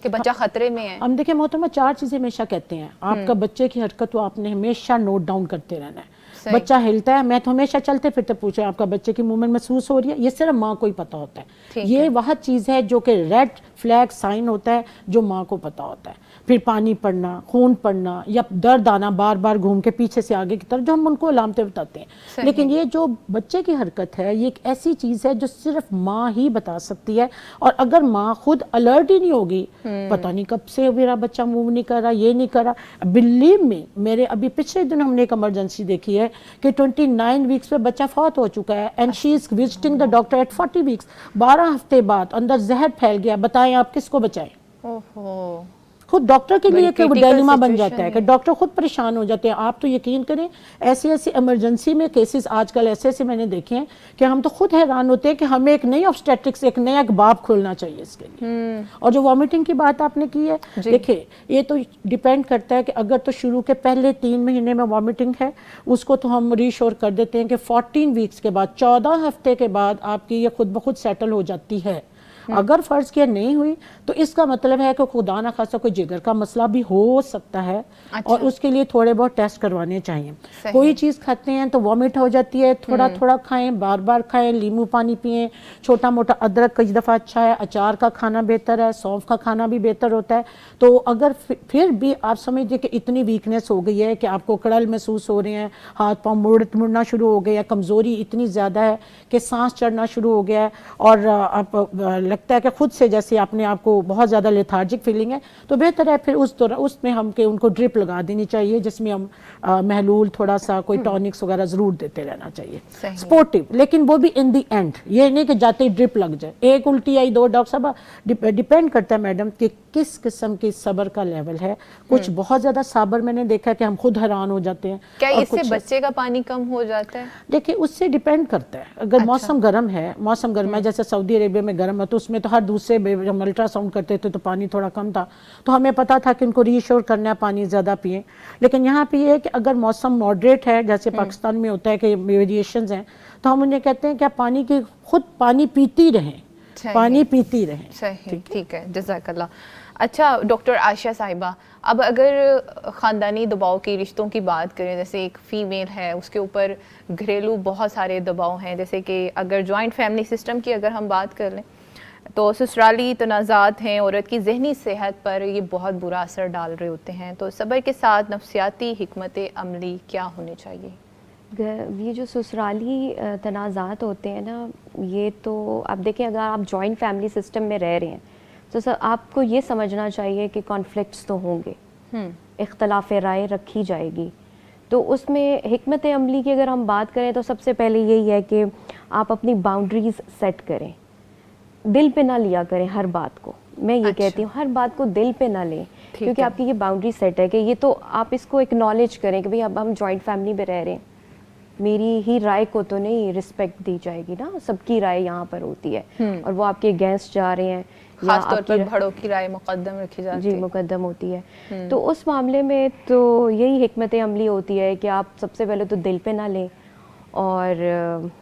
کہ بچہ خطرے میں ہے؟ ہم دیکھیں محترمہ، 4 چیزیں ہمیشہ کہتے ہیں. آپ کا بچے کی حرکت تو آپ نے ہمیشہ نوٹ ڈاؤن کرتے رہنا ہے. بچہ ہلتا ہے، میں تو ہمیشہ چلتے پھرتے پوچھیں آپ کا بچے کی موومنٹ محسوس ہو رہی ہے، یہ صرف ماں کو ہی پتہ ہوتا ہے. یہ وہ چیز ہے جو کہ ریڈ فلیگ سائن ہوتا ہے جو ماں کو پتہ ہوتا ہے. پھر پانی پڑنا، خون پڑنا یا درد آنا بار بار گھوم کے پیچھے سے آگے کی طرف، جو ہم ان کو علامتیں بتاتے ہیں. لیکن یہ جو بچے کی حرکت ہے یہ ایک ایسی چیز ہے جو صرف ماں ہی بتا سکتی ہے. اور اگر ماں خود الرٹ ہی نہیں ہوگی، پتہ نہیں کب سے میرا بچہ موو نہیں کر رہا، یہ نہیں کر رہا. بلیو می، میرے ابھی پچھلے دن ہم نے ایک ایمرجنسی دیکھی ہے کہ 29 ویکس پہ بچہ فوت ہو چکا ہے and she is visiting the doctor at 40 weeks. 12 ہفتے بعد اندر زہر پھیل گیا. بتائیں آپ کس کو بچائیں؟ خود ڈاکٹر کے لیے کہ وہ ڈائلیما بن جاتا ہے کہ ڈاکٹر خود پریشان ہو جاتے ہیں. آپ تو یقین کریں ایسی ایمرجنسی میں کیسز آج کل ایسے میں نے دیکھے ہیں کہ ہم تو خود حیران ہوتے ہیں کہ ہمیں ایک نئی آبسٹیٹرکس، ایک نیا باب کھولنا چاہیے اس کے لیے. اور جو وامٹنگ کی بات آپ نے کی ہے، دیکھیں یہ تو ڈیپینڈ کرتا ہے کہ اگر تو شروع کے پہلے 3 مہینے میں وامٹنگ ہے، اس کو تو ہم ریشور کر دیتے ہیں کہ 14 ویکس کے بعد، 14 ہفتے کے بعد آپ کی یہ خود بخود سیٹل ہو جاتی ہے. اگر فرض کیا نہیں ہوئی تو اس کا مطلب ہے کہ خدا نہ خاصا کوئی جگر کا مسئلہ بھی ہو سکتا ہے. اور اس کے لیے تھوڑے بہت ٹیسٹ کروانے چاہیے. کوئی چیز کھاتے ہیں تو وامٹ ہو جاتی ہے، تھوڑا تھوڑا کھائیں، بار بار کھائیں، لیمو پانی پئیں، چھوٹا موٹا ادرک کئی دفعہ اچھا ہے، اچار کا کھانا بہتر ہے، سونف کا کھانا بھی بہتر ہوتا ہے. تو اگر پھر بھی آپ سمجھیں کہ اتنی ویکنیس ہو گئی ہے کہ آپ کو کڑل محسوس ہو رہے ہیں، ہاتھ پاؤں مڑنا شروع ہو گیا، کمزوری اتنی زیادہ ہے کہ سانس چڑھنا شروع ہو گیا ہے، اور آپ لگتا ہے کہ خود سے جیسے اپنے آپ کو بہت زیادہ لیتھارجک فیلنگ ہے، تو بہتر ہے پھر اس میں ہم کہ ان کو ڈرپ لگا دینی چاہیے، جس میں ہم محلول تھوڑا سا کوئی ٹونکس وغیرہ ضرور دیتے رہنا چاہیے. سپورٹیو، لیکن وہ بھی ان دی اینڈ، یہ نہیں کہ جاتے ہی ڈرپ لگ جائے. ایک الٹی آئی 2 ڈاکٹر صاحب، ڈیپینڈ کرتا ہے میڈم کہ کس قسم کی صبر کا لیول ہے. کچھ بہت زیادہ صابر میں نے دیکھا کہ ہم خود حیران ہو جاتے ہیں. کیا اس سے بچے کا پانی کم ہو جاتا ہے؟ دیکھیں اس سے ڈیپینڈ کرتا ہے. اگر موسم گرم ہے، جیسے سعودی عربیہ میں گرم ہے، تو اس میں تو ہر دوسرے ہم الٹرا ساؤنڈ کرتے تھے تو پانی تھوڑا کم تھا، تو ہمیں پتا تھا کہ ان کو ری ایشور کرنا ہے پانی زیادہ پئیں. لیکن یہاں پہ یہ ہے کہ اگر موسم ماڈریٹ ہے، جیسے پاکستان میں ہوتا ہے کہ ویریشنز ہیں، تو ہم انہیں کہتے ہیں کہ آپ پانی کی خود پانی پیتی رہیں، پانی پیتی رہیں. صحیح، ٹھیک ہے، جزاک اللہ. اچھا ڈاکٹر عائشہ صاحبہ، اب اگر خاندانی دباؤ کی رشتوں کی بات کریں، جیسے ایک فیمیل ہے اس کے اوپر گھریلو بہت سارے دباؤ ہیں، جیسے کہ اگر جوائنٹ فیملی سسٹم کی اگر ہم بات کر لیں تو سسرالی تنازعات ہیں، عورت کی ذہنی صحت پر یہ بہت برا اثر ڈال رہے ہوتے ہیں. تو صبر کے ساتھ نفسیاتی حکمت عملی کیا ہونے چاہیے؟ یہ جو سسرالی تنازعات ہوتے ہیں نا، یہ تو آپ دیکھیں اگر آپ جوائنٹ فیملی سسٹم میں رہ رہے ہیں تو سر آپ کو یہ سمجھنا چاہیے کہ کانفلکٹس تو ہوں گے، اختلاف رائے رکھی جائے گی. تو اس میں حکمت عملی کی اگر ہم بات کریں تو سب سے پہلے یہی ہے کہ آپ اپنی باؤنڈریز سیٹ کریں. دل پہ نہ لیا کریں ہر بات کو. میں یہ کہتی ہوں ہر بات کو دل پہ نہ لیں, کیونکہ آپ کی یہ باؤنڈری سیٹ ہے کہ یہ تو آپ اس کو اکنالج کریں کہ بھئی اب ہم جوائنٹ فیملی میں رہ رہے ہیں, میری ہی رائے کو تو نہیں رسپیکٹ دی جائے گی نا, سب کی رائے یہاں پر ہوتی ہے اور وہ آپ کے اگینسٹ جا رہے ہیں, خاص طور پر بڑوں کی رائے مقدم رکھی جاتی ہے. جی مقدم ہوتی ہے. تو اس معاملے میں تو یہی حکمت عملی ہوتی ہے کہ آپ سب سے پہلے تو دل پہ نہ لیں, اور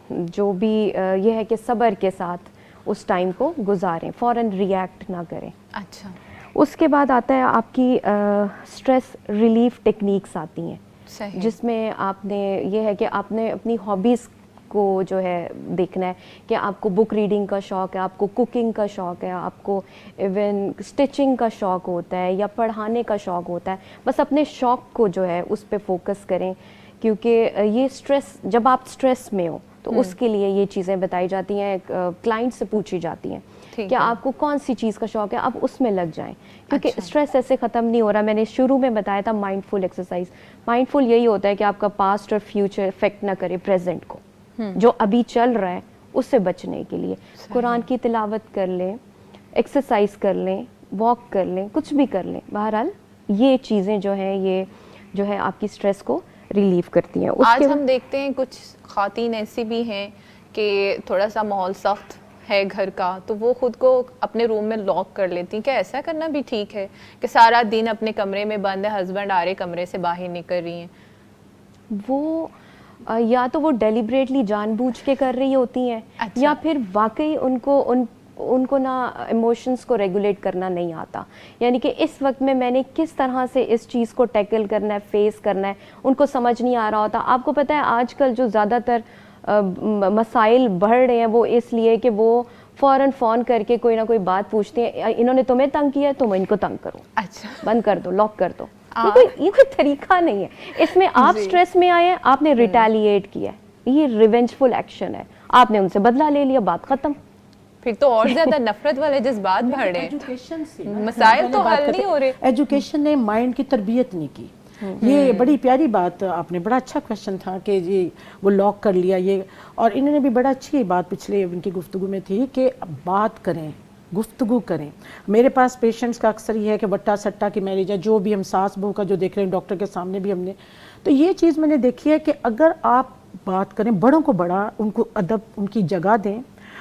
جو بھی یہ ہے کہ صبر کے ساتھ اس ٹائم کو گزاریں, فوراً ریئیکٹ نہ کریں. اچھا. اس کے بعد آتا ہے آپ کی اسٹریس ریلیف ٹیکنیکس آتی ہیں, جس میں آپ نے یہ ہے کہ آپ نے اپنی ہابیز کو جو ہے دیکھنا ہے کہ آپ کو بک ریڈنگ کا شوق ہے, آپ کو کوکنگ کا شوق ہے, آپ کو ایون اسٹچنگ کا شوق ہوتا ہے یا پڑھانے کا شوق ہوتا ہے. بس اپنے شوق کو جو ہے اس پہ فوکس کریں, کیونکہ یہ اسٹریس, جب آپ اسٹریس میں ہو تو اس کے لیے یہ چیزیں بتائی جاتی ہیں, کلائنٹ سے پوچھی جاتی ہیں کہ آپ کو کون سی چیز کا شوق ہے, آپ اس میں لگ جائیں, کیونکہ اسٹریس ایسے ختم نہیں ہو رہا. میں نے شروع میں بتایا تھا مائنڈ فل ایکسرسائز. مائنڈ فل یہی ہوتا ہے کہ آپ کا پاسٹ اور فیوچر افیکٹ نہ کرے پریزنٹ کو, جو ابھی چل رہا ہے اس سے بچنے کے لیے. قرآن کی تلاوت کر لیں, ایکسرسائز کر لیں, واک کر لیں, کچھ بھی کر لیں. بہرحال یہ چیزیں جو ہیں یہ جو ہے آپ کی اسٹریس کو ریلیف کرتی ہیں. آج ہم دیکھتے ہیں کچھ خواتین ایسی بھی ہیں کہ تھوڑا سا ماحول سخت ہے گھر کا, تو وہ خود کو اپنے روم میں لاک کر لیتی ہیں. کیا ایسا کرنا بھی ٹھیک ہے کہ سارا دن اپنے کمرے میں بند ہے, ہسبینڈ آ رہے کمرے سے باہر نکل رہی ہیں؟ وہ یا تو وہ ڈیلیبریٹلی جان بوجھ کے کر رہی ہوتی ہیں, یا پھر واقعی ان کو نا ایموشنز کو ریگولیٹ کرنا نہیں آتا. یعنی کہ اس وقت میں نے کس طرح سے اس چیز کو ٹیکل کرنا ہے, فیس کرنا ہے, ان کو سمجھ نہیں آ رہا ہوتا. آپ کو پتہ ہے آج کل جو زیادہ تر مسائل بڑھ رہے ہیں وہ اس لیے کہ وہ فوراً فون کر کے کوئی نہ کوئی بات پوچھتے ہیں, انہوں نے تمہیں تنگ کیا ہے تم ان کو تنگ کرو, اچھا بند کر دو, لاک کر دو. یہ کوئی طریقہ نہیں ہے. اس میں آپ اسٹریس میں آئے ہیں, آپ نے ریٹیلیٹ کیا ہے, یہ ریونجفل ایکشن ہے, آپ نے ان سے بدلہ لے لیا, بات ختم. پھر تو اور زیادہ نفرت والے جذبات بڑھ رہے ہیں, مسائل تو حل نہیں ہو رہے. ایجوکیشن نے مائنڈ کی تربیت نہیں کی. یہ بڑی پیاری بات آپ نے, بڑا اچھا کویشچن تھا کہ جی وہ لاک کر لیا یہ, اور انہوں نے بھی بڑا اچھی بات پچھلے ان کی گفتگو میں تھی کہ بات کریں, گفتگو کریں. میرے پاس پیشنٹس کا اکثر یہ ہے کہ وٹا سٹا کی میرج ہے, جو بھی ہم ساس بہو کا جو دیکھ رہے ہیں ڈاکٹر کے سامنے بھی ہم نے, تو یہ چیز میں نے دیکھی ہے کہ اگر آپ بات کریں, بڑوں کو بڑا, ان کو ادب, ان کی جگہ دیں,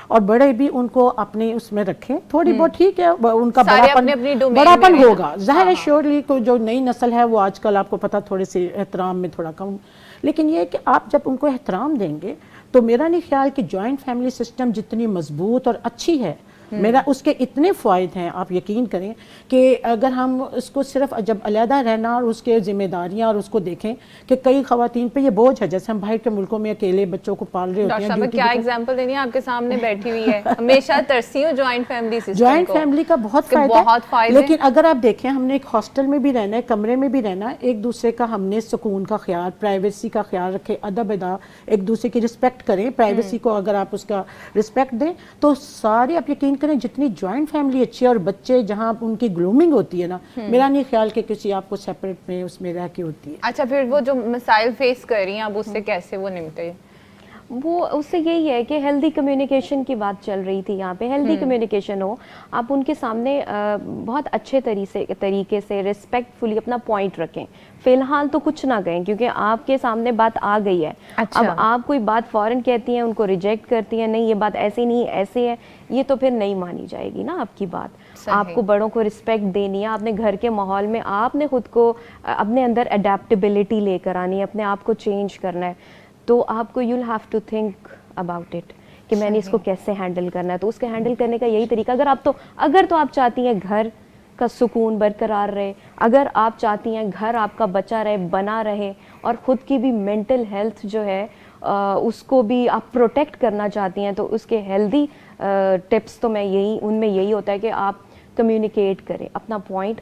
اور بڑے بھی ان کو اپنے اس میں رکھیں تھوڑی بہت, ٹھیک ہے ان کا بڑاپن ہوگا ظاہر ہے, شیورلی کو جو نئی نسل ہے وہ آج کل آپ کو پتہ تھوڑے سے احترام میں تھوڑا کم, لیکن یہ کہ آپ جب ان کو احترام دیں گے تو میرا نہیں خیال کہ جوائنٹ فیملی سسٹم جتنی مضبوط اور اچھی ہے, میرا اس کے اتنے فوائد ہیں آپ یقین کریں کہ اگر ہم اس کو صرف جب علیحدہ رہنا اور اس کے ذمہ داریاں اور اس کو دیکھیں کہ کئی خواتین پہ یہ بوجھ ہے, جیسے ہم باہر کے ملکوں میں اکیلے بچوں کو پال رہے ہوتے ہیں. ڈاکٹر صاحب کیا ایگزامپل دینی ہے, آپ کے سامنے بیٹھی ہوئی ہے, ہمیشہ ترسی ہوں جوائنٹ فیملی سسٹم کو. جوائنٹ فیملی کا بہت فائدہ ہے, لیکن اگر آپ دیکھیں ہم نے ایک ہاسٹل میں بھی رہنا ہے, کمرے میں بھی رہنا ہے, ایک دوسرے کا ہم نے سکون کا خیال, پرائیویسی کا خیال رکھیں, ادب ادا, ایک دوسرے کی رسپیکٹ کریں, پرائیویسی کو اگر آپ اس کا رسپیکٹ دیں تو سارے آپ یقین کریں جتنی جوائنٹ فیملی اچھی ہے, اور بچے جہاں ان کی گلومنگ ہوتی ہے نا, میرا نہیں خیال کہ کسی آپ کو سیپریٹ میں اس میں رہ کے ہوتی ہے. اچھا پھر وہ جو مسائل فیس کر رہی ہیں اب اس سے کیسے وہ نمٹے؟ وہ اس سے یہی ہے کہ ہیلدی کمیونیکیشن کی بات چل رہی تھی یہاں پہ, ہیلدی کمیونیکیشن ہو, آپ ان کے سامنے بہت اچھے طریقے سے رسپیکٹ فلی اپنا پوائنٹ رکھیں. فی الحال تو کچھ نہ کہیں کیونکہ آپ کے سامنے بات آ گئی ہے. اب آپ کوئی بات فوراً کہتی ہیں, ان کو ریجیکٹ کرتی ہیں, نہیں یہ بات ایسی نہیں ایسے ہے, یہ تو پھر نہیں مانی جائے گی نا آپ کی بات. آپ کو بڑوں کو رسپیکٹ دینی ہے, اپنے گھر کے ماحول میں آپ نے خود کو اپنے اندر اڈیپٹیبلٹی لے کر آنی ہے, اپنے آپ کو چینج کرنا ہے. تو آپ کو you will have to think about it کہ میں نے اس کو کیسے ہینڈل کرنا ہے. تو اس کے ہینڈل کرنے کا یہی طریقہ, اگر تو آپ چاہتی ہیں گھر کا سکون برقرار رہے, اگر آپ چاہتی ہیں گھر آپ کا بچا رہے, بنا رہے, اور خود کی بھی مینٹل ہیلتھ جو ہے اس کو بھی آپ پروٹیکٹ کرنا چاہتی ہیں, تو اس کے ہیلدی ٹپس تو ان میں یہی ہوتا ہے کہ آپ کمیونیکیٹ کریں, اپنا پوائنٹ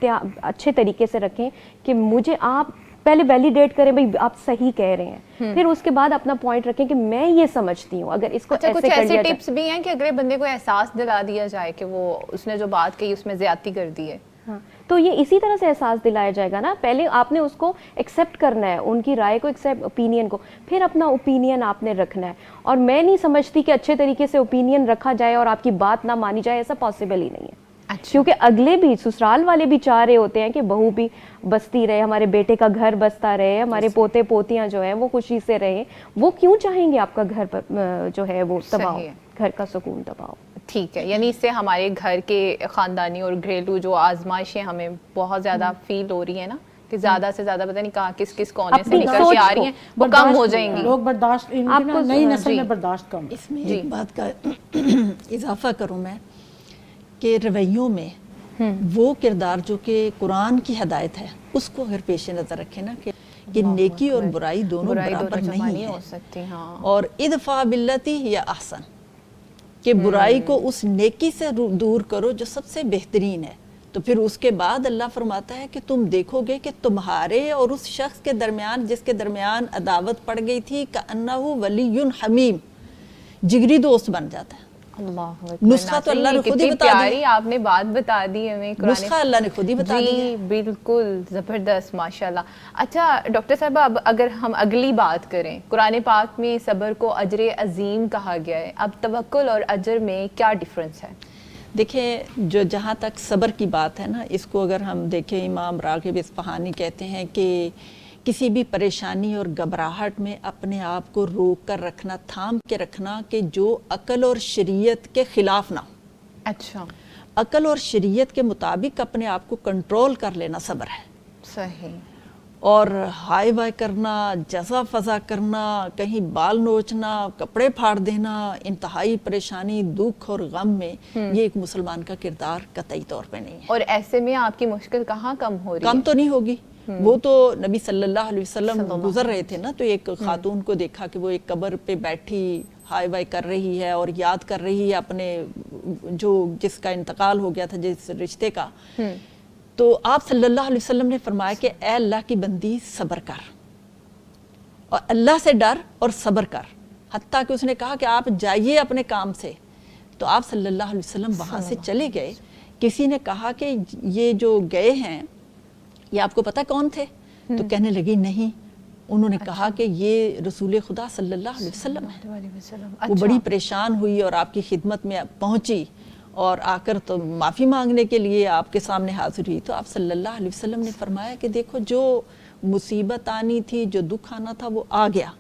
اچھے طریقے سے رکھیں کہ مجھے آپ پہلے ویلیڈیٹ کریں بھئی آپ صحیح کہہ رہے ہیں, پھر اس کے بعد اپنا پوائنٹ رکھیں کہ میں یہ سمجھتی ہوں. اگر اس کو کچھ ایسے ٹپس بھی ہیں کہ اگلے بندے کو احساس دلا دیا جائے کہ وہ اس نے جو بات کہی اس میں زیادتی کر دی ہے؟ ہاں تو یہ اسی طرح سے احساس دلایا جائے گا نا, پہلے آپ نے اس کو ایکسیپٹ کرنا ہے, ان کی رائے کو ایکسیپٹ, اوپینین کو, پھر اپنا اوپینین آپ نے رکھنا ہے. اور میں نہیں سمجھتی کہ اچھے طریقے سے اوپینین رکھا جائے اور آپ کی بات نہ مانی جائے, ایسا پاسبل ہی نہیں ہے. کیونکہ اگلے بھی سسرال والے بھی چاہ رہے ہوتے ہیں کہ بہو بھی بستی رہے, ہمارے بیٹے کا گھر بستا رہے, ہمارے پوتے پوتیاں جو ہیں وہ خوشی سے رہیں. وہ کیوں چاہیں گے آپ کا گھر جو ہے وہ تباہ ہو, گھر کا سکون تباہ ہو. ٹھیک ہے, یعنی اس سے ہمارے گھر کے خاندانی اور گھریلو جو آزمائشیں ہمیں بہت زیادہ فیل ہو رہی ہیں نا, کہ زیادہ سے زیادہ پتہ نہیں کہاں کس کونے سے نکل کے آ رہی ہیں, وہ کم ہو جائیں گی. لوگ برداشت, آپ کو نئی نسل میں برداشت کم. اس میں ایک بات کا اضافہ کروں میں کہ رویوں میں وہ کردار جو کہ قرآن کی ہدایت ہے اس کو اگر پیش نظر رکھیں نا کہ نیکی اور برائی دونوں برابر نہیں ہو سکتی. ہاں, اور ادفع باللتی یا احسن, کہ برائی کو اس نیکی سے دور کرو جو سب سے بہترین ہے. تو پھر اس کے بعد اللہ فرماتا ہے کہ تم دیکھو گے کہ تمہارے اور اس شخص کے درمیان جس کے درمیان عداوت پڑ گئی تھی کأنہ ولی حمیم, جگری دوست بن جاتا ہے. نسخہ تو اللہ نے خود ہی بتا دیا. پیاری آپ نے بات بتا دی ہمیں, نسخہ اللہ نے خود ہی بتا دیا. جی بالکل زبردست, ماشاءاللہ. اچھا ڈاکٹر صاحبہ, اب اگر ہم اگلی بات کریں, قرآن پاک میں صبر کو اجر عظیم کہا گیا ہے, اب توکل اور اجر میں کیا ڈیفرنس ہے؟ دیکھیں, جہاں تک صبر کی بات ہے نا, اس کو اگر ہم دیکھیں, امام راغب اصفہانی کہتے ہیں کہ کسی بھی پریشانی اور گھبراہٹ میں اپنے آپ کو روک کر رکھنا, تھام کے رکھنا, کہ جو عقل اور شریعت کے خلاف نہ ہو. اچھا, عقل اور شریعت کے مطابق اپنے آپ کو کنٹرول کر لینا صبر ہے. صحیح. اور ہائی وائی کرنا, جزا فضا کرنا, کہیں بال نوچنا, کپڑے پھاڑ دینا, انتہائی پریشانی, دکھ اور غم میں, یہ ایک مسلمان کا کردار قطعی طور پہ نہیں ہے. اور ایسے میں آپ کی مشکل کہاں کم ہو رہی ہے؟ کم تو نہیں ہوگی. وہ تو نبی صلی اللہ علیہ وسلم گزر رہے تھے نا, تو ایک خاتون کو دیکھا کہ وہ ایک قبر پہ بیٹھی ہائی وائی کر رہی ہے اور یاد کر رہی ہے اپنے جس کا انتقال ہو گیا تھا, جس رشتے کا. تو آپ صلی اللہ علیہ وسلم نے فرمایا کہ اے اللہ کی بندی صبر کر, اور اللہ سے ڈر اور صبر کر. حتیٰ کہ اس نے کہا کہ آپ جائیے اپنے کام سے. تو آپ صلی اللہ علیہ وسلم وہاں سے چلے گئے. کسی نے کہا کہ یہ جو گئے ہیں یہ آپ کو پتہ کون تھے؟ تو کہنے لگی نہیں. انہوں نے کہا کہ یہ رسول خدا صلی اللہ علیہ وسلم ہے. وہ بڑی پریشان ہوئی اور آپ کی خدمت میں پہنچی, اور آ کر تو معافی مانگنے کے لیے آپ کے سامنے حاضر ہوئی. تو آپ صلی اللہ علیہ وسلم نے فرمایا کہ دیکھو, جو مصیبت آنی تھی, جو دکھ آنا تھا, وہ آ گیا,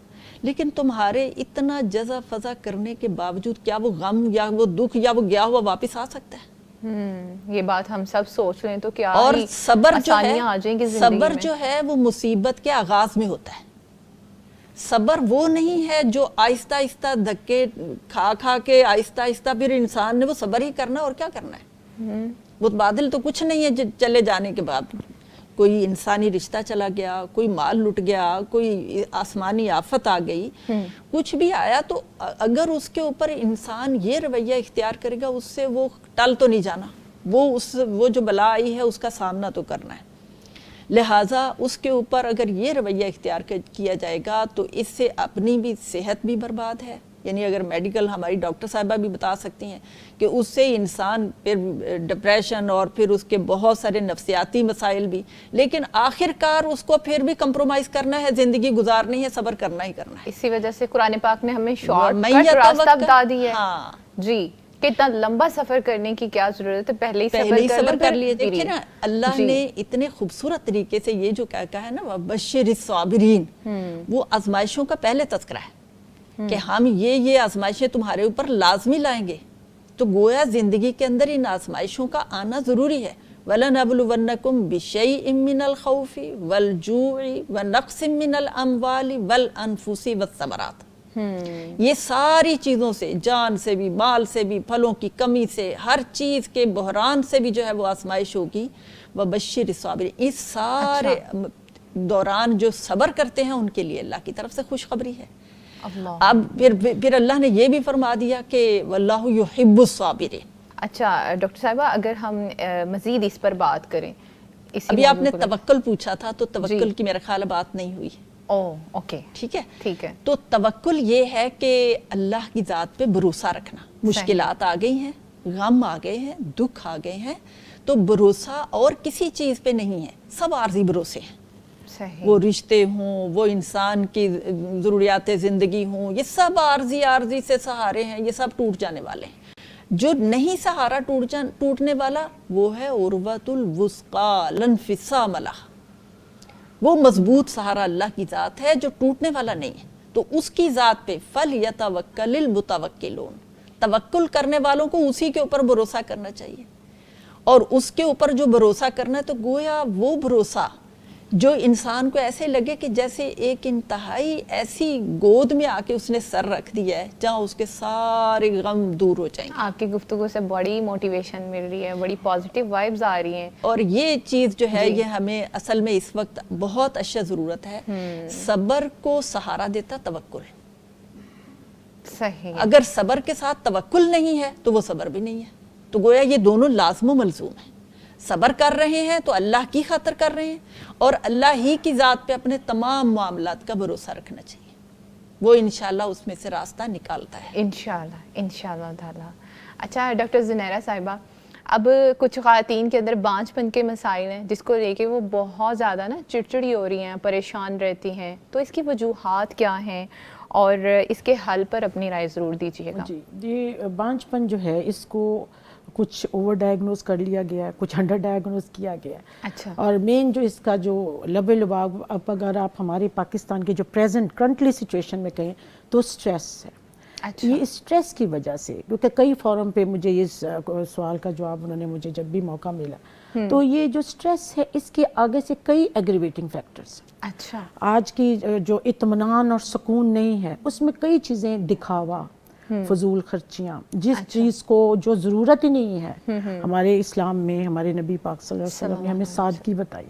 لیکن تمہارے اتنا جزا فضا کرنے کے باوجود کیا وہ غم یا وہ دکھ یا وہ گیا ہوا واپس آ سکتا ہے؟ یہ بات ہم سب سوچ رہے ہیں تو کیا اور صبر جو ہے, آ جائیں گی زندگی میں. صبر جو ہے وہ مصیبت کے آغاز میں ہوتا ہے. صبر وہ نہیں ہے جو آہستہ آہستہ دھکے کھا کھا کے آہستہ آہستہ پھر انسان نے وہ صبر ہی کرنا, اور کیا کرنا ہے. وہ بادل تو کچھ نہیں ہے چلے جانے کے بعد. کوئی انسانی رشتہ چلا گیا, کوئی مال لٹ گیا, کوئی آسمانی آفت آ گئی, کچھ بھی آیا, تو اگر اس کے اوپر انسان یہ رویہ اختیار کرے گا, اس سے وہ ٹل تو نہیں جانا. وہ جو بلا آئی ہے اس کا سامنا تو کرنا ہے. لہٰذا اس کے اوپر اگر یہ رویہ اختیار کیا جائے گا تو اس سے اپنی بھی صحت بھی برباد ہے. یعنی اگر میڈیکل ہماری ڈاکٹر صاحبہ بھی بتا سکتی ہیں کہ اس سے انسان پھر ڈپریشن اور پھر اس کے بہت سارے نفسیاتی مسائل بھی, لیکن آخر کار اس کو پھر بھی کمپرومائز کرنا ہے, زندگی گزارنی ہے, صبر کرنا ہی کرنا ہے. اسی وجہ سے قرآن پاک نے ہمیں شارٹ کٹ راستہ بتا دی ہے. ہاں جی, کتنا لمبا سفر کرنے کی کیا ضرورت ہے, پہلے ہی صبر کر لیے. دیکھیں نا, اللہ نے اتنے خوبصورت طریقے سے یہ جو کہا ہے نا, وَبَشِّرِ الصَّابِرِينَ, وہ آزمائشوں کا پہلے تذکرہ ہے کہ ہم یہ آزمائشیں تمہارے اوپر لازمی لائیں گے. تو گویا زندگی کے اندر ان آزمائشوں کا آنا ضروری ہے. وَلَنَبْلُوَنَّكُمْ بِشَيْءٍ مِّنَ الْخَوْفِ وَالْجُوعِ وَنَقْصٍ مِّنَ الْأَمْوَالِ وَالْأَنفُسِ وَالثَّمَرَاتِ. یہ ساری چیزوں سے, جان سے بھی, مال سے بھی, پھلوں کی کمی سے, ہر چیز کے بحران سے بھی جو ہے وہ آزمائش ہوگی. وَبَشِّرِ الصَّابِرِينَ, اس سارے دوران جو صبر کرتے ہیں ان کے لیے اللہ کی طرف سے خوشخبری ہے. اب پھر اللہ نے یہ بھی فرما دیا کہ واللہ یحب الصابرین. اچھا ڈاکٹر صاحبہ, اگر ہم مزید اس پر بات کریں, ابھی آپ نے توکل پوچھا تھا, تو توکل کی میرا خیال بات نہیں ہوئی. اوکے, ٹھیک ہے. تو توکل یہ ہے کہ اللہ کی ذات پہ بھروسہ رکھنا. مشکلات آ گئی ہیں, غم آ گئے ہیں, دکھ آ گئے ہیں, تو بھروسہ اور کسی چیز پہ نہیں ہے, سب عارضی بھروسے ہیں. صحیح. وہ رشتے ہوں, وہ انسان کی ضروریات زندگی ہوں, یہ سب عارضی سے سہارے ہیں, یہ سب ٹوٹ جانے والے ہیں. جو نہیں سہارا ٹوٹنے والا وہ ہے عروۃ الوثقی لا انفصام لہا, وہ مضبوط سہارا اللہ کی ذات ہے جو ٹوٹنے والا نہیں ہے. تو اس کی ذات پہ فَلْيَتَوَكَّلِ الْمُتَوَكِّلُونَ, توکل کرنے والوں کو اسی کے اوپر بھروسہ کرنا چاہیے. اور اس کے اوپر جو بھروسہ کرنا ہے تو گویا وہ بھروسہ جو انسان کو ایسے لگے کہ جیسے ایک انتہائی ایسی گود میں آ کے اس نے سر رکھ دیا ہے جہاں اس کے سارے غم دور ہو جائیں گے. آپ کی گفتگو سے بڑی موٹیویشن مل رہی ہے, بڑی پازیٹیو وائبز آ رہی ہیں. اور یہ چیز جو ہے یہ ہمیں اصل میں اس وقت بہت اشد ضرورت ہے. صبر کو سہارا دیتا توکل. صحیح. اگر صبر کے ساتھ توکل نہیں ہے تو وہ صبر بھی نہیں ہے. تو گویا یہ دونوں لازم و ملزوم ہیں. صبر کر رہے ہیں تو اللہ کی خاطر کر رہے ہیں, اور اللہ ہی کی ذات پہ اپنے تمام معاملات کا بھروسہ رکھنا چاہیے. وہ انشاءاللہ اس میں سے راستہ نکالتا ہے. انشاءاللہ تعالیٰ. اچھا ڈاکٹر زنیرہ صاحبہ, اب کچھ خواتین کے اندر بانجھ پن کے مسائل ہیں جس کو لے کے وہ بہت زیادہ نا چڑچڑی ہو رہی ہیں, پریشان رہتی ہیں, تو اس کی وجوہات کیا ہیں اور اس کے حل پر اپنی رائے ضرور دیجیے گا. جی, یہ بانجھ پن جو ہے اس کو کچھ اوور ڈائگنوز کر لیا گیا ہے, کچھ انڈر ڈائگنوز کیا گیا ہے. اچھا. اور مین جو اس کا جو لب لباب, اب اگر آپ ہمارے پاکستان کی جو پریزنٹ کرنٹلی سچویشن میں کہیں تو سٹریس ہے. اچھا. یہ سٹریس کی وجہ سے, کیونکہ کئی فورم پہ مجھے اس سوال کا جواب انہوں نے مجھے جب بھی موقع ملا, تو یہ جو سٹریس ہے اس کے آگے سے کئی ایگریویٹنگ فیکٹرز. اچھا. آج کی جو اطمینان اور سکون نہیں ہے اس میں کئی چیزیں, دکھاوا, فضول خرچیاں, جس چیز کو جو ضرورت ہی نہیں ہے. ہمارے اسلام میں ہمارے نبی پاک صلی اللہ علیہ وسلم نے ہمیں سادگی بتائی.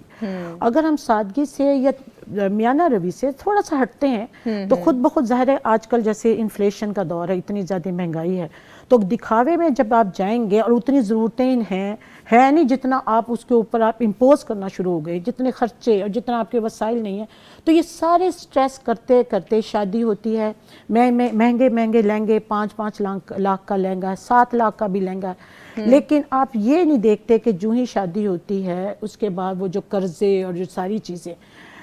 اگر ہم سادگی سے یا میانہ روی سے تھوڑا سا ہٹتے ہیں تو خود بخود ظاہر ہے آج کل جیسے انفلیشن کا دور ہے, اتنی زیادہ مہنگائی ہے, تو دکھاوے میں جب آپ جائیں گے اور اتنی ضرورتیں ہیں نہیں جتنا آپ اس کے اوپر آپ امپوز کرنا شروع ہو گئے, جتنے خرچے اور جتنا آپ کے وسائل نہیں ہیں, تو یہ سارے سٹریس کرتے کرتے شادی ہوتی ہے, مہنگے لہنگے, 5 لاکھ کا لہنگا ہے, 7 لاکھ کا بھی لہنگا ہے, لیکن آپ یہ نہیں دیکھتے کہ جو ہی شادی ہوتی ہے اس کے بعد وہ جو قرضے اور جو ساری چیزیں,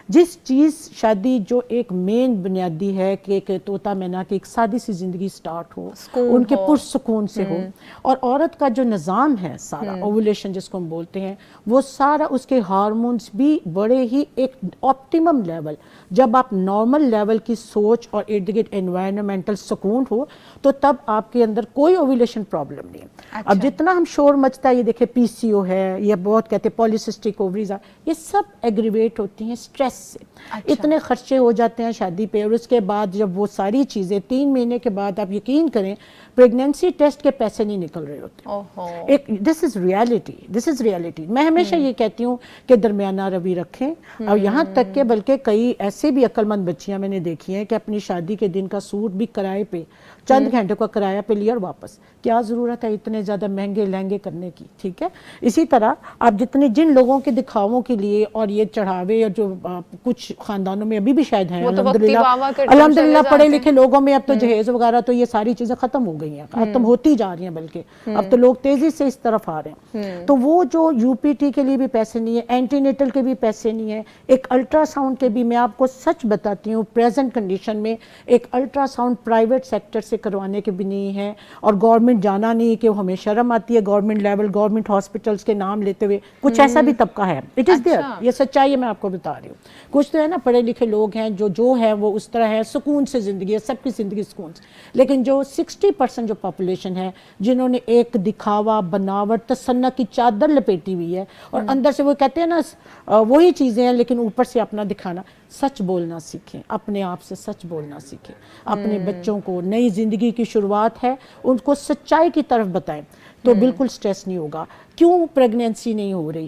جس چیز شادی جو ایک مین بنیادی ہے کہ ایک طوطا مینا کی ایک سادی سی زندگی سٹارٹ ہو, ان کے پرسکون سے ہو, اور عورت کا جو نظام ہے سارا اوولیشن جس کو ہم بولتے ہیں, وہ سارا اس کے ہارمونز بھی بڑے ہی ایک آپٹیمم لیول, جب آپ نارمل لیول کی سوچ اور ارد گرد انوائرمنٹل سکون ہو تو تب آپ کے اندر کوئی اوولیشن پرابلم نہیں ہے. اب جتنا ہم شور مچتا ہے, یہ دیکھیں پی سی او ہے, یہ بہت کہتے ہیں پولیسسٹک اووریز, یہ سب ایگریویٹ ہوتی ہیں سٹریس سے. اتنے خرچے ہو جاتے ہیں شادی پہ, اور اس کے بعد جب وہ ساری چیزیں 3 مہینے کے بعد آپ یقین کریں پریگنینسی ٹیسٹ کے پیسے نہیں نکل رہے ہوتے. دس از ریالٹی. میں ہمیشہ یہ کہتی ہوں کہ درمیانہ روی رکھیں, اور یہاں تک کہ بلکہ کئی ایسے بھی عقل مند بچیاں میں نے دیکھی ہیں کہ اپنی شادی کے دن کا سوٹ بھی کرائے پہ, چند گھنٹوں کا کرایہ پہ لیا اور واپس. کیا ضرورت ہے اتنے زیادہ مہنگے لہنگے کرنے کی؟ ٹھیک ہے. اسی طرح آپ جن لوگوں کے دکھاووں کے لیے اور یہ چڑھاوے, اور جو کچھ خاندانوں میں ابھی بھی شاید ہیں الحمدللہ پڑھے لکھے لوگوں میں, اب تو جہیز وغیرہ تو یہ ساری چیزیں ختم ہو گئی ہیں, ختم ہوتی جا رہی ہیں, بلکہ اب تو لوگ تیزی سے اس طرف آ رہے ہیں. تو وہ جو یو پی ٹی کے لیے بھی پیسے نہیں ہیں, اینٹی نیٹل کے بھی پیسے نہیں ہیں, ایک الٹرا ساؤنڈ کے بھی, میں آپ کو سچ بتاتی ہوں پریزنٹ کنڈیشن میں ایک الٹرا ساؤنڈ پرائیویٹ سیکٹر سے کروانے کے بھی نہیں ہے, اور گورنمنٹ جانا نہیں, کہ ہمیں شرم آتی ہے گورنمنٹ لیول, گورنمنٹ ہاسپٹلس کے نام لیتے ہوئے. کچھ ایسا بھی طبقہ ہے, اٹ از دیئر, یہ سچائی ہے, میں آپ کو بتا رہی ہوں. کچھ تو ہے نا پڑھے لکھے لوگ ہیں جو ہے وہ اس طرح ہے, سکون سے زندگی ہے, سب کی زندگی سکون سے. لیکن جو 60% جو پاپولیشن ہے جنہوں نے ایک دکھاوا, بناوٹ, تصنع کی چادر لپیٹی ہوئی ہے, اور اندر سے وہ کہتے ہیں نا وہی چیزیں ہیں لیکن اوپر سے اپنا دکھانا. سچ بولنا سیکھیں, اپنے آپ سے سچ بولنا سیکھیں, اپنے بچوں کو نئی زندگی کی شروعات ہے ان کو سچائی کی طرف بتائیں, تو بالکل سٹریس نہیں ہوگا. کیوں پریگنینسی نہیں ہو رہی؟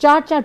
4-4,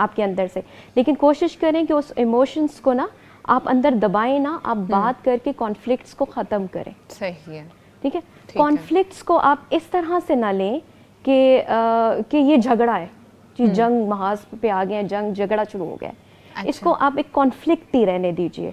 آپ کے اندر سے, لیکن کوشش کریں کہ اس ایموشنس کو نا آپ اندر دبائیں نا, آپ بات کر کے کانفلکٹس کو ختم کریں. صحیح ہے. ٹھیک ہے, کانفلکٹس کو آپ اس طرح سے نہ لیں کہ یہ جھگڑا ہے جی, جنگ محاذ پہ آ گئے ہیں, جنگ جھگڑا شروع ہو گیا ہے. اس کو آپ ایک کانفلکٹ ہی رہنے دیجئے,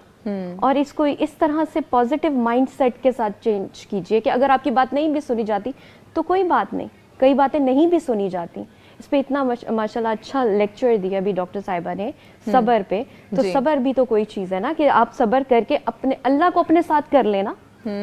اور اس کو اس طرح سے پازیٹیو مائنڈ سیٹ کے ساتھ چینج کیجئے کہ اگر آپ کی بات نہیں بھی سنی جاتی تو کوئی بات نہیں, کئی باتیں نہیں بھی سنی جاتی. اس پہ اتنا ماشاءاللہ اچھا لیکچر دیا بھی ڈاکٹر صاحبہ نے صبر پہ, تو صبر بھی تو کوئی چیز ہے نا کہ آپ صبر کر کے اپنے اللہ کو اپنے ساتھ کر لینا.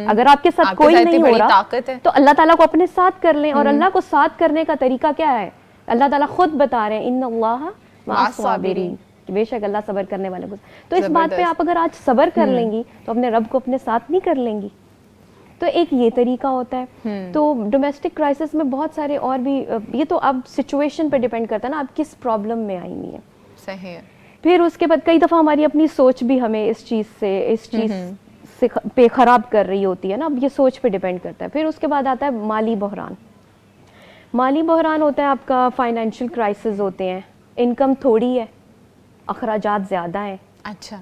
اگر آپ کے ساتھ کوئی نہیں ہو رہا تو اللہ تعالیٰ کو اپنے ساتھ کر لیں, اور اللہ کو ساتھ کرنے کا طریقہ کیا ہے, اللہ تعالیٰ خود بتا رہے ہیں ان اللہ مع الصابرین, بے شک اللہ صبر کرنے والے کو. تو اس بات پہ آپ اگر آج صبر کر لیں گی تو اپنے رب کو اپنے ساتھ نہیں کر لیں گی. تو ایک یہ طریقہ ہوتا ہے. تو ڈومیسٹک کرائسس میں بہت سارے اور بھی, یہ تو اب سچویشن پہ ڈیپینڈ کرتا ہے نا آپ کس پرابلم میں آئی ہوئی ہیں. صحیح ہے. پھر اس کے بعد کئی دفعہ ہماری اپنی سوچ بھی ہمیں اس چیز سے پہ خراب کر رہی ہوتی ہے نا, اب یہ سوچ پہ ڈیپینڈ کرتا ہے. پھر اس کے بعد آتا ہے مالی بحران. مالی بحران ہوتا ہے آپ کا فائنینشیل کرائسس ہوتے ہیں, انکم تھوڑی ہے, اخراجات زیادہ ہیں. اچھا,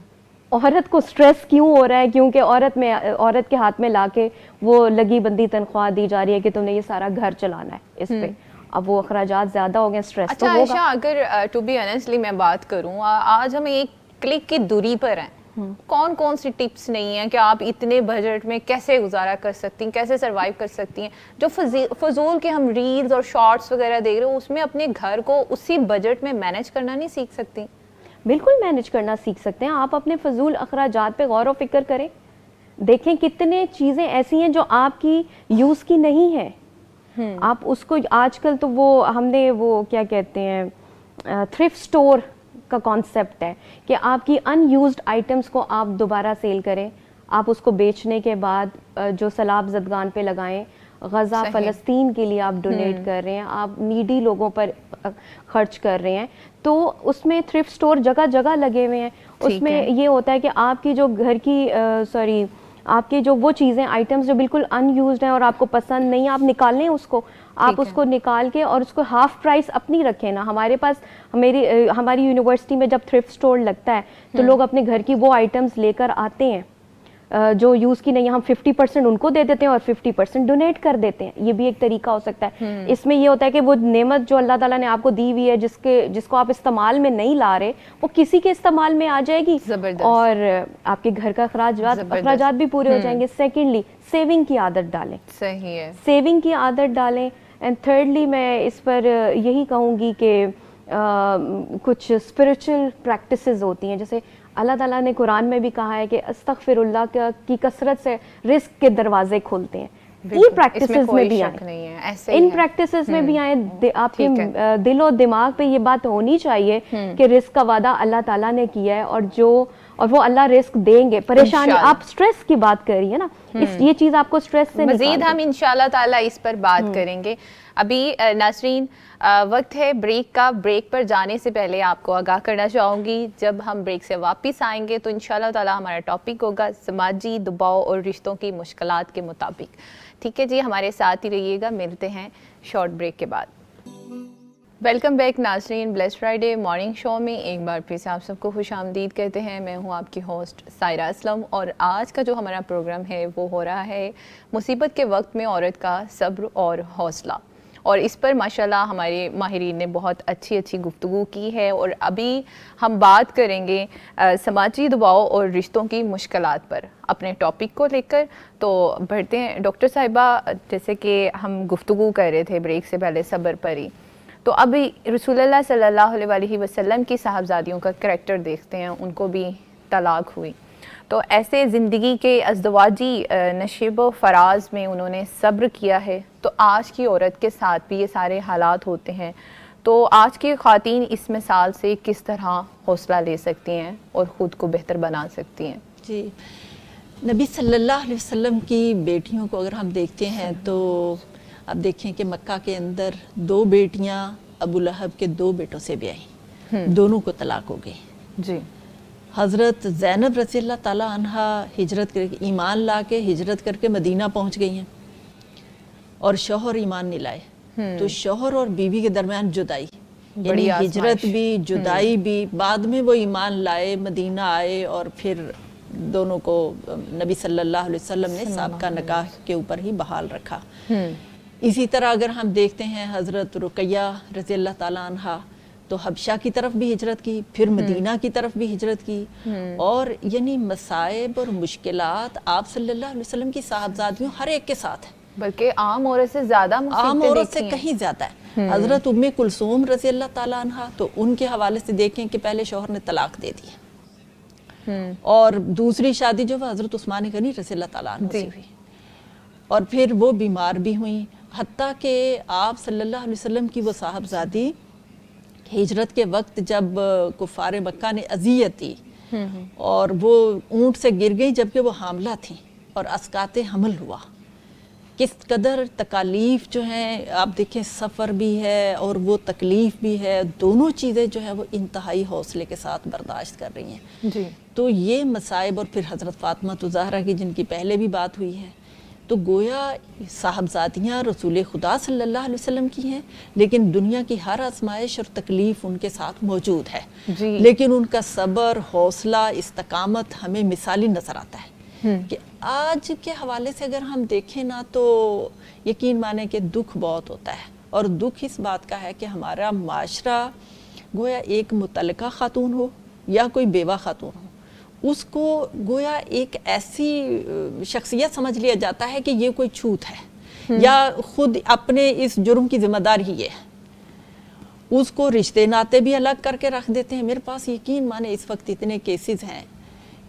عورت کو سٹریس کیوں ہو رہا ہے, کیونکہ عورت کے ہاتھ میں لا کے وہ لگی بندی تنخواہ دی جا رہی ہے کہ تم نے یہ سارا گھر چلانا ہے اس پہ. اب وہ اخراجات زیادہ ہو گئے, سٹریس تو اچھا ہوگا. عائشہ, اگر ٹو بی آنیسٹلی میں بات کروں, آج ہم ایک کلک کی دوری پر ہیں, کون کون سی ٹپس نہیں ہیں کہ آپ اتنے بجٹ میں کیسے گزارا کر سکتی ہیں, کیسے سروائیو کر سکتی ہیں, جو فضول کے ہم ریلز اور شارٹس وغیرہ دیکھ رہے ہیں اس میں اپنے گھر کو اسی بجٹ میں مینیج کرنا نہیں سیکھ سکتی؟ بالکل مینیج کرنا سیکھ سکتے ہیں آپ. اپنے فضول اخراجات پہ غور و فکر کریں, دیکھیں کتنے چیزیں ایسی ہیں جو آپ کی یوز کی نہیں ہیں. آپ اس کو آج کل تو وہ ہم نے وہ کیا کہتے ہیں تھرفٹ سٹور کا کانسیپٹ ہے کہ آپ کی ان یوزڈ آئٹمس کو آپ دوبارہ سیل کریں, آپ اس کو بیچنے کے بعد جو سیلاب زدگان پہ لگائیں, غزہ فلسطین کے لیے آپ ڈونیٹ کر رہے ہیں, آپ نیڈی لوگوں پر خرچ کر رہے ہیں. تو اس میں تھرفٹ سٹور جگہ جگہ لگے ہوئے ہیں. اس میں یہ ہوتا ہے کہ آپ کی جو گھر کی آپ کی جو وہ چیزیں آئٹمس جو بالکل ان یوزڈ ہیں اور آپ کو پسند نہیں, آپ نکال لیں اس کو, آپ اس کو نکال کے اور اس کو ہاف پرائس اپنی رکھیں نا. ہمارے پاس ہماری یونیورسٹی میں جب تھرفٹ سٹور لگتا ہے تو لوگ اپنے گھر کی وہ آئٹمس لے کر آتے ہیں جو یوز کی نہیں, ہم 50% ان کو دے دیتے ہیں اور 50% ڈونیٹ کر دیتے ہیں. یہ بھی ایک طریقہ ہو سکتا ہے. اس میں یہ ہوتا ہے کہ وہ نعمت جو اللہ تعالیٰ نے آپ کو دی ہوئی ہے جس کو آپ استعمال میں نہیں لا رہے, وہ کسی کے استعمال میں آ جائے گی اور آپ کے گھر کا اخراجات بھی پورے ہو جائیں گے. سیکنڈلی سیونگ کی عادت ڈالیں. صحیح ہے, سیونگ کی عادت ڈالیں. اینڈ تھرڈلی میں اس پر یہی کہوں گی کہ کچھ اسپرچل پریکٹسز ہوتی ہیں, جیسے اللہ تعالیٰ نے قرآن میں بھی کہا ہے کہ استغفر اللہ کی کثرت سے رزق کے دروازے کھولتے ہیں. ان پریکٹسز میں بھی آئیں, ان پریکٹسز میں بھی آئیں. آپ کے دل و دماغ پہ یہ بات ہونی چاہیے کہ رزق کا وعدہ اللہ تعالیٰ نے کیا ہے اور وہ اللہ رزق دیں گے. پریشانی, آپ سٹریس کی بات کر رہی ہے نا, یہ چیز آپ کو سٹریس سے مزید ہم انشاءاللہ تعالیٰ اس پر بات کریں گے. ابھی ناظرین وقت ہے بریک کا. بریک پر جانے سے پہلے آپ کو آگاہ کرنا چاہوں گی, جب ہم بریک سے واپس آئیں گے تو انشاءاللہ تعالیٰ ہمارا ٹاپک ہوگا سماجی دباؤ اور رشتوں کی مشکلات کے مطابق. ٹھیک ہے جی, ہمارے ساتھ ہی رہیے گا. ملتے ہیں شارٹ بریک کے بعد. ویلکم بیک ناظرین, بلیس فرائیڈے مارننگ شو میں ایک بار پھر سے آپ سب کو خوش آمدید کہتے ہیں. میں ہوں آپ کی ہوسٹ سائرہ اسلم, اور آج کا جو ہمارا پروگرام ہے وہ ہو رہا ہے مصیبت کے وقت میں عورت کا صبر اور حوصلہ. اور اس پر ماشاءاللہ ہمارے ماہرین نے بہت اچھی گفتگو کی ہے. اور ابھی ہم بات کریں گے سماجی دباؤ اور رشتوں کی مشکلات پر اپنے ٹاپک کو لے کر. تو بڑھتے ہیں ڈاکٹر صاحبہ, جیسے کہ ہم گفتگو کر رہے تھے بریک سے پہلے صبر پر ہی, تو ابھی رسول اللہ صلی اللہ علیہ وسلم کی صاحبزادیوں کا کریکٹر دیکھتے ہیں, ان کو بھی طلاق ہوئی. تو ایسے زندگی کے ازدواجی نشیب و فراز میں انہوں نے صبر کیا ہے. تو آج کی عورت کے ساتھ بھی یہ سارے حالات ہوتے ہیں. تو آج کی خواتین اس مثال سے کس طرح حوصلہ لے سکتی ہیں اور خود کو بہتر بنا سکتی ہیں؟ جی, نبی صلی اللہ علیہ وسلم کی بیٹیوں کو اگر ہم دیکھتے ہیں تو اب دیکھیں کہ مکہ کے اندر 2 بیٹیاں ابو لہب کے 2 بیٹوں سے بھی آئیں, دونوں کو طلاق ہو گئی. جی, حضرت زینب رضی اللہ تعالیٰ عنہا ہجرت کر کے ایمان لا کے ہجرت کر کے مدینہ پہنچ گئی ہیں, اور شوہر ایمان نہیں لائے. تو شوہر اور بیوی کے درمیان جدائی, یعنی ہجرت بھی جدائی بھی، بعد میں وہ ایمان لائے، مدینہ آئے، اور پھر دونوں کو نبی صلی اللہ علیہ وسلم نے سابقہ نکاح کے اوپر ہی بحال رکھا۔ اسی طرح اگر ہم دیکھتے ہیں حضرت رقیہ رضی اللہ تعالیٰ عنہ تو حبشہ کی طرف بھی ہجرت کی، پھر مدینہ کی طرف بھی ہجرت کی، اور یعنی مصائب اور مشکلات آپ صلی اللہ علیہ وسلم کی صاحبزادیوں ہر ایک کے ساتھ ہیں، بلکہ عام عورت سے زیادہ عام عورت سے کہیں زیادہ ہے۔ حضرت ام کلثوم رضی اللہ تعالیٰ عنہ تو ان کے حوالے سے دیکھیں کہ پہلے شوہر نے طلاق دے دی، اور دوسری شادی جو وہ حضرت عثمان غنی رضی اللہ تعالیٰ عنہ سے ہوئی، اور پھر وہ بیمار بھی ہوئیں، حتیٰ کہ آپ صلی اللہ علیہ وسلم کی وہ صاحبزادی ہجرت کے وقت جب کفار مکہ نے اذیت دی اور وہ اونٹ سے گر گئی جبکہ وہ حاملہ تھیں اور اسقاط حمل ہوا، کس قدر تکالیف جو ہیں آپ دیکھیں، سفر بھی ہے اور وہ تکلیف بھی ہے، دونوں چیزیں جو ہے وہ انتہائی حوصلے کے ساتھ برداشت کر رہی ہیں۔ جی تو یہ مصائب، اور پھر حضرت فاطمہ زہرا کی جن کی پہلے بھی بات ہوئی ہے، تو گویا صاحبزادیاں رسول خدا صلی اللہ علیہ وسلم کی ہیں، لیکن دنیا کی ہر آزمائش اور تکلیف ان کے ساتھ موجود ہے، لیکن ان کا صبر، حوصلہ، استقامت ہمیں مثالی نظر آتا ہے کہ آج کے حوالے سے اگر ہم دیکھیں نا تو یقین مانیں کہ دکھ بہت ہوتا ہے، اور دکھ اس بات کا ہے کہ ہمارا معاشرہ گویا ایک مطلقہ خاتون ہو یا کوئی بیوہ خاتون ہو، اس کو گویا ایک ایسی شخصیت سمجھ لیا جاتا ہے کہ یہ کوئی چھوت ہے یا خود اپنے اس جرم کی ذمہ دار ہی ہے، اس کو رشتے ناتے بھی الگ کر کے رکھ دیتے ہیں۔ میرے پاس یقین مانے اس وقت اتنے کیسز ہیں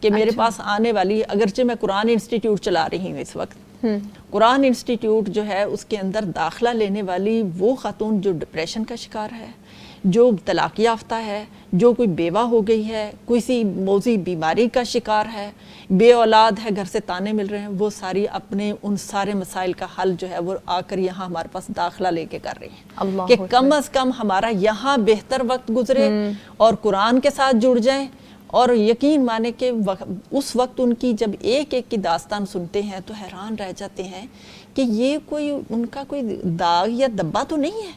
کہ میرے پاس آنے والی، اگرچہ میں قرآن انسٹیٹیوٹ چلا رہی ہوں اس وقت، قرآن انسٹیٹیوٹ جو ہے اس کے اندر داخلہ لینے والی وہ خاتون جو ڈپریشن کا شکار ہے، جو طلاق یافتہ ہے، جو کوئی بیوہ ہو گئی ہے، کسی موذی بیماری کا شکار ہے، بے اولاد ہے، گھر سے تانے مل رہے ہیں، وہ ساری اپنے ان سارے مسائل کا حل جو ہے وہ آ کر یہاں ہمارے پاس داخلہ لے کے کر رہی ہیں کہ کم از کم ہمارا یہاں بہتر وقت گزرے اور قرآن کے ساتھ جڑ جائیں۔ اور یقین مانے کہ اس وقت ان کی جب ایک ایک کی داستان سنتے ہیں تو حیران رہ جاتے ہیں کہ یہ کوئی ان کا کوئی داغ یا دبا تو نہیں ہے۔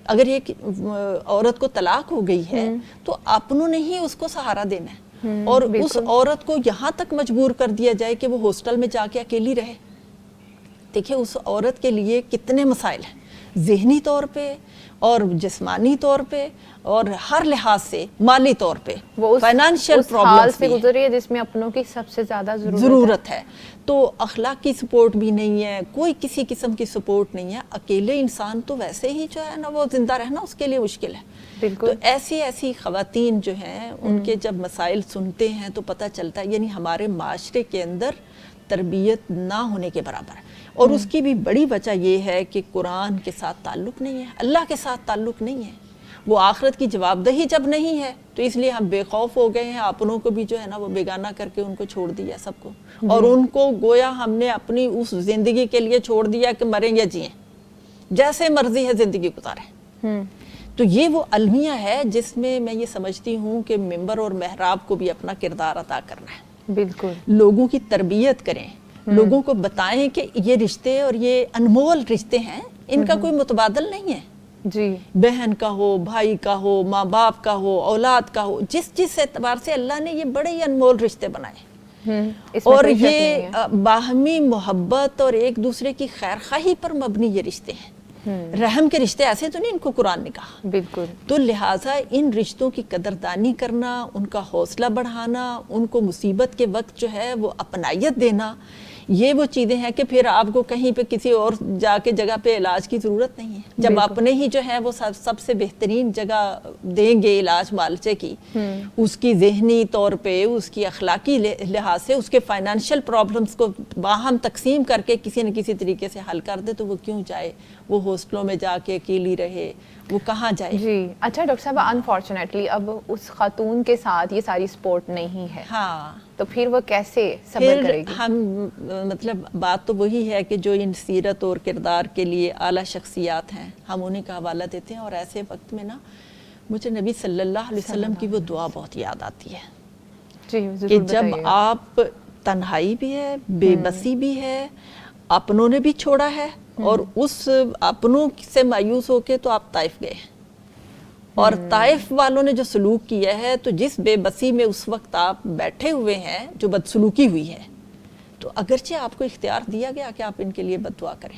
اگر ایک عورت کو طلاق ہو گئی ہے تو اپنوں نے ہی اس کو سہارا دینا ہے، اور اس عورت کو یہاں تک مجبور کر دیا جائے کہ وہ ہاسٹل میں جا کے اکیلی رہے۔ دیکھیں اس عورت کے لیے کتنے مسائل ہیں، ذہنی طور پہ اور جسمانی طور پہ اور ہر لحاظ سے، مالی طور پہ، فائنانشیل پرابلمز سے گزر رہی ہے جس میں اپنوں کی سب سے زیادہ ضرورت ہے۔ تو اخلاقی سپورٹ بھی نہیں ہے، کوئی کسی قسم کی سپورٹ نہیں ہے، اکیلے انسان تو ویسے ہی جو ہے نا وہ زندہ رہنا اس کے لیے مشکل ہے۔ تو ایسی خواتین جو ہیں ان کے جب مسائل سنتے ہیں تو پتہ چلتا ہے یعنی ہمارے معاشرے کے اندر تربیت نہ ہونے کے برابر ہے، اور اس کی بھی بڑی وجہ یہ ہے کہ قرآن کے ساتھ تعلق نہیں ہے، اللہ کے ساتھ تعلق نہیں ہے، وہ آخرت کی جواب دہی جب نہیں ہے تو اس لیے ہم بے خوف ہو گئے ہیں، اپنوں کو بھی جو ہے نا وہ بیگانہ کر کے ان کو چھوڑ دیا سب کو، اور ان کو گویا ہم نے اپنی اس زندگی کے لیے چھوڑ دیا کہ مریں یا جئیں، جیسے مرضی ہے زندگی گزاریں۔ تو یہ وہ المیہ ہے جس میں میں یہ سمجھتی ہوں کہ ممبر اور محراب کو بھی اپنا کردار ادا کرنا ہے، بالکل لوگوں کی تربیت کریں، لوگوں کو بتائیں کہ یہ رشتے اور یہ انمول رشتے ہیں، ان کا کوئی متبادل نہیں ہے، جی بہن کا ہو، بھائی کا ہو، ماں باپ کا ہو، اولاد کا ہو، جس اعتبار سے اللہ نے یہ بڑے ہی انمول رشتے بنائے، اور یہ باہمی محبت اور ایک دوسرے کی خیر خواہی پر مبنی یہ رشتے ہیں، رحم کے رشتے ایسے تو نہیں ان کو قرآن نے کہا۔ بالکل، تو لہٰذا ان رشتوں کی قدردانی کرنا، ان کا حوصلہ بڑھانا، ان کو مصیبت کے وقت جو ہے وہ اپنائیت دینا، یہ وہ چیزیں ہیں کہ پھر آپ کو کہیں پہ کسی اور جا کے جگہ پہ علاج کی ضرورت نہیں ہے، جب اپنے ہی جو ہے وہ سب سے بہترین جگہ دیں گے علاج معالجے کی، اس کی ذہنی طور پہ، اس کی اخلاقی لحاظ سے، اس کے فائنانشیل پرابلمز کو باہم تقسیم کر کے کسی نہ کسی طریقے سے حل کر دے، تو وہ کیوں جائے، وہ ہاسٹلوں میں جا کے اکیلی رہے، وہ کہاں جائے۔ جی اچھا ڈاکٹر صاحب، انفارچونیٹلی اب اس خاتون کے ساتھ یہ ساری سپورٹ نہیں ہے، ہاں، تو پھر وہ کیسے صبر کرے گی؟ ہم مطلب بات تو وہی ہے کہ جو ان سیرت اور کردار کے لیے اعلیٰ شخصیات ہیں ہم انہیں کا حوالہ دیتے ہیں، اور ایسے وقت میں نا مجھے نبی صلی اللہ علیہ وسلم کی وہ دعا بہت یاد آتی ہے جی کہ جب آپ تنہائی بھی ہے، بے بسی بھی ہے، اپنوں نے بھی چھوڑا ہے، اور اس اپنوں سے مایوس ہو کے تو آپ طائف گئے، اور طائف والوں نے جو سلوک کیا ہے، تو جس بے بسی میں اس وقت آپ بیٹھے ہوئے ہیں، جو بدسلوکی ہوئی ہے، تو اگرچہ آپ کو اختیار دیا گیا کہ آپ ان کے لیے بد دعا کریں،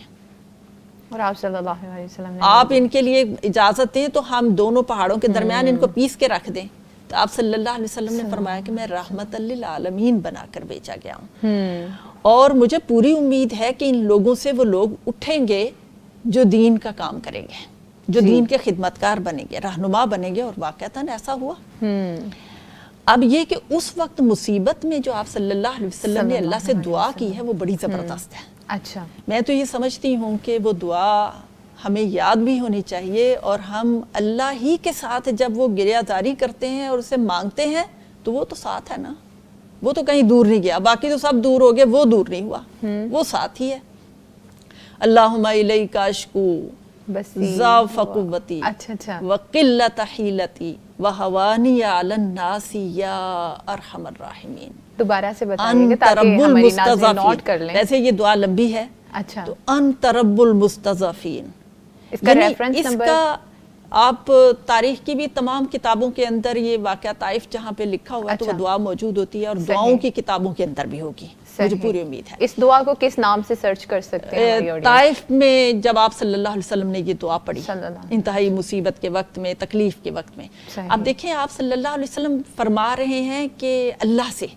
اور آپ صلی اللہ علیہ وسلم نے آپ ان کے لیے اجازت دیں تو ہم دونوں پہاڑوں کے درمیان ان کو پیس کے رکھ دیں، تو آپ صلی اللہ علیہ وسلم نے فرمایا کہ میں رحمت للعالمین بنا کر بھیجا گیا ہوں، اور مجھے پوری امید ہے کہ ان لوگوں سے وہ لوگ اٹھیں گے جو دین کا کام کریں گے، جو دین کے خدمتگار بنیں گے، رہنما بنیں گے، اور واقعتاً ایسا ہوا۔ اب یہ کہ اس وقت مصیبت میں جو آپ صلی اللہ علیہ وسلم نے اللہ سے دعا کی ہے وہ بڑی زبردست ہے۔ اچھا، میں تو یہ سمجھتی ہوں کہ وہ دعا ہمیں یاد بھی ہونی چاہیے، اور ہم اللہ ہی کے ساتھ جب وہ گریہ زاری کرتے ہیں اور اسے مانگتے ہیں تو وہ تو ساتھ ہے نا، وہ تو کہیں دور نہیں گیا، باقی تو سب دور ہو گئے، وہ دور نہیں ہوا، وہ ساتھ ہی ہے۔ اللہم الیک اشکو ضعف قوتی اچھا وقلت حیلتی وہوانی علی الناس یا ارحم الراحمین۔ دوبارہ سے بتائیے گا تاکہ رب ہماری ناظرین نوٹ المستضعفین، کر لیں۔ ویسے یہ دعا لمبی ہے، اچھا، تو انت رب المستضعفین، اس کا یعنی ریفرنس اس نمبر؟ کا آپ تاریخ کی بھی تمام کتابوں کے اندر یہ واقعہ طائف جہاں پہ لکھا ہوا ہے تو وہ دعا موجود ہوتی ہے، اور دعاؤں کی کتابوں کے اندر بھی ہوگی، مجھے پوری امید ہے۔ اس دعا کو کس نام سے سرچ کر سکتے ہیں ہماری آڈینس؟ طائف میں جب آپ صلی اللہ علیہ وسلم نے یہ دعا پڑھی صلی اللہ علیہ انتہائی مصیبت کے وقت میں، تکلیف کے وقت میں، اب دیکھیں آپ صلی اللہ علیہ وسلم فرما رہے ہیں کہ اللہ سے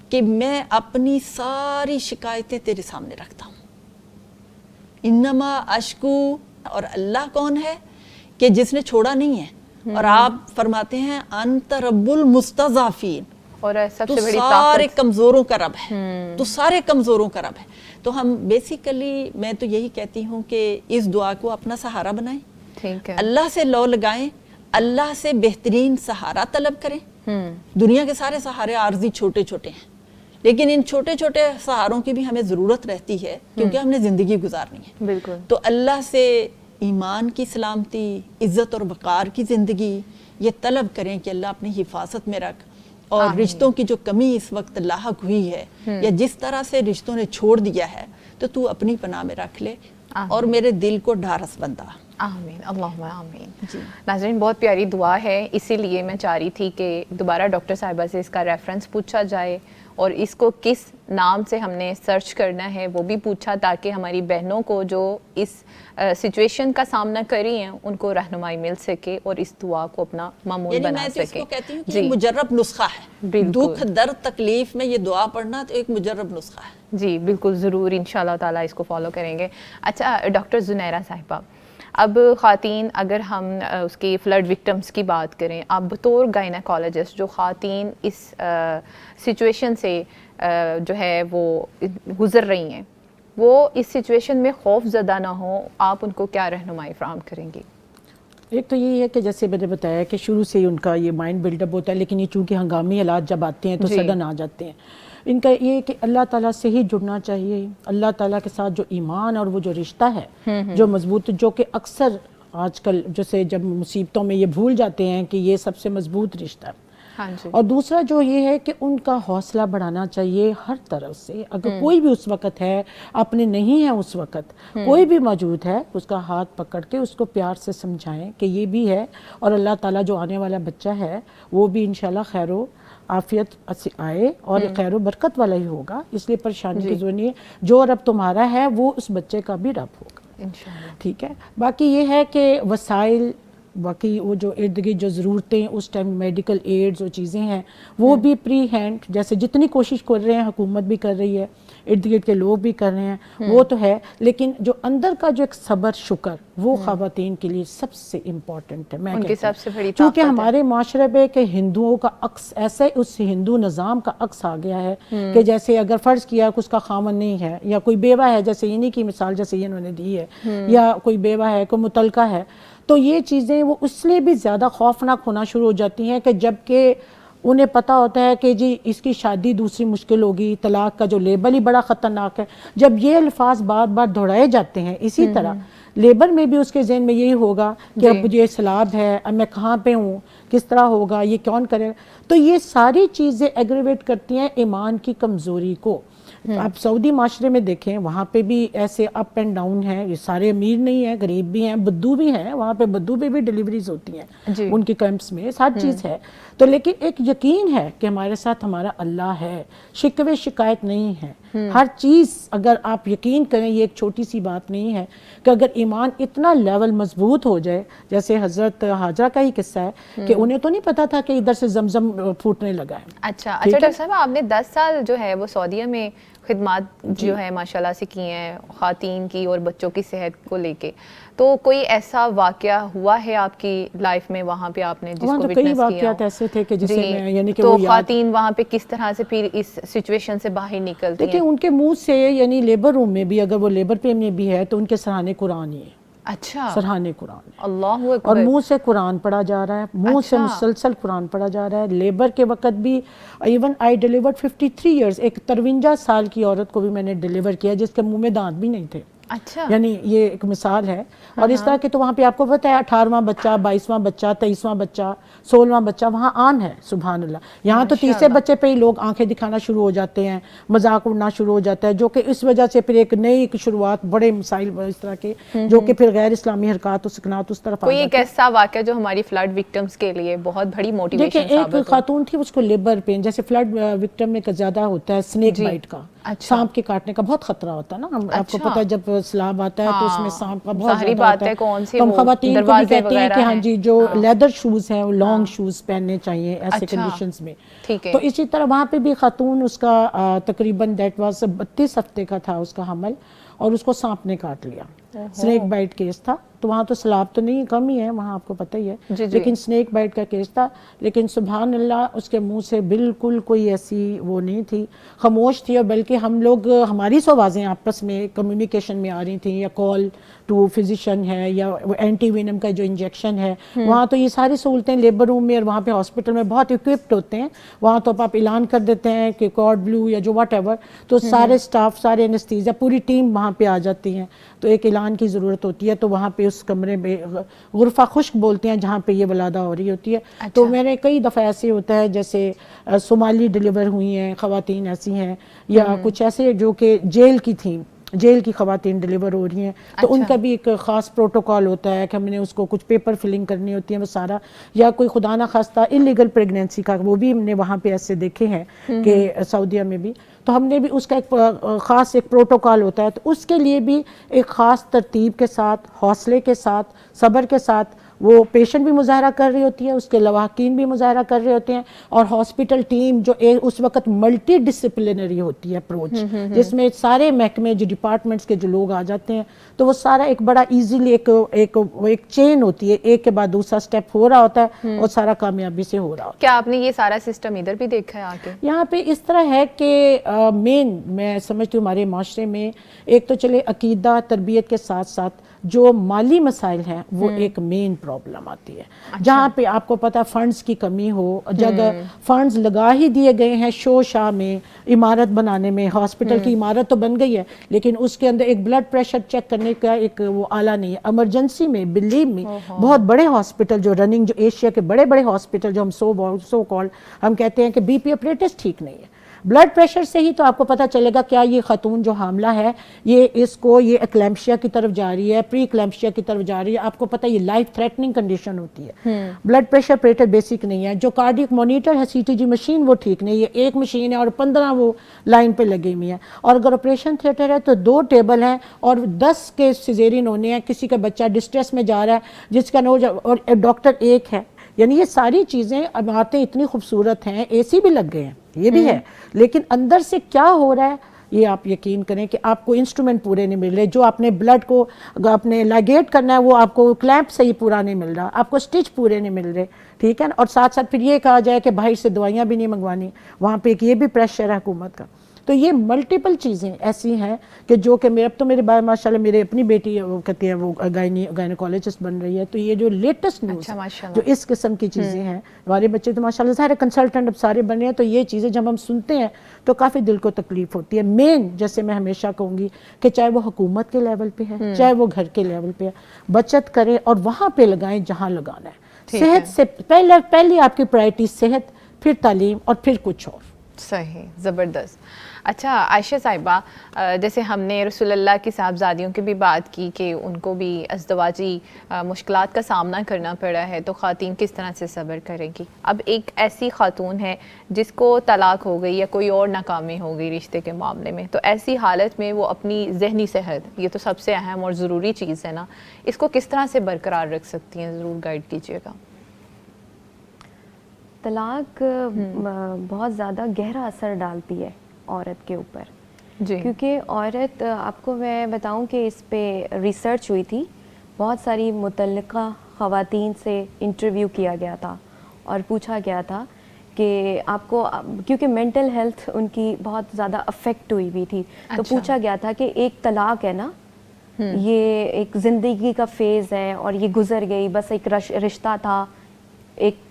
کہ میں اپنی ساری شکایتیں تیرے سامنے رکھتا ہوں، انما اشکو، اور اللہ کون ہے کہ جس نے چھوڑا نہیں ہے، اور آپ فرماتے ہیں انت رب المستضعفین، اور سب تو سے بڑی سارے طاقت، کمزوروں کا رب ہے، تو سارے کمزوروں کا رب ہے۔ تو ہم بیسیکلی میں تو یہی کہتی ہوں کہ اس دعا کو اپنا سہارا بنائیں، ٹھیک ہے، اللہ سے لو لگائیں، اللہ سے بہترین سہارا طلب کریں۔ دنیا کے سارے سہارے عارضی چھوٹے چھوٹے ہیں، لیکن ان چھوٹے چھوٹے سہاروں کی بھی ہمیں ضرورت رہتی ہے کیونکہ ہم نے زندگی گزارنی ہے۔ بالکل، تو اللہ سے ایمان کی سلامتی، عزت اور وقار کی زندگی یہ طلب کریں کہ اللہ اپنی حفاظت میں رکھ، اور رشتوں کی جو کمی اس وقت لاحق ہوئی ہے یا جس طرح سے رشتوں نے چھوڑ دیا ہے تو اپنی پناہ میں رکھ لے، اور میرے دل کو ڈھارس بندہ۔ آمین، اللہم آمین۔ ناظرین بہت پیاری دعا ہے، اسی لیے میں چاہ رہی تھی کہ دوبارہ ڈاکٹر صاحبہ سے اس کا ریفرنس پوچھا جائے، اور اس کو کس نام سے ہم نے سرچ کرنا ہے وہ بھی پوچھا، تاکہ ہماری بہنوں کو جو اس سچویشن کا سامنا کر رہی ہیں ان کو رہنمائی مل سکے اور اس دعا کو اپنا معمول یعنی بنا میں تو اس سکے۔ کو کہتی ہوں کہ یہ مجرب نسخہ ہے، دکھ درد تکلیف میں یہ دعا پڑھنا تو ایک مجرب نسخہ ہے۔ جی بالکل، ضرور انشاءاللہ تعالیٰ اس کو فالو کریں گے۔ اچھا ڈاکٹر زنیرہ صاحبہ، اب خواتین، اگر ہم اس کی فلڈ وکٹمز کی بات کریں، اب بطور گائنیکالوجسٹ جو خواتین اس سچویشن سے جو ہے وہ گزر رہی ہیں، وہ اس سچویشن میں خوف زدہ نہ ہوں، آپ ان کو کیا رہنمائی فراہم کریں گی؟ ایک تو یہی ہے کہ جیسے میں نے بتایا کہ شروع سے ہی ان کا یہ مائنڈ بلڈ اپ ہوتا ہے، لیکن یہ چونکہ ہنگامی حالات جب آتے ہیں تو سڈن آ جاتے ہیں۔ ان کا یہ کہ اللہ تعالیٰ سے ہی جڑنا چاہیے، اللہ تعالیٰ کے ساتھ جو ایمان اور وہ جو رشتہ ہے جو مضبوط، جو کہ اکثر آج کل جیسے جب مصیبتوں میں یہ بھول جاتے ہیں کہ یہ سب سے مضبوط رشتہ ہے۔ اور دوسرا جو یہ ہے کہ ان کا حوصلہ بڑھانا چاہیے ہر طرف سے، اگر کوئی بھی اس وقت ہے، اپنے نہیں ہے اس وقت، کوئی بھی موجود ہے، اس کا ہاتھ پکڑ کے اس کو پیار سے سمجھائیں کہ یہ بھی ہے، اور اللہ تعالیٰ جو آنے والا بچہ ہے وہ بھی انشاءاللہ خیر و عافیت آئے اور خیر و برکت والا ہی ہوگا، اس لیے پریشانی کی ضرورت نہیں ہے، جو رب تمہارا ہے وہ اس بچے کا بھی رب ہوگا انشاءاللہ۔ ٹھیک ہے، باقی یہ ہے کہ وسائل، باقی وہ جو ارد گرد جو ضرورتیں اس ٹائم میڈیکل ایڈز اور چیزیں ہیں وہ بھی پری ہینڈ، جیسے جتنی کوشش کر رہے ہیں حکومت بھی کر رہی ہے، ارد گرد کے لوگ بھی کر رہے ہیں، وہ تو ہے، لیکن جو اندر کا جو ایک صبر شکر وہ خواتین کے لیے سب سے امپورٹنٹ ہے۔ میں ان کی سب سے بڑی طاقت چونکہ ہمارے معاشرے میں کہ ہندوؤں کا عکس ایسے اس ہندو نظام کا عکس آ گیا ہے کہ جیسے اگر فرض کیا کہ اس کا خامن نہیں ہے یا کوئی بیوہ ہے، جیسے انہی کی مثال جیسے انہوں نے دی ہے، یا کوئی بیوہ ہے، کوئی متعلقہ ہے، تو یہ چیزیں وہ اس لیے بھی زیادہ خوفناک ہونا شروع ہو جاتی ہیں کہ جب کہ انہیں پتہ ہوتا ہے کہ جی اس کی شادی دوسری مشکل ہوگی، طلاق کا جو لیبل ہی بڑا خطرناک ہے، جب یہ الفاظ بار بار دہرائے جاتے ہیں، اسی طرح لیبر میں بھی اس کے ذہن میں یہی ہوگا کہ اب یہ سلاب ہے، اب میں کہاں پہ ہوں، کس طرح ہوگا، یہ کون کرے، تو یہ ساری چیزیں ایگریویٹ کرتی ہیں ایمان کی کمزوری کو۔ آپ سعودی معاشرے میں دیکھیں وہاں پہ بھی ایسے اپ اینڈ ڈاؤن ہیں, یہ سارے امیر نہیں ہیں, غریب بھی ہیں, بدو بھی ہیں, وہاں پہ بدو پہ بھی ڈیلیوریز ہوتی ہیں ان کی کیمپس میں, ہر چیز ہے. تو لیکن ایک یقین ہے کہ ہمارے ساتھ ہمارا اللہ ہے, شکوے شکایت نہیں ہے. ہر چیز اگر آپ یقین کریں, یہ ایک چھوٹی سی بات نہیں ہے کہ اگر ایمان اتنا لیول مضبوط ہو جائے, جیسے حضرت حاجرہ کا ہی قصہ ہے کہ انہیں تو نہیں پتا تھا کہ ادھر سے زمزم پھوٹنے لگا ہے. اچھا ڈاکٹر صاحب, آپ نے 10 سال جو ہے وہ سعودیہ میں خدمات جو ہے ماشاءاللہ سے کی ہیں, خواتین کی اور بچوں کی صحت کو لے کے, تو کوئی ایسا واقعہ ہوا ہے آپ کی لائف میں وہاں پہ آپ نے جس کو وٹنس کیا؟ کئی واقعات ایسے تھے کہ جسے میں یعنی کہ تو وہ خواتین وہاں پہ کس طرح سے پھر اس سچویشن سے باہر نکلتی ہیں؟ دیکھیں ان کے منہ سے, یعنی لیبر روم میں بھی اگر وہ لیبر پین میں بھی ہے تو ان کے سرحانے قرآن ہی ہے. اچھا, سرحانے قرآن, اللہ اکبر, اور منہ سے قرآن پڑھا جا رہا ہے, منہ سے مسلسل قرآن پڑھا جا رہا ہے. لیبر کے وقت بھی ایون آئی ڈیلیورڈ 53 ایئرز, ایک 53 سال کی عورت کو بھی میں نے ڈیلیور کیا جس کے منہ میں دانت بھی نہیں تھے. اچھا, یعنی یہ ایک مثال ہے. اور اس طرح کے تو وہاں پہ آپ کو پتہ ہے 18واں بچہ, 22واں بچہ, 23واں بچہ, 16واں بچہ وہاں عام ہے. سبحان اللہ. یہاں تو 30 بچے پہ ہی لوگ آنکھیں دکھانا شروع ہو جاتے ہیں, مذاق اڑنا شروع ہو جاتا ہے, جو کہ اس وجہ سے پھر ایک نئی شروعات, بڑے مسائل اس طرح کے جو کہ پھر غیر اسلامی حرکات و سکنات اس طرف آ کوئی ایک ایسا واقعہ جو ہماری فلڈ وکٹمز کے لیے بہت بڑی موٹیویشن ثابت ہو؟ دیکھیں ایک خاتون تھی, اس کو لیبر پین, جیسے فلڈ وکٹم میں زیادہ ہوتا ہے سنیک بائٹ کا, سانپ کے کاٹنے کا بہت خطرہ ہوتا ہے نا. آپ کو پتہ ہے جب سیلاب آتا ہے تو اس میں سانپ کا بہت زیادہ ہوتا ہے. تو ہم خواتین کو بھی کہتے ہیں کہ ہاں جی جو لیدر شوز ہیں وہ لانگ شوز پہننے چاہیے ایسے کنڈیشنز میں. تو اسی طرح وہاں پہ بھی خاتون, اس کا تقریباً دیٹ واز 32 ہفتے کا تھا اس کا حمل, اور اس کو سانپ نے کاٹ لیا. سنیک بائٹ کیس تھا. تو وہاں تو سیلاب تو نہیں, کم ہی ہے وہاں, آپ کو پتہ ہی ہے, لیکن سنیک بائٹ کا کیس تھا. لیکن سبحان اللہ اس کے منہ سے بالکل کوئی ایسی وہ نہیں تھی, خاموش تھی. اور بلکہ ہم لوگ, ہماری سو آوازیں آپس میں کمیونیکیشن میں آ رہی تھیں, یا کال ٹو فزیشین ہے, یا اینٹی وینم کا جو انجیکشن ہے. وہاں تو یہ ساری سہولتیں لیبر روم میں اور وہاں پہ ہاسپٹل میں بہت اکوپڈ ہوتے ہیں. وہاں تو آپ اعلان کر دیتے ہیں کہ کارڈ بلو یا جو واٹ ایور, تو سارے سٹاف, سارے اینستھیزیا, پوری ٹیم وہاں پہ آ جاتی ہیں. تو ایک اعلان کی ضرورت ہوتی ہے, تو وہاں پہ اس کمرے میں غرفہ خشک بولتے ہیں جہاں پہ یہ ولادہ ہو رہی ہوتی ہے. تو میں نے کئی دفعہ ایسے ہوتا ہے جیسے صومالی ڈیلیور ہوئی ہیں خواتین ایسی ہیں, یا کچھ ایسے جو کہ جیل کی تھیں, جیل کی خواتین ڈیلیور ہو رہی ہیں. تو ان کا بھی ایک خاص پروٹوکال ہوتا ہے کہ ہم نے اس کو کچھ پیپر فلنگ کرنی ہوتی ہے, وہ سارا. یا کوئی خدا نہ خواستہ انلیگل پریگنینسی کا, وہ بھی ہم نے وہاں پہ ایسے دیکھے ہیں کہ سعودیہ میں بھی. تو ہم نے بھی اس کا ایک خاص ایک پروٹوکال ہوتا ہے. تو اس کے لیے بھی ایک خاص ترتیب کے ساتھ, حوصلے کے ساتھ, صبر کے ساتھ وہ پیشنٹ بھی مظاہرہ کر رہی ہوتی ہے, اس کے لواحقین بھی مظاہرہ کر رہے ہوتے ہیں, اور ہاسپٹل ٹیم جو اس وقت ملٹی ڈسپلنری ہوتی ہے اپروچ, جس میں سارے محکمے, جو ڈپارٹمنٹس کے جو لوگ آ جاتے ہیں, تو وہ سارا ایک بڑا ایزیلی ایک چین ہوتی ہے, ایک کے بعد دوسرا سٹیپ ہو رہا ہوتا ہے, اور سارا کامیابی سے ہو رہا ہوتا ہے. کیا آپ نے یہ سارا سسٹم ادھر بھی دیکھا ہے آ کے؟ یہاں پہ اس طرح ہے کہ مین میں سمجھتی ہوں ہمارے معاشرے میں ایک تو چلے عقیدہ تربیت کے ساتھ ساتھ جو مالی مسائل ہیں وہ ایک مین پرابلم آتی ہے. جہاں پہ آپ کو پتہ فنڈز کی کمی ہو, جگہ فنڈز لگا ہی دیے گئے ہیں شو شاہ میں, عمارت بنانے میں, ہاسپٹل کی عمارت تو بن گئی ہے, لیکن اس کے اندر ایک بلڈ پریشر چیک کرنے کا ایک وہ آلہ نہیں ہے. ایمرجنسی میں بلیو میں بہت بڑے ہاسپٹل جو رننگ, جو ایشیا کے بڑے بڑے ہاسپٹل جو ہم سو کالڈ ہم کہتے ہیں کہ بی پی اپریٹس ٹھیک نہیں ہے. بلڈ پریشر سے ہی تو آپ کو پتہ چلے گا کیا یہ خاتون جو حاملہ ہے یہ اس کو یہ اکلیمشیا کی طرف جا رہی ہے, پری اکلیمشیا کی طرف جا رہی ہے. آپ کو پتہ یہ لائف تھریٹننگ کنڈیشن ہوتی ہے. بلڈ پریشر پریٹر بیسک نہیں ہے, جو کارڈیک مانیٹر ہے سی ٹی جی مشین وہ ٹھیک نہیں ہے, ایک مشین ہے اور 15 وہ لائن پہ لگی ہوئی ہیں. اور اگر آپریشن تھیٹر ہے تو 2 ٹیبل ہیں اور 10 کے سیزیرین ہونے ہیں, کسی کا بچہ ڈسٹریس میں جا رہا ہے جس کا نوج, اور ڈاکٹر ایک ہے. یعنی یہ ساری چیزیں, عمارتیں اتنی خوبصورت ہیں, اے سی بھی لگ گئے ہیں, یہ بھی ہے, لیکن اندر سے کیا ہو رہا ہے یہ آپ یقین کریں کہ آپ کو انسٹرومنٹ پورے نہیں مل رہے. جو آپ نے بلڈ کو اپنے لائگیٹ کرنا ہے وہ آپ کو کلیمپ صحیح پورا نہیں مل رہا, آپ کو سٹچ پورے نہیں مل رہے, ٹھیک ہے نا. اور ساتھ ساتھ پھر یہ کہا جائے کہ باہر سے دوائیاں بھی نہیں منگوانی, وہاں پہ ایک یہ بھی پریشر ہے حکومت کا. تو یہ ملٹیپل چیزیں ایسی ہیں کہ جو کہ اب تو میرے ماشاء اللہ میرے اپنی بیٹی وہ کہتی ہے وہ گائنیکالوجسٹ بن رہی ہے. تو یہ جو لیٹسٹ نیوز جو اس قسم کی چیزیں ہیں, ہمارے بچے تو ماشاء اللہ سارے کنسلٹنٹ اب سارے بن رہے ہیں. تو یہ چیزیں جب ہم سنتے ہیں تو کافی دل کو تکلیف ہوتی ہے. مین جیسے میں ہمیشہ کہوں گی کہ چاہے وہ حکومت کے لیول پہ ہے, چاہے وہ گھر کے لیول پہ ہے, بچت کریں اور وہاں پہ لگائیں جہاں لگانا ہے. صحت سے پہلی آپ کی پرائرٹی صحت, پھر تعلیم, اور پھر کچھ اور. صحیح, زبردست. اچھا عائشہ صاحبہ, جیسے ہم نے رسول اللہ کی صاحبزادیوں کی بھی بات کی کہ ان کو بھی ازدواجی مشکلات کا سامنا کرنا پڑا ہے, تو خواتین کس طرح سے صبر کریں گی. اب ایک ایسی خاتون ہے جس کو طلاق ہو گئی یا کوئی اور ناکامی ہو گئی رشتے کے معاملے میں, تو ایسی حالت میں وہ اپنی ذہنی صحت, یہ تو سب سے اہم اور ضروری چیز ہے نا, اس کو کس طرح سے برقرار رکھ سکتی ہیں, ضرور گائیڈ کیجیے گا. طلاق بہت زیادہ گہرا اثر ڈالتی ہے عورت کے اوپر, جی, کیونکہ عورت, آپ کو میں بتاؤں کہ اس پہ ریسرچ ہوئی تھی, بہت ساری متعلقہ خواتین سے انٹرویو کیا گیا تھا اور پوچھا گیا تھا کہ آپ کو, کیونکہ مینٹل ہیلتھ ان کی بہت زیادہ افیکٹ ہوئی ہوئی تھی, تو پوچھا گیا تھا کہ ایک طلاق ہے نا, یہ ایک زندگی کا فیز ہے اور یہ گزر گئی, بس ایک رشتہ تھا, ایک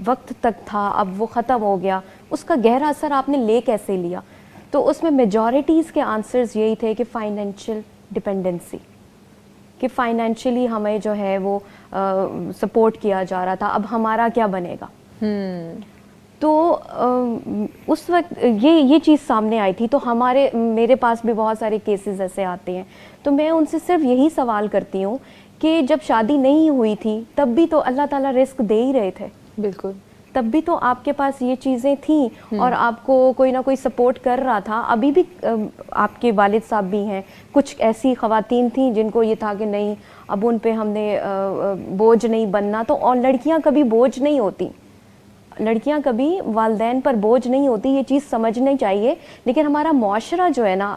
وقت تک تھا, اب وہ ختم ہو گیا, اس کا گہرا اثر آپ نے لے کیسے لیا. تو اس میں میجورٹیز کے آنسرز یہی تھے کہ فائنینشیل ڈپینڈنسی, کہ فائنینشلی ہمیں جو ہے وہ سپورٹ کیا جا رہا تھا, اب ہمارا کیا بنے گا. تو اس وقت یہ چیز سامنے آئی تھی. تو میرے پاس بھی بہت سارے کیسز ایسے آتے ہیں, تو میں ان سے صرف یہی سوال کرتی ہوں کہ جب شادی نہیں ہوئی تھی تب بھی تو اللہ تعالیٰ رزق دے ہی رہے تھے. بالکل, تب بھی تو آپ کے پاس یہ چیزیں تھیں اور آپ کو کوئی نہ کوئی سپورٹ کر رہا تھا. ابھی بھی آپ کے والد صاحب بھی ہیں, کچھ ایسی خواتین تھیں جن کو یہ تھا کہ نہیں, اب ان پہ ہم نے بوجھ نہیں بننا. تو اور لڑکیاں کبھی بوجھ نہیں ہوتی, لڑکیاں کبھی والدین پر بوجھ نہیں ہوتی, یہ چیز سمجھنی چاہیے. لیکن ہمارا معاشرہ جو ہے نا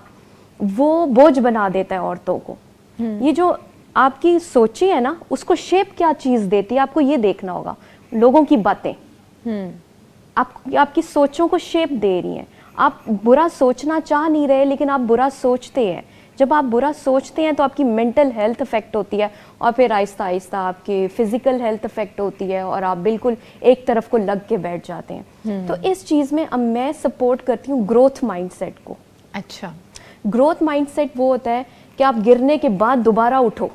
وہ بوجھ بنا دیتا ہے عورتوں کو. یہ جو آپ کی سوچیں ہے نا, اس کو شیپ کیا چیز دیتی ہے, آپ کو یہ دیکھنا ہوگا. لوگوں کی باتیں آپ کی سوچوں کو شیپ دے رہی ہیں. آپ برا سوچنا چاہ نہیں رہے لیکن آپ برا سوچتے ہیں. جب آپ برا سوچتے ہیں تو آپ کی مینٹل ہیلتھ افیکٹ ہوتی ہے, اور پھر آہستہ آہستہ آپ کی فزیکل ہیلتھ افیکٹ ہوتی ہے, اور آپ بالکل ایک طرف کو لگ کے بیٹھ جاتے ہیں. تو اس چیز میں اب میں سپورٹ کرتی ہوں گروتھ مائنڈ سیٹ کو. اچھا, گروتھ مائنڈ سیٹ وہ ہوتا ہے کہ آپ گرنے کے بعد دوبارہ اٹھو.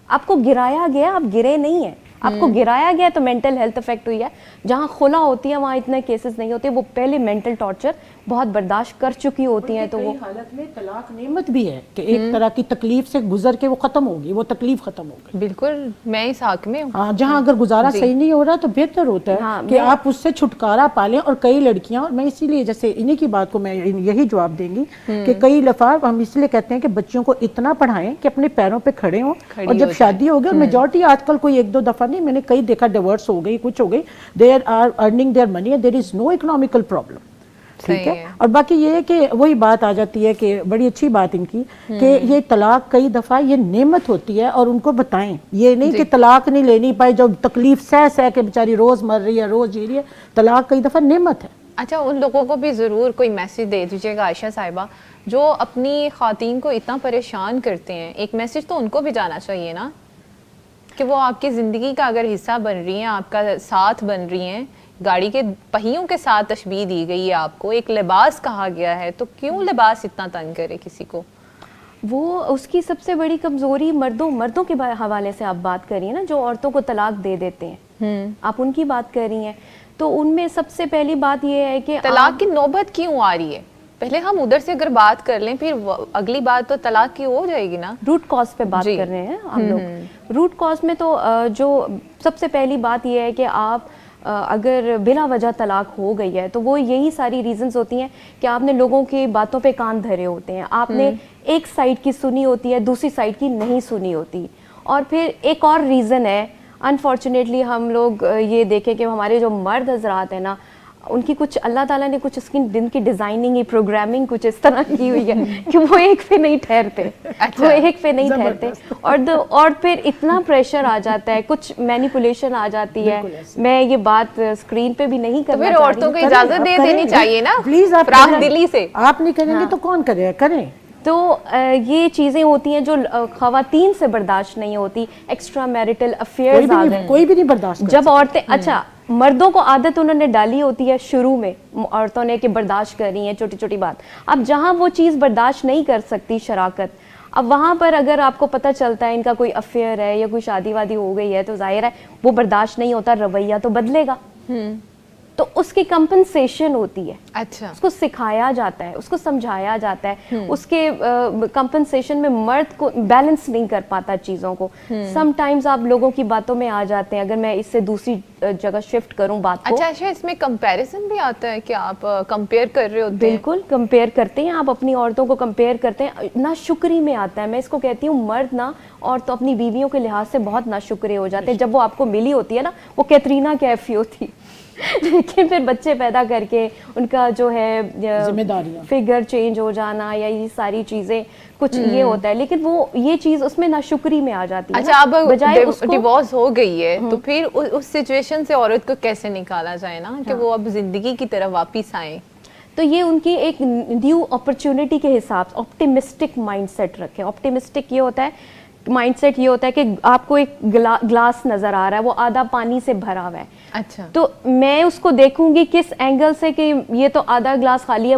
آپ کو گرایا گیا, آپ گرے نہیں ہیں, آپ کو گرایا گیا تو مینٹل ہیلتھ افیکٹ ہوئی ہے. جہاں خلا ہوتی ہے وہاں اتنے کیسز نہیں ہوتے, وہ پہلے مینٹل ٹارچر بہت برداشت کر چکی ہوتی ہیں. تو وہ حالت میں طلاق نعمت بھی ہے کہ ایک طرح کی تکلیف سے گزر کے وہ ختم ہوگی, وہ تکلیف ختم ہو گئی. بالکل, میں اس حق میں ہوں. ہاں, جہاں اگر گزارا صحیح نہیں ہو رہا تو بہتر ہوتا ہے کہ آپ اس سے چھٹکارا پالیں. اور کئی لڑکیاں, اور میں اسی لیے جیسے انہی کی بات کو میں یہی جواب دیں گی کہ کئی دفعہ ہم اس لیے کہتے ہیں کہ بچوں کو اتنا پڑھائیں کہ اپنے پیروں پہ کھڑے ہوں, اور جب شادی ہو گئی, اور میجورٹی آج کل کوئی ایک دو دفعہ نہیں, میں نے کئی دیکھا ڈیورس ہو گئی, کچھ ہو گئی, they are earning their money, there is no economical problem. ٹھیک ہے. اور باقی یہ ہے کہ وہی بات آ جاتی ہے کہ بڑی اچھی بات ان کی کہ یہ طلاق کئی دفعہ یہ نعمت ہوتی ہے, اور ان کو بتائیں یہ نہیں کہ طلاق نہیں لینی پائے, جو تکلیف سہ کے بیچاری روز مر رہی ہے, روز جی رہی ہے. طلاق کئی دفعہ نعمت ہے. اچھا, ان لوگوں کو بھی ضرور کوئی میسج دے دیجیے گا عائشہ صاحبہ جو اپنی خواتین کو اتنا پریشان کرتے ہیں. ایک میسج تو ان کو بھی جانا چاہیے نا کہ وہ آپ کی زندگی کا اگر حصہ بن رہی ہیں, آپ کا ساتھ بن رہی ہیں, گاڑی کے پہیوں کے ساتھ تشبیہ دی گئی ہے, آپ کو ایک لباس کہا گیا ہے, تو کیوں لباس اتنا تنگ کرے کسی کو. وہ اس کی سب سے بڑی کمزوری مردوں کے حوالے سے آپ بات کر رہی ہیں نا, جو عورتوں کو طلاق دے دیتے ہیں, آپ ان کی بات کر رہی ہیں. تو ان میں سب سے پہلی بات یہ ہے کہ طلاق کی نوبت کیوں آ رہی ہے. پہلے ہم ادھر سے اگر بات کر لیں, پھر اگلی بات تو طلاق کی ہو جائے گی نا. روٹ کاز پہ بات کر رہے ہیں ہم لوگ. روٹ کاز میں تو جو سب سے پہلی بات یہ ہے کہ آپ اگر بلا وجہ طلاق ہو گئی ہے تو وہ یہی ساری ریزنز ہوتی ہیں کہ آپ نے لوگوں کی باتوں پہ کان دھرے ہوتے ہیں, آپ نے ایک سائڈ کی سنی ہوتی ہے, دوسری سائڈ کی نہیں سنی ہوتی. اور پھر ایک اور ریزن ہے, انفارچونیٹلی ہم لوگ یہ دیکھیں کہ ہمارے جو مرد حضرات ہیں نا, ان کی کچھ اللہ تعالیٰ نے کچھ اس کی دن کی ڈیزائننگ پروگرامنگ کچھ اس طرح کی ہوئی ہے کہ وہ ایک پہ نہیں ٹھہرتے, وہ ایک پہ نہیں ٹھہرتے. اور پھر اتنا پریشر آ جاتا ہے, کچھ مینیپولیشن آ جاتی ہے. میں یہ بات اسکرین پہ بھی نہیں کرنا چاہ رہی, عورتوں کو اجازت دے دینی چاہیے نا پلیز, فراخ دلی سے. آپ نہیں کریں گے تو کون کریں. تو یہ چیزیں ہوتی ہیں جو خواتین سے برداشت نہیں ہوتی. ایکسٹرا میرٹل افیئرز آ گئے, کوئی بھی نہیں برداشت. جب عورتیں, اچھا مردوں کو عادت انہوں نے ڈالی ہوتی ہے شروع میں عورتوں نے کہ برداشت کر رہی ہیں چھوٹی چھوٹی بات. اب جہاں وہ چیز برداشت نہیں کر سکتی شراکت, اب وہاں پر اگر آپ کو پتہ چلتا ہے ان کا کوئی افیئر ہے یا کوئی شادی وادی ہو گئی ہے تو ظاہر ہے وہ برداشت نہیں ہوتا, رویہ تو بدلے گا. تو اس کی کمپنسیشن ہوتی ہے. اچھا. اس کو سکھایا جاتا ہے, اس کو سمجھایا جاتا ہے. اس کے کمپنسیشن میں مرد کو بیلنس نہیں کر پاتا چیزوں کو. سم ٹائمز آپ لوگوں کی باتوں میں آ جاتے ہیں. اگر میں اس سے دوسری جگہ شفٹ کروں بات کو, اچھا اس میں کمپیریزن بھی آتا ہے کہ آپ کمپیئر کر رہے ہوتے ہیں؟ بالکل کمپیئر کرتے ہیں آپ, اپنی عورتوں کو کمپیئر کرتے ہیں. ناشکری میں آتا ہے. میں اس کو کہتی ہوں مرد نا اور تو اپنی بیویوں کے لحاظ سے بہت ناشکرے ہو جاتے ہیں. جب وہ آپ کو ملی ہوتی ہے نا, وہ کیترینا کیف ہوتی, لیکن پھر بچے پیدا کر کے ان کا جو ہے ذمہ داریاں, فگر چینج ہو جانا یا یہ ساری چیزیں کچھ یہ ہوتا ہے, لیکن وہ یہ چیز اس میں ناشکری میں آ جاتی ہے. اچھا اب ڈیورس ہو گئی ہے تو پھر اس سچویشن سے عورت کو کیسے نکالا جائے نا کہ وہ اب زندگی کی طرف واپس آئیں؟ تو یہ ان کی ایک نیو اپرچونٹی کے حساب سے آپٹیمسٹک مائنڈ سیٹ رکھیں. آپٹیمسٹک یہ ہوتا ہے, مائنڈ سیٹ یہ ہوتا ہے کہ آپ کو ایک گلاس نظر آ رہا ہے, وہ آدھا پانی سے بھرا ہوا ہے. اچھا. تو میں اس کو دیکھوں گی کس اینگل سے کہ یہ تو آدھا گلاس خالی ہے,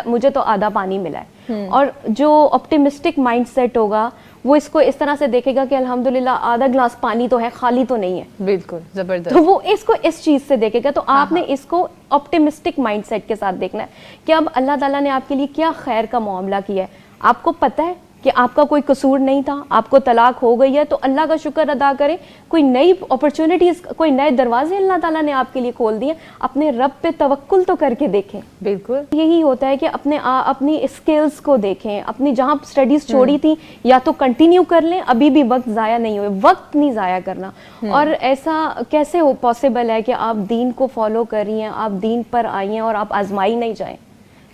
مجھے تو آدھا پانی ملا ہے. اور جو آپٹیمسٹک مائنڈ سیٹ ہوگا وہ اس کو اس طرح سے دیکھے گا کہ الحمدللہ آدھا گلاس پانی تو ہے, خالی تو نہیں ہے. بالکل زبردست. تو وہ اس کو اس چیز سے دیکھے گا. تو آپ نے اس کو آپٹیمسٹک مائنڈ سیٹ کے ساتھ دیکھنا ہے کہ اب اللہ تعالیٰ نے آپ کے لیے کیا خیر کا معاملہ کیا ہے. آپ کو پتہ ہے کہ آپ کا کوئی قصور نہیں تھا, آپ کو طلاق ہو گئی ہے, تو اللہ کا شکر ادا کریں. کوئی نئی اپرچونٹیز, کوئی نئے دروازے اللہ تعالیٰ نے آپ کے لیے کھول دیے. اپنے رب پہ توکل تو کر کے دیکھیں. بالکل یہی ہوتا ہے کہ اپنی اسکلز کو دیکھیں, اپنی جہاں اسٹڈیز چھوڑی تھی یا تو کنٹینیو کر لیں, ابھی بھی وقت ضائع نہیں ہوئے. وقت نہیں ضائع کرنا. اور ایسا کیسے پاسبل ہے کہ آپ دین کو فالو کر رہی ہیں, آپ دین پر آئی ہیں اور آپ آزمائی نہیں جائیں؟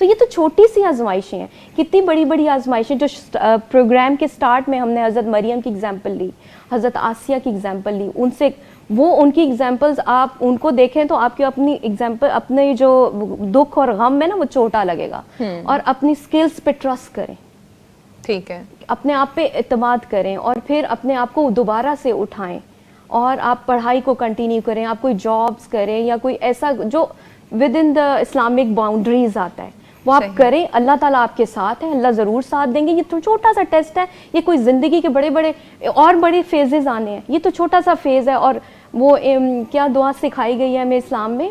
تو یہ تو چھوٹی سی آزمائشیں ہیں. کتنی بڑی بڑی آزمائشیں جو پروگرام کے سٹارٹ میں ہم نے حضرت مریم کی ایگزامپل لی, حضرت آسیہ کی ایگزامپل لی, ان سے وہ ان کی ایگزامپلز آپ ان کو دیکھیں تو آپ کی اپنی ایگزامپل, اپنے جو دکھ اور غم میں نا وہ چھوٹا لگے گا. اور اپنی سکلز پہ ٹرسٹ کریں. ٹھیک ہے. اپنے آپ پہ اعتماد کریں اور پھر اپنے آپ کو دوبارہ سے اٹھائیں اور آپ پڑھائی کو کنٹینیو کریں. آپ کوئی جابس کریں یا کوئی ایسا جو with in the Islamic boundaries آتا ہے وہ آپ کریں. اللہ تعالیٰ آپ کے ساتھ ہے, اللہ ضرور ساتھ دیں گے. یہ تو چھوٹا سا ٹیسٹ ہے, یہ کوئی زندگی کے بڑے بڑے اور بڑے فیزز آنے ہیں, یہ تو چھوٹا سا فیز ہے. اور وہ کیا دعا سکھائی گئی ہے ہمیں اسلام میں,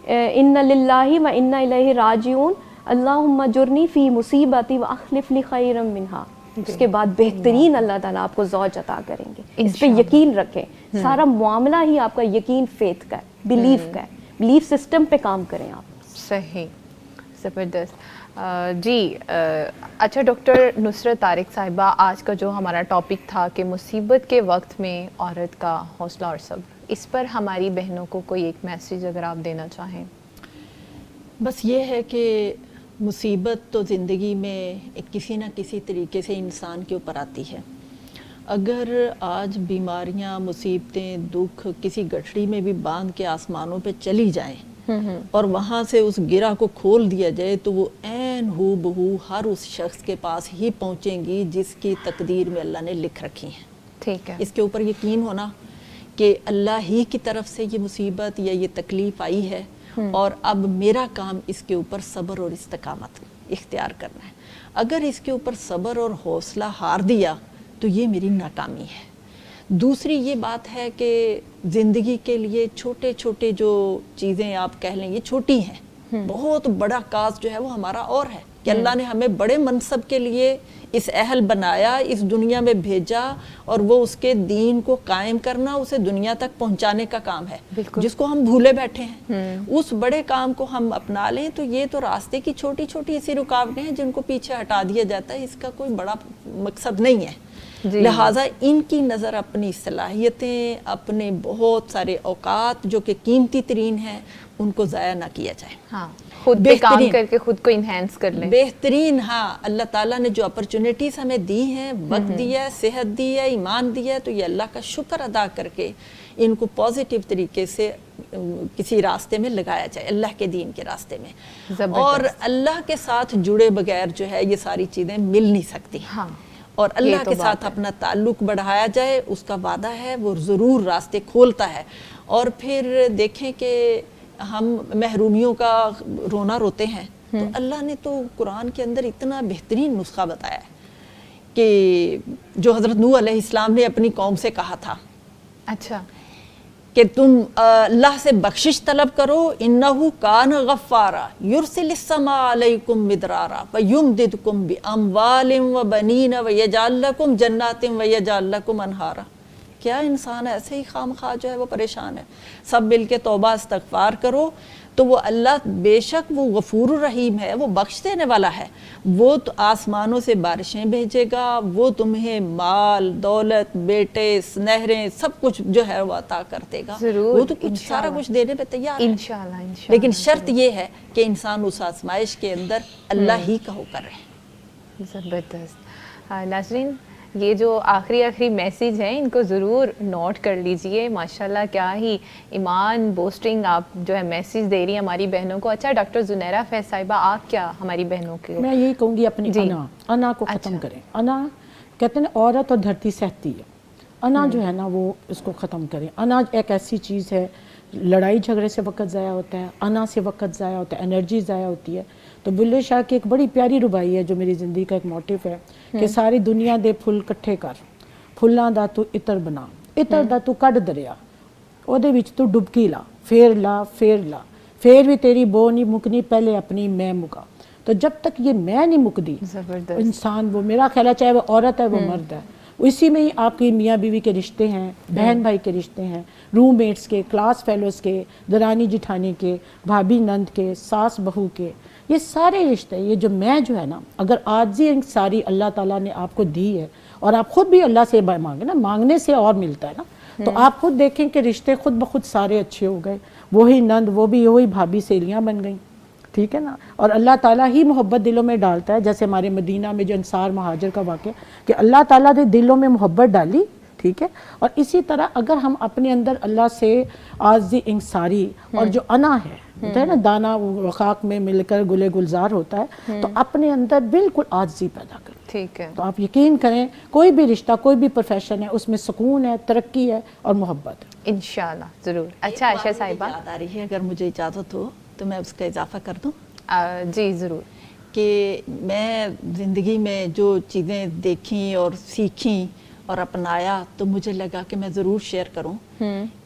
ان للہ و انا الیہ راجعون, اللہم اجرنی فی مصیبتی واخلف لی خیرا منہا. اس کے بعد بہترین اللہ تعالیٰ آپ کو زوج عطا کریں گے. اس پہ یقین رکھیں. سارا معاملہ ہی آپ کا یقین, فیتھ کا ہے, بلیف کا ہے. بلیف سسٹم پہ کام کریں آپ. صحیح, زبردست. جی اچھا ڈاکٹر نصرت طارق صاحبہ, آج کا جو ہمارا ٹاپک تھا کہ مصیبت کے وقت میں عورت کا حوصلہ اور صبر, اس پر ہماری بہنوں کو کوئی ایک میسیج اگر آپ دینا چاہیں. بس یہ ہے کہ مصیبت تو زندگی میں کسی نہ کسی طریقے سے انسان کے اوپر آتی ہے. اگر آج بیماریاں, مصیبتیں, دکھ کسی گٹھڑی میں بھی باندھ کے آسمانوں پہ چلی جائیں اور وہاں سے اس گرہ کو کھول دیا جائے تو وہ عین ہو بہو ہر اس شخص کے پاس ہی پہنچیں گی جس کی تقدیر میں اللہ نے لکھ رکھی ہیں. ٹھیک ہے. اس کے اوپر یقین ہونا کہ اللہ ہی کی طرف سے یہ مصیبت یا یہ تکلیف آئی ہے اور اب میرا کام اس کے اوپر صبر اور استقامت اختیار کرنا ہے. اگر اس کے اوپر صبر اور حوصلہ ہار دیا تو یہ میری ناکامی ہے. دوسری یہ بات ہے کہ زندگی کے لیے چھوٹے چھوٹے جو چیزیں آپ کہہ لیں یہ چھوٹی ہیں, بہت بڑا کاز جو ہے وہ ہمارا اور ہے کہ اللہ نے ہمیں بڑے منصب کے لیے اس اہل بنایا, اس دنیا میں بھیجا اور وہ اس کے دین کو قائم کرنا, اسے دنیا تک پہنچانے کا کام ہے جس کو ہم بھولے بیٹھے ہیں. اس بڑے کام کو ہم اپنا لیں تو یہ تو راستے کی چھوٹی چھوٹی ایسی رکاوٹیں ہیں جن کو پیچھے ہٹا دیا جاتا ہے, اس کا کوئی بڑا مقصد نہیں ہے. لہٰذا ان کی نظر اپنی صلاحیتیں, اپنے بہت سارے اوقات جو کہ قیمتی ترین ہیں ان کو ضائع نہ کیا جائے. ہاں, خود پہ کام کر کے خود کو انہینس کر لیں. بہترین. ہاں, اللہ تعالیٰ نے جو اپرچونٹیز ہمیں دی ہیں, وقت دیا ہے, صحت دی ہے, ایمان دیا ہے, تو یہ اللہ کا شکر ادا کر کے ان کو پازیٹیو طریقے سے کسی راستے میں لگایا جائے, اللہ کے دین کے راستے میں. اور اللہ کے ساتھ جڑے بغیر جو ہے یہ ساری چیزیں مل نہیں سکتی. ہاں, اور اللہ کے ساتھ اپنا تعلق بڑھایا جائے, اس کا وعدہ ہے وہ ضرور راستے کھولتا ہے. اور پھر دیکھیں کہ ہم محرومیوں کا رونا روتے ہیں تو اللہ نے تو قرآن کے اندر اتنا بہترین نسخہ بتایا ہے کہ جو حضرت نوح علیہ السلام نے اپنی قوم سے کہا تھا. اچھا. کہ تم اللہ سے بخشش طلب کرو، انہو کان غفارا یرسل السماء علیکم مدرارا ویمددکم باموال وبنین ویجعل لکم جنات ویجعل لکم انہارا. کیا انسان ایسے ہی خواہ جو ہے وہ پریشان ہے؟ سب مل کے توبہ استغفار کرو تو وہ اللہ بے شک وہ غفور الرحیم ہے، وہ بخش دینے والا ہے. وہ تو آسمانوں سے بارشیں بھیجے گا، وہ تمہیں مال دولت بیٹے نہریں سب کچھ جو ہے وہ عطا کر دے گا. ضرور، وہ تو کچھ سارا کچھ دینے پہ تیار ہے. انشاءاللہ لیکن شرط یہ ہے کہ انسان اس آزمائش کے اندر اللہ ہی کا ہو کر رہے. زبردست. ناظرین یہ جو آخری میسیج ہیں ان کو ضرور نوٹ کر لیجئے. ماشاءاللہ کیا ہی ایمان بوسٹنگ آپ جو ہے میسیج دے رہی ہیں ہماری بہنوں کو. اچھا ڈاکٹر زنیرہ فیض صاحبہ آپ کیا ہماری بہنوں کے؟ میں یہی کہوں گی اپنی انا کو ختم کریں. انا کہتے ہیں عورت اور دھرتی سہتی ہے، انا جو ہے نا وہ اس کو ختم کریں. انا ایک ایسی چیز ہے، لڑائی جھگڑے سے وقت ضائع ہوتا ہے، انا سے وقت ضائع ہوتا ہے، انرجی ضائع ہوتی ہے. تو بلے شاہ کی ایک بڑی پیاری ربائی ہے جو میری زندگی کا ایک موٹیو ہے کہ ساری دنیا دے پھل کٹھے کر، پھلاں دا تو عطر بنا، عطر دا تو کڈ دریا، او دے وچ تو ڈبکی لا، پھر لا پھر لا، پھر بھی تیری بو نہیں مکنی پہلے اپنی میں مکا. تو جب تک یہ میں نہیں مکدی انسان، وہ میرا خیال ہے چاہے وہ عورت ہے وہ مرد ہے، اسی میں ہی آپ کی میاں بیوی کے رشتے ہیں، بہن بھائی کے رشتے ہیں، روم میٹس کے، کلاس فیلوز کے، درانی جٹھانی کے، بھابھی نند کے، ساس بہو کے، یہ سارے رشتے. یہ جو میں جو ہے نا اگر عاجزی ساری اللہ تعالیٰ نے آپ کو دی ہے اور آپ خود بھی اللہ سے مانگے نا، مانگنے سے اور ملتا ہے نا، تو آپ خود دیکھیں کہ رشتے خود بخود سارے اچھے ہو گئے. وہی نند وہ بھی وہی بھابھی سہیلیاں بن گئیں. ٹھیک ہے نا. اور اللہ تعالیٰ ہی محبت دلوں میں ڈالتا ہے، جیسے ہمارے مدینہ میں جو انصار مہاجر کا واقعہ کہ اللہ تعالیٰ نے دلوں میں محبت ڈالی. ٹھیک ہے. اور اسی طرح اگر ہم اپنے اندر اللہ سے عاجزی انکساری اور جو انا ہے ہوتا ہے نا، دانا وخاک میں مل کر گلے گلزار ہوتا ہے، تو اپنے اندر بالکل عاجزی پیدا کریں. ٹھیک ہے. تو آپ یقین کریں کوئی بھی رشتہ کوئی بھی پروفیشن ہے اس میں سکون ہے، ترقی ہے اور محبت ہے. انشاءاللہ ضرور. اچھا عائشہ صاحبہ یاد آ رہی ہے، اگر مجھے اجازت ہو تو میں اس کا اضافہ کر دوں. جی ضرور. کہ میں زندگی میں جو چیزیں دیکھیں اور سیکھیں اور اپنایا تو مجھے لگا کہ میں ضرور شیئر کروں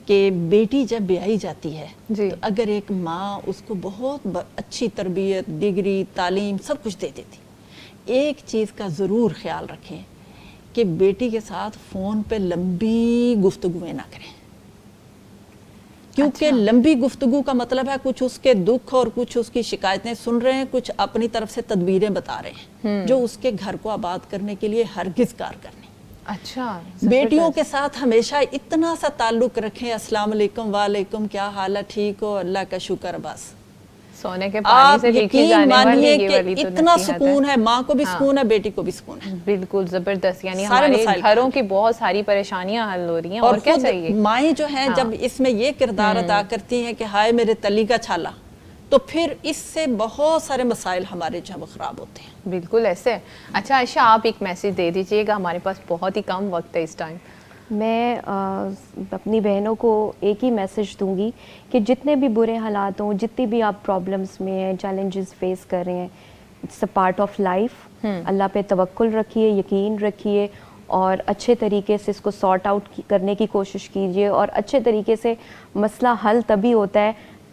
کہ بیٹی جب بیائی جاتی ہے تو اگر ایک ماں اس کو بہت اچھی تربیت، ڈگری، تعلیم سب کچھ دے دیتی، ایک چیز کا ضرور خیال رکھیں کہ بیٹی کے ساتھ فون پہ لمبی گفتگویں نہ کریں، کیونکہ لمبی گفتگو کا مطلب ہے کچھ اس کے دکھ اور کچھ اس کی شکایتیں سن رہے ہیں، کچھ اپنی طرف سے تدبیریں بتا رہے ہیں جو اس کے گھر کو آباد کرنے کے لیے ہرگز کار کرنے. اچھا. بیٹیوں کے ساتھ ہمیشہ اتنا سا تعلق رکھیں، السلام علیکم، وعلیکم، کیا حال ہے، ٹھیک ہو، اللہ کا شکر. بس سونے کے پانی سے لکھی جانے والی یہ والی تو اتنا سکون ہے، ماں کو بھی سکون ہے، بیٹی کو بھی سکون ہے. بالکل زبردست. یعنی ہمارے گھروں کی بہت ساری پریشانیاں حل ہو رہی ہیں. اور کیا چاہیے. مائیں جو ہیں جب اس میں یہ کردار ادا کرتی ہیں کہ ہائے میرے تلی کا چھالا، تو پھر اس سے بہت سارے مسائل ہمارے جو ہیں وہ خراب ہوتے ہیں. بالکل ایسے. اچھا عائشہ آپ ایک میسیج دے دیجئے گا، ہمارے پاس بہت ہی کم وقت ہے اس ٹائم. میں اپنی بہنوں کو ایک ہی میسج دوں گی کہ جتنے بھی برے حالات ہوں، جتنی بھی آپ پرابلمس میں ہیں، چیلنجز فیس کر رہے ہیں، it's a part of life. اللہ پہ توکل رکھیے، یقین رکھیے اور اچھے طریقے سے اس کو سارٹ آؤٹ کرنے کی کوشش کیجیے. اور اچھے طریقے سے مسئلہ حل تبھی ہوتا ہے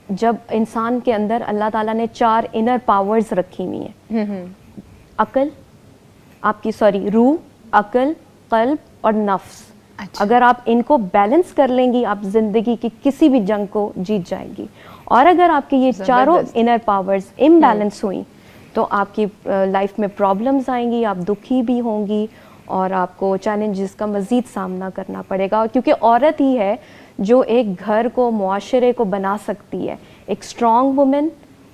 جب انسان کے اندر اللہ تعالیٰ نے 4 انر پاورز رکھی ہوئی ہیں. عقل آپ کی روح، عقل، قلب اور نفس. اگر آپ ان کو بیلنس کر لیں گی آپ زندگی کی کسی بھی جنگ کو جیت جائیں گی. اور اگر آپ کی یہ چاروں انر پاورز امبیلنس ہوئیں تو آپ کی لائف میں پرابلمز آئیں گی، آپ دکھی بھی ہوں گی اور آپ کو چیلنجز کا مزید سامنا کرنا پڑے گا. کیونکہ عورت ہی ہے جو ایک گھر کو، معاشرے کو بنا سکتی ہے. ایک اسٹرانگ وومن،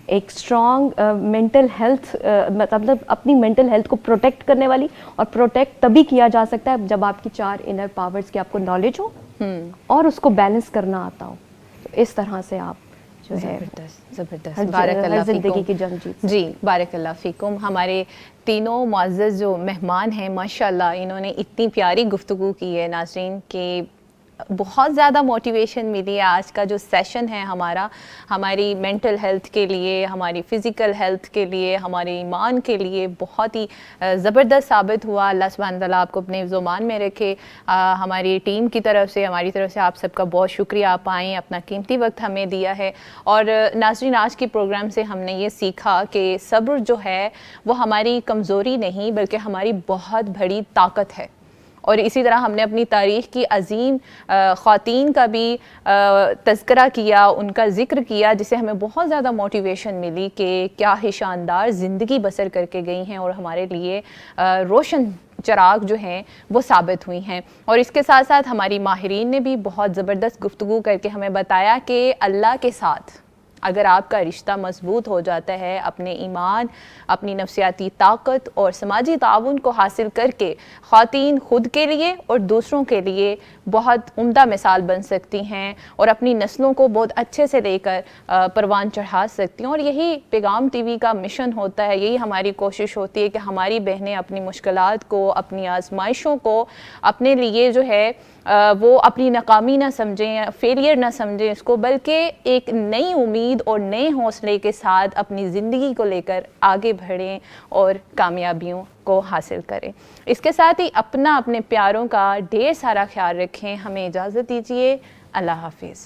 ایک اسٹرانگ مینٹل ہیلتھ، مطلب اپنی مینٹل ہیلتھ کو پروٹیکٹ کرنے والی. اور پروٹیکٹ تبھی کیا جا سکتا ہے جب آپ کی 4 انر پاورز کی آپ کو نالج ہو اور اس کو بیلنس کرنا آتا ہو. تو اس طرح سے آپ جو ہے زبردست. بارک اللہ زندگی کی فیکم. جنگ جیت. جی بارک اللہ فیکم. ہمارے تینوں معزز جو مہمان ہیں ماشاءاللہ انہوں نے اتنی پیاری گفتگو کی ہے ناظرین کہ بہت زیادہ موٹیویشن ملی ہے. آج کا جو سیشن ہے ہمارا, ہماری مینٹل ہیلتھ کے لیے, ہماری فزیکل ہیلتھ کے لیے, ہمارے ایمان کے لیے بہت ہی زبردست ثابت ہوا. اللہ سبحانہ تعالیٰ آپ کو اپنے حفظ و امان میں رکھے. ہماری ٹیم کی طرف سے, ہماری طرف سے آپ سب کا بہت شکریہ, آپ آئیں, اپنا قیمتی وقت ہمیں دیا ہے. اور ناظرین, آج کی پروگرام سے ہم نے یہ سیکھا کہ صبر جو ہے وہ ہماری کمزوری نہیں بلکہ ہماری بہت بڑی طاقت ہے. اور اسی طرح ہم نے اپنی تاریخ کی عظیم خواتین کا بھی تذکرہ کیا, ان کا ذکر کیا, جسے ہمیں بہت زیادہ موٹیویشن ملی کہ کیا ہی شاندار زندگی بسر کر کے گئی ہیں اور ہمارے لیے روشن چراغ جو ہیں وہ ثابت ہوئی ہیں. اور اس کے ساتھ ساتھ ہماری ماہرین نے بھی بہت زبردست گفتگو کر کے ہمیں بتایا کہ اللہ کے ساتھ اگر آپ کا رشتہ مضبوط ہو جاتا ہے, اپنے ایمان, اپنی نفسیاتی طاقت اور سماجی تعاون کو حاصل کر کے خواتین خود کے لیے اور دوسروں کے لیے بہت عمدہ مثال بن سکتی ہیں اور اپنی نسلوں کو بہت اچھے سے لے کر پروان چڑھا سکتی ہیں. اور یہی پیغام ٹی وی کا مشن ہوتا ہے, یہی ہماری کوشش ہوتی ہے کہ ہماری بہنیں اپنی مشکلات کو, اپنی آزمائشوں کو اپنے لیے جو ہے وہ اپنی ناکامی نہ سمجھیں, فیلئر نہ سمجھیں اس کو, بلکہ ایک نئی امید اور نئے حوصلے کے ساتھ اپنی زندگی کو لے کر آگے بڑھیں اور کامیابیوں کو حاصل کریں. اس کے ساتھ ہی اپنے پیاروں کا ڈھیر سارا خیال رکھیں. ہمیں اجازت دیجیے. اللہ حافظ.